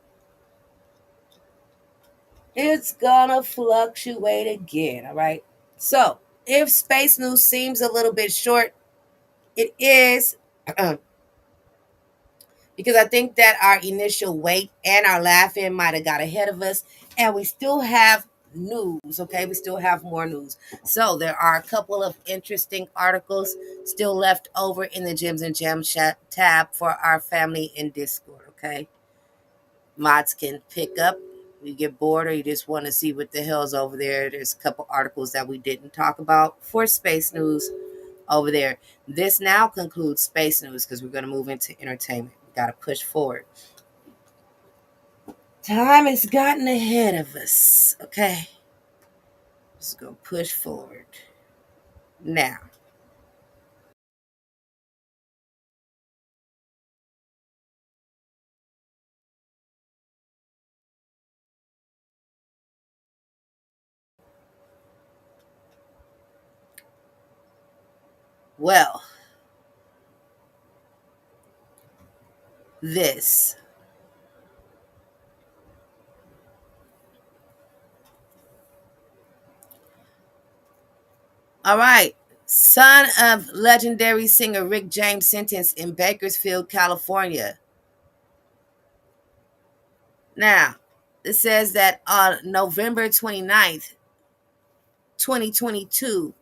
[SPEAKER 18] It's going to fluctuate again, all right? So if space news seems a little bit short, it is because I think that our initial wait and our laughing might have got ahead of us, and we still have news, okay? We still have more news. So there are a couple of interesting articles still left over in the Gems and Gems tab for our family in Discord, okay? Mods can pick up. You get bored or you just want to see what the hell's over there. There's a couple articles that we didn't talk about for space news over there. This now concludes space news because we're going to move into entertainment. We got to push forward. Time has gotten ahead of us. Okay. Just going to push forward. Now, well, this. All right. Son of legendary singer Rick James sentenced in Bakersfield, California. Now, it says that on November 29th, 2022,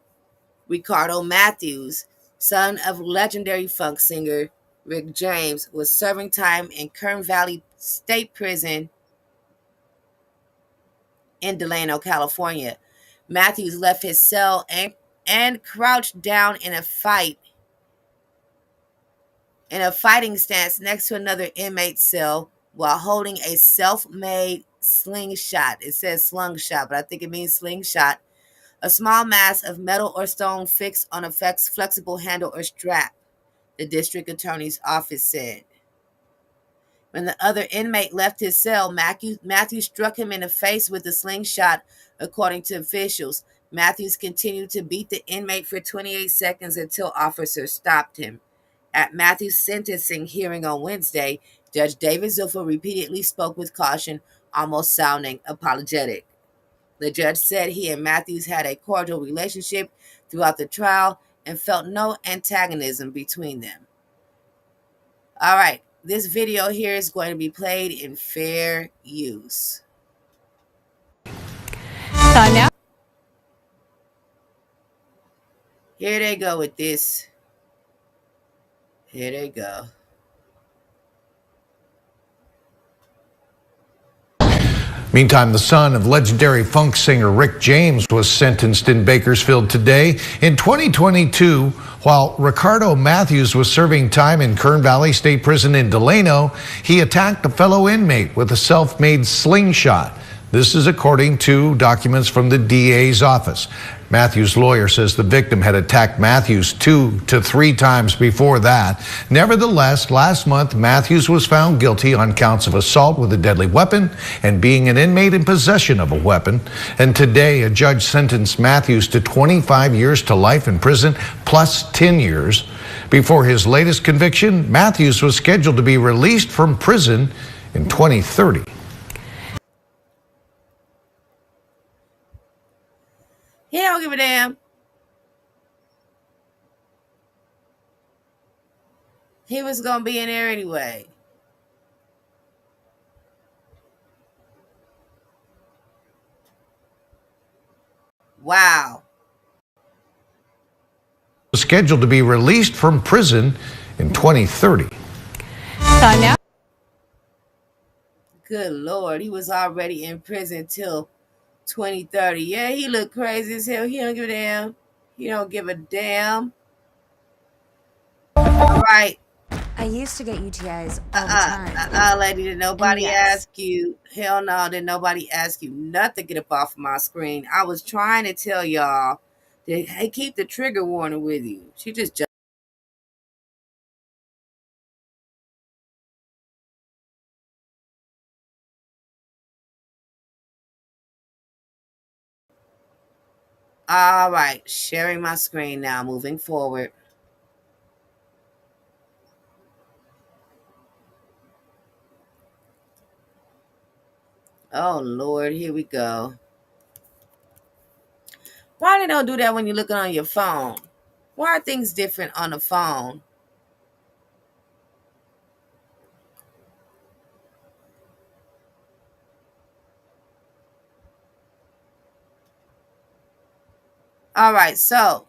[SPEAKER 18] Ricardo Matthews, son of legendary funk singer Rick James, was serving time in Kern Valley State Prison in Delano, California. Matthews left his cell and crouched down in a fighting stance next to another inmate's cell while holding a self-made slingshot. It says slingshot, but I think it means slingshot. A small mass of metal or stone fixed on a flexible handle or strap, the district attorney's office said. When the other inmate left his cell, Matthews struck him in the face with the slingshot, according to officials. Matthews continued to beat the inmate for 28 seconds until officers stopped him. At Matthews' sentencing hearing on Wednesday, Judge David Zuffa repeatedly spoke with caution, almost sounding apologetic. The judge said he and Matthews had a cordial relationship throughout the trial and felt no antagonism between them. All right, this video here is going to be played in fair use. Here they go with this. Here they go.
[SPEAKER 12] Meantime, the son of legendary funk singer Rick James was sentenced in Bakersfield today. In 2022, while Ricardo Matthews was serving time in Kern Valley State Prison in Delano, he attacked a fellow inmate with a self-made slingshot. This is according to documents from the DA's office. Matthews' lawyer says the victim had attacked Matthews 2 to 3 times before that. Nevertheless, last month, Matthews was found guilty on counts of assault with a deadly weapon and being an inmate in possession of a weapon. And today, a judge sentenced Matthews to 25 years to life in prison plus 10 years. Before his latest conviction, Matthews was scheduled to be released from prison in 2030.
[SPEAKER 18] He don't give a damn. He was going to be in there anyway. Wow.
[SPEAKER 12] Scheduled to be released from prison in 2030.
[SPEAKER 18] Good Lord. He was already in prison till 2030. Yeah, he look crazy as hell. He don't give a damn. He don't give a damn. All right.
[SPEAKER 13] I used to get UTIs all the time.
[SPEAKER 18] Lady, did nobody ask you? Hell no, did nobody ask you nothing? Get up off of my screen. I was trying to tell y'all that, hey, keep the trigger warning with you. She just all right, sharing my screen now, moving forward. Oh, Lord, here we go. Why they don't do that when you're looking on your phone? Why are things different on the phone? All right, so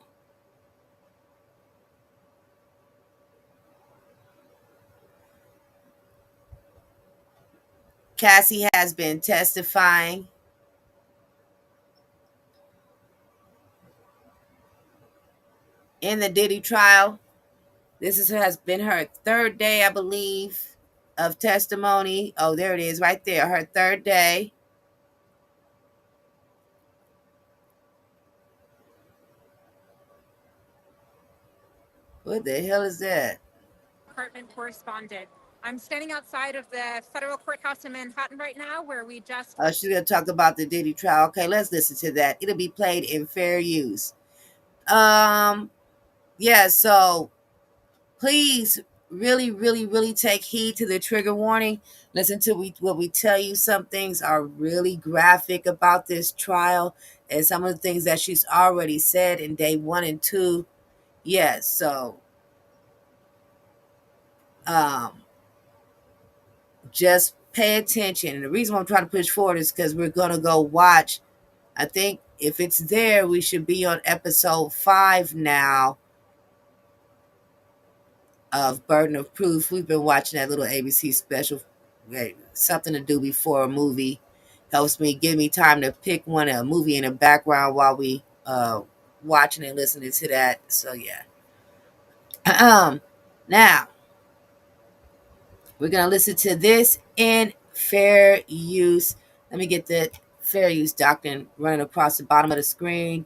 [SPEAKER 18] Cassie has been testifying in the Diddy trial. This has been her third day, I believe, of testimony. Oh, there it is right there, her third day. What the hell is that?
[SPEAKER 15] Department correspondent. I'm standing outside of the federal courthouse in Manhattan right now where we just...
[SPEAKER 18] She's going to talk about the Diddy trial. Okay, let's listen to that. It'll be played in fair use. Yeah, so please really, really, really take heed to the trigger warning. Listen to what we tell you. Some things are really graphic about this trial, and some of the things that she's already said in day 1 and 2. Yes, so just pay attention. And the reason why I'm trying to push forward is because we're gonna go watch. I think if it's there, we should be on episode 5 now of Burden of Proof. We've been watching that little ABC special, something to do before a movie. Helps me, give me time to pick a movie in the background while we watching and listening to that. So yeah. Now we're gonna listen to this in fair use. Let me get the fair use doctrine running across the bottom of the screen.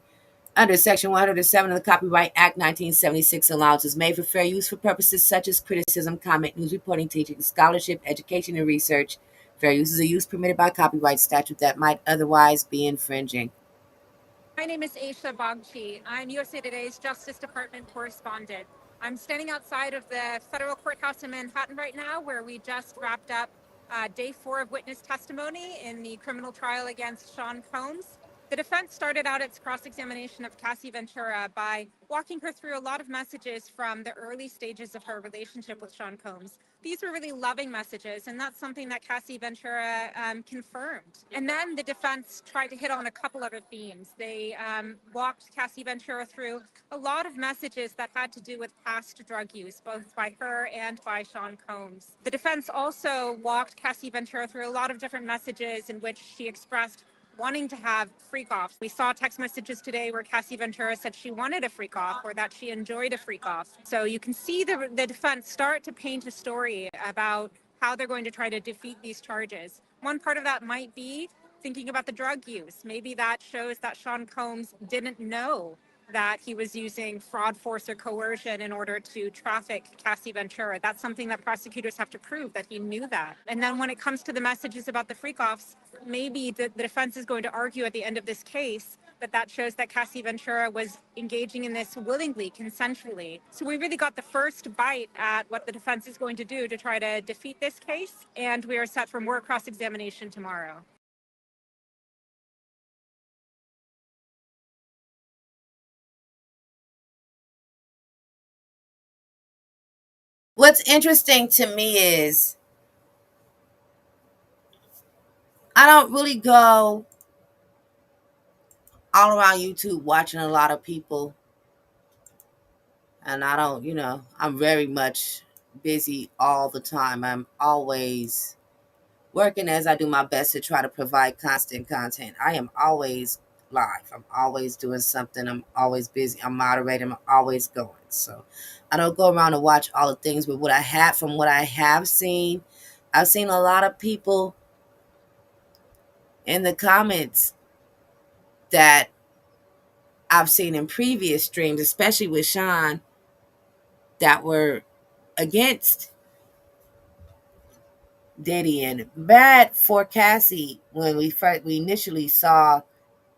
[SPEAKER 18] Under Section 107 of the Copyright Act 1976, allowance is made for fair use for purposes such as criticism, comment, news reporting, teaching, scholarship, education, and research. Fair use is a use permitted by copyright statute that might otherwise be infringing.
[SPEAKER 15] My name is Aisha Bagchi. I'm USA Today's Justice Department correspondent. I'm standing outside of the federal courthouse in Manhattan right now, where we just wrapped up day 4 of witness testimony in the criminal trial against Sean Combs. The defense started out its cross-examination of Cassie Ventura by walking her through a lot of messages from the early stages of her relationship with Sean Combs. These were really loving messages, and that's something that Cassie Ventura confirmed. And then the defense tried to hit on a couple other themes. They walked Cassie Ventura through a lot of messages that had to do with past drug use, both by her and by Sean Combs. The defense also walked Cassie Ventura through a lot of different messages in which she expressed wanting to have freak-offs. We saw text messages today where Cassie Ventura said she wanted a freak-off or that she enjoyed a freak-off. So you can see the defense start to paint a story about how they're going to try to defeat these charges. One part of that might be thinking about the drug use. Maybe that shows that Sean Combs didn't know that he was using fraud, force, or coercion in order to traffic Cassie Ventura. That's something that prosecutors have to prove, that he knew that. And then when it comes to the messages about the freak-offs, maybe the defense is going to argue at the end of this case that shows that Cassie Ventura was engaging in this willingly, consensually. So we really got the first bite at what the defense is going to do to try to defeat this case, and we are set for more cross-examination tomorrow.
[SPEAKER 18] What's interesting to me is I don't really go all around YouTube watching a lot of people. And I don't, I'm very much busy all the time. I'm always working as I do my best to try to provide constant content. I am always live. I'm always doing something. I'm always busy. I'm moderating. I'm always going. So I don't go around and watch all the things. But what I have seen, I've seen a lot of people in the comments that I've seen in previous streams, especially with Sean, that were against Diddy and bad for Cassie when we initially saw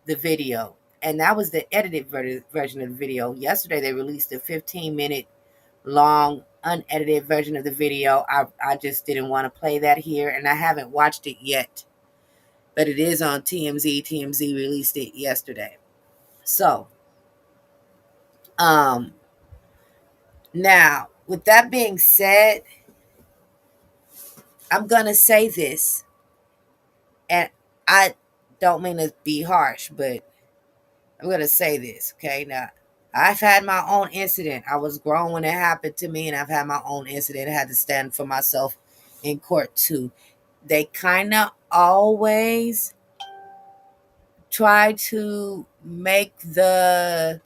[SPEAKER 18] the video. And that was the edited version of the video. Yesterday they released a 15-minute long unedited version of the video. I just didn't want to play that here, and I haven't watched it yet. But it is on TMZ. TMZ released it yesterday. So, now, with that being said, I'm going to say this, and I don't mean to be harsh, but I'm going to say this, okay? Now, I've had my own incident. I was grown when it happened to me, and I've had my own incident. I had to stand for myself in court, too. They kind of always try to make the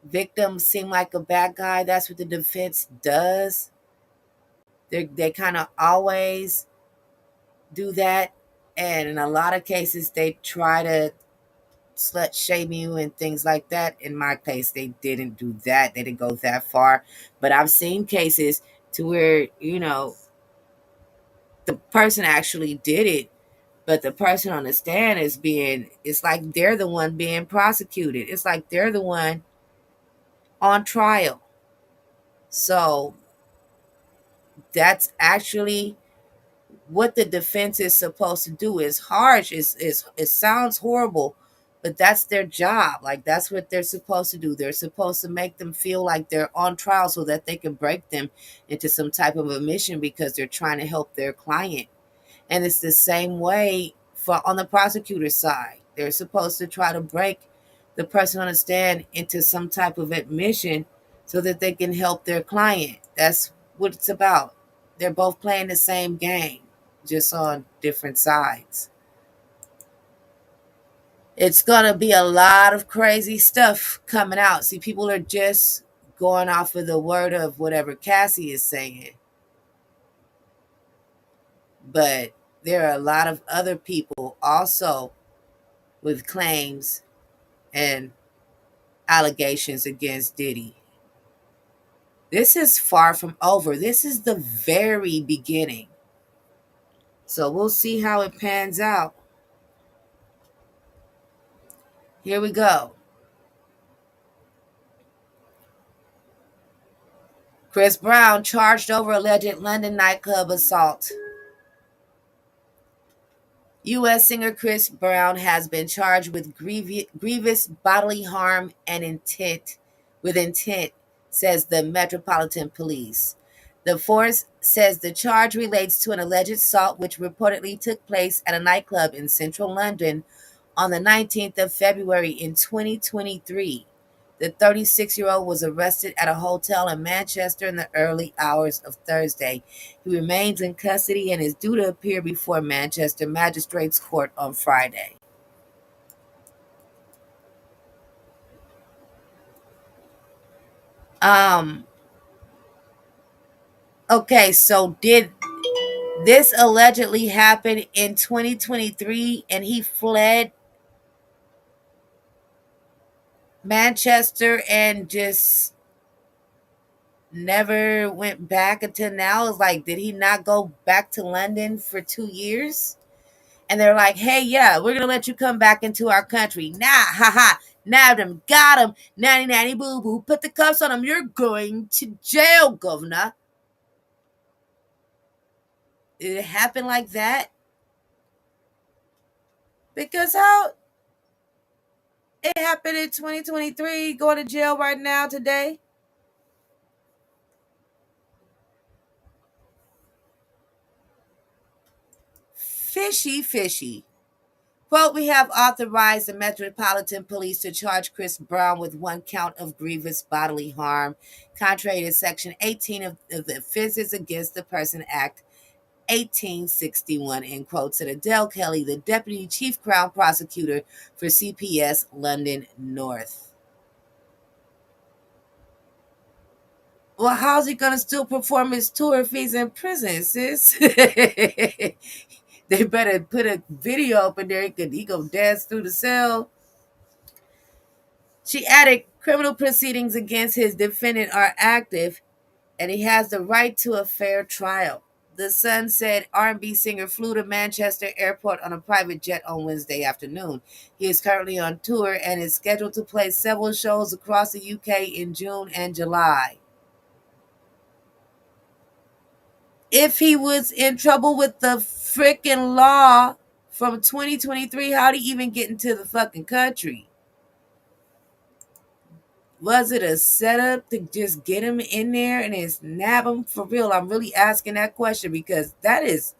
[SPEAKER 18] victim seem like a bad guy. That's what the defense does. They kind of always do that. And in a lot of cases, they try to slut shame you and things like that. In my case, they didn't do that. They didn't go that far. But I've seen cases to where, the person actually did it, but the person on the stand it's like they're the one being prosecuted. It's like they're the one on trial. So that's actually what the defense is supposed to do. Is harsh, it sounds horrible, but that's their job. Like, that's what they're supposed to do. They're supposed to make them feel like they're on trial so that they can break them into some type of admission because they're trying to help their client. And it's the same way for on the prosecutor's side. They're supposed to try to break the person on the stand into some type of admission so that they can help their client. That's what it's about. They're both playing the same game, just on different sides. It's going to be a lot of crazy stuff coming out. See, people are just going off of the word of whatever Cassie is saying. But there are a lot of other people also with claims and allegations against Diddy. This is far from over. This is the very beginning. So we'll see how it pans out. Here we go. Chris Brown charged over alleged London nightclub assault. U.S. singer Chris Brown has been charged with grievous bodily harm and intent, says the Metropolitan Police. The force says the charge relates to an alleged assault which reportedly took place at a nightclub in central London on the 19th of February in 2023. The 36-year-old was arrested at a hotel in Manchester in the early hours of Thursday. He remains in custody and is due to appear before Manchester Magistrates Court on Friday. Okay, so did this allegedly happen in 2023 and he fled Manchester and just never went back until now? It's like, did he not go back to London for 2 years? And they're like, hey, yeah, we're gonna let you come back into our country. Nah, haha, nabbed him, got him, nanny nanny boo boo, put the cuffs on him, you're going to jail, governor. Did it happen like that? Because how it happened in 2023, going to jail right now today? Fishy, fishy. Quote, we have authorized the Metropolitan Police to charge Chris Brown with one count of grievous bodily harm, contrary to Section 18 of the Offenses Against the Person Act 1861, end quote, said Adele Kelly, the Deputy Chief Crown Prosecutor for CPS London North. Well, how's he going to still perform his tour if he's in prison, sis? They better put a video up in there. He go dance through the cell. She added, criminal proceedings against his defendant are active, and he has the right to a fair trial. The Sun said R&B singer flew to Manchester Airport on a private jet on Wednesday afternoon. He is currently on tour and is scheduled to play several shows across the UK in June and July. If he was in trouble with the freaking law from 2023, how'd he even get into the fucking country? Was it a setup to just get him in there and then nab him for real? I'm really asking that question because that is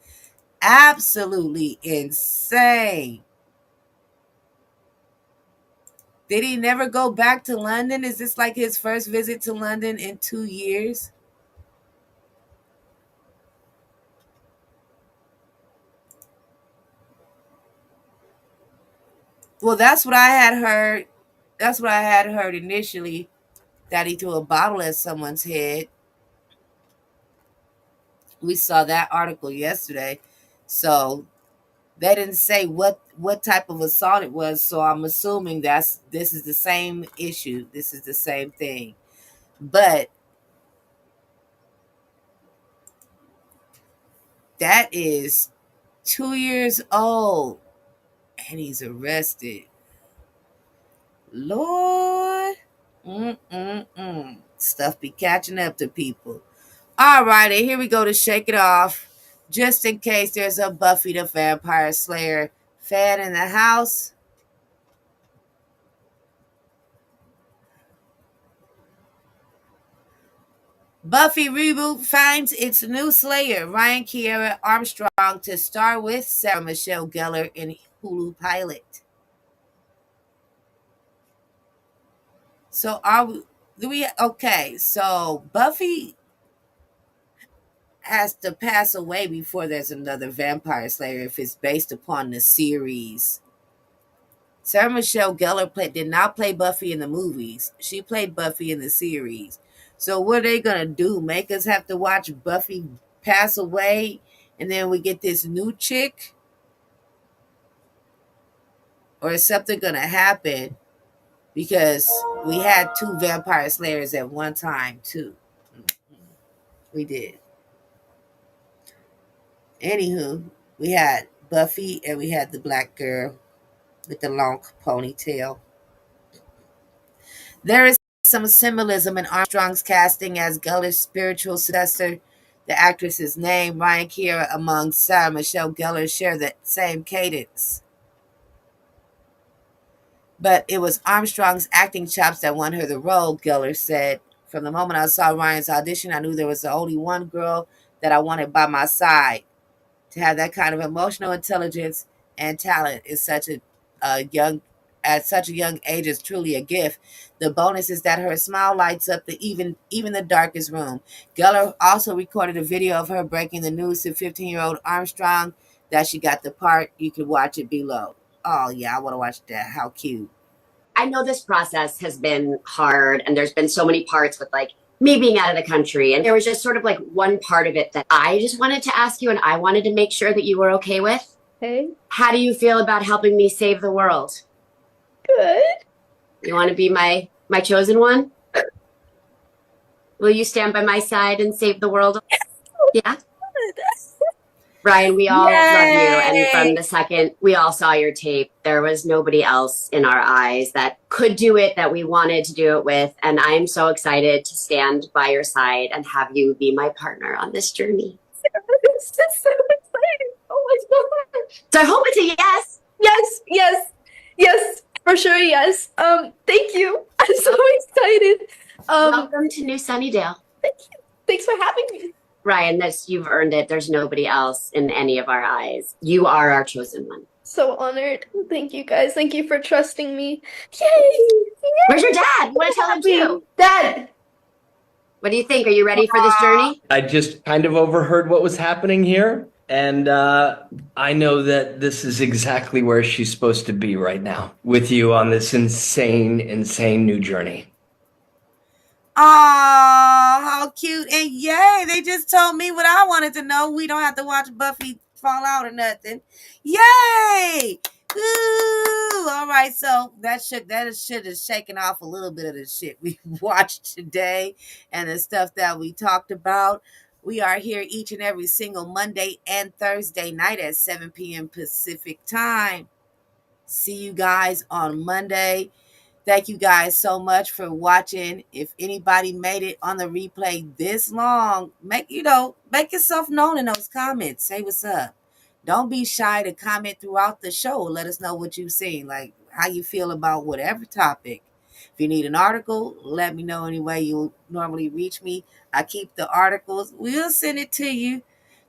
[SPEAKER 18] absolutely insane. Did he never go back to London? Is this like his first visit to London in 2 years? Well, that's what I had heard. That's what I had heard initially, that he threw a bottle at someone's head. We saw that article yesterday. So they didn't say what type of assault it was. So I'm assuming this is the same issue. This is the same thing. But that is 2 years old and he's arrested. Lord. Stuff be catching up to people. All righty, here we go to shake it off. Just in case there's a Buffy the Vampire Slayer fan in the house. Buffy reboot finds its new Slayer, Ryan Kiera Armstrong, to star with Sarah Michelle Gellar in Hulu pilot. So so Buffy has to pass away before there's another Vampire Slayer if it's based upon the series. Sarah Michelle Gellar did not play Buffy in the movies. She played Buffy in the series. So what are they going to do? Make us have to watch Buffy pass away and then we get this new chick? Or is something going to happen? Because we had 2 Vampire Slayers at one time, too. We did. Anywho, we had Buffy and we had the black girl with the long ponytail. There is some symbolism in Armstrong's casting as Gellar's spiritual successor. The actress's name, Ryan Kiera, among Sarah Michelle Gellar, share the same cadence. But it was Armstrong's acting chops that won her the role, Gellar said. From the moment I saw Ryan's audition, I knew there was only one girl that I wanted by my side. To have that kind of emotional intelligence and talent is at such a young age is truly a gift. The bonus is that her smile lights up even the darkest room. Gellar also recorded a video of her breaking the news to 15-year-old Armstrong that she got the part. You can watch it below. Oh yeah, I want to watch that. How cute.
[SPEAKER 16] I know this process has been hard and there's been so many parts with like me being out of the country. And there was just sort of like one part of it that I just wanted to ask you and I wanted to make sure that you were okay with.
[SPEAKER 17] Hey.
[SPEAKER 16] How do you feel about helping me save the world?
[SPEAKER 17] Good.
[SPEAKER 16] You want to be my chosen one? Will you stand by my side and save the world? Yeah. Ryan, we all love you. And from the second we all saw your tape, there was nobody else in our eyes that could do it, that we wanted to do it with. And I'm so excited to stand by your side and have you be my partner on this journey.
[SPEAKER 17] It's just so exciting. Oh my gosh.
[SPEAKER 16] So I hope it's a yes.
[SPEAKER 17] Yes, for sure, yes. Thank you. I'm so excited.
[SPEAKER 16] Welcome to New Sunnydale.
[SPEAKER 17] Thank you. Thanks for having me.
[SPEAKER 16] Ryan, you've earned it. There's nobody else in any of our eyes. You are our chosen one.
[SPEAKER 17] So honored. Thank you guys. Thank you for trusting me. Yay!
[SPEAKER 16] Where's your dad? You want to tell him too?
[SPEAKER 17] Dad!
[SPEAKER 16] What do you think? Are you ready for this journey?
[SPEAKER 19] I just kind of overheard what was happening here. And I know that this is exactly where she's supposed to be right now. With you on this insane new journey.
[SPEAKER 18] Oh, how cute. And yay, they just told me what I wanted to know. We don't have to watch Buffy fall out or nothing. Yay! Ooh, all right, so that shit is shaking off a little bit of the shit we watched today and the stuff that we talked about. We are here each and every single Monday and Thursday night at 7 p.m. Pacific time. See you guys on Monday. Thank you guys so much for watching. If anybody made it on the replay this long, make yourself known in those comments. Say what's up. Don't be shy to comment throughout the show. Let us know what you've seen, like how you feel about whatever topic. If you need an article, let me know any way you normally reach me. I keep the articles. We'll send it to you.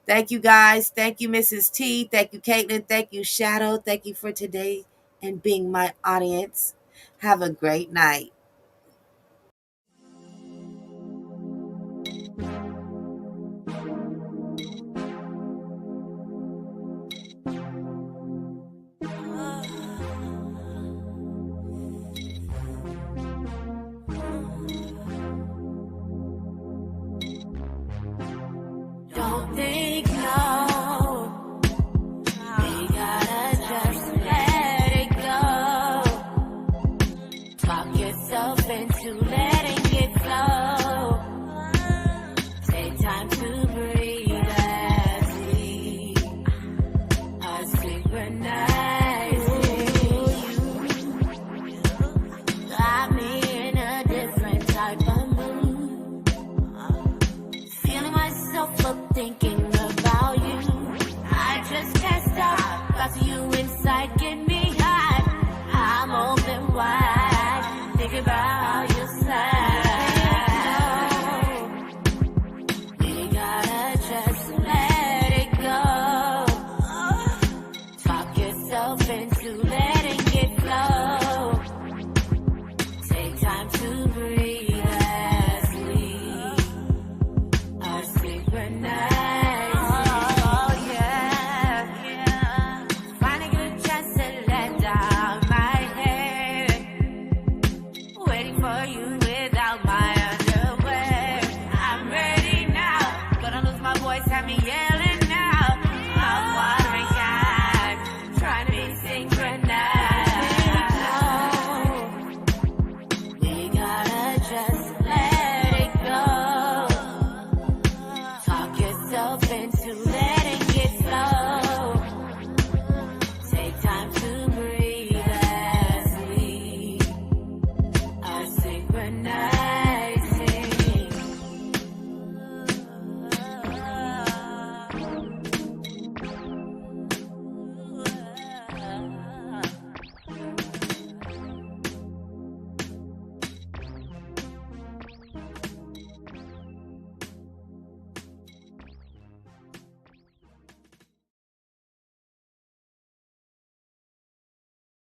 [SPEAKER 18] Thank you guys. Thank you, Mrs. T. Thank you, Caitlin. Thank you, Shadow. Thank you for today and being my audience. Have a great night.
[SPEAKER 11] Don't think no. We gotta just let it go. Talk yourself into letting it flow. Take time to breathe as we are synchronizing. Got me in a different type of mood. Feeling myself. think about yourself. You gotta just let it go. Talk yourself into letting it flow. Take time to breathe as we are synchronized. Oh yeah, yeah. Find a good chance to let down my head. Waiting for you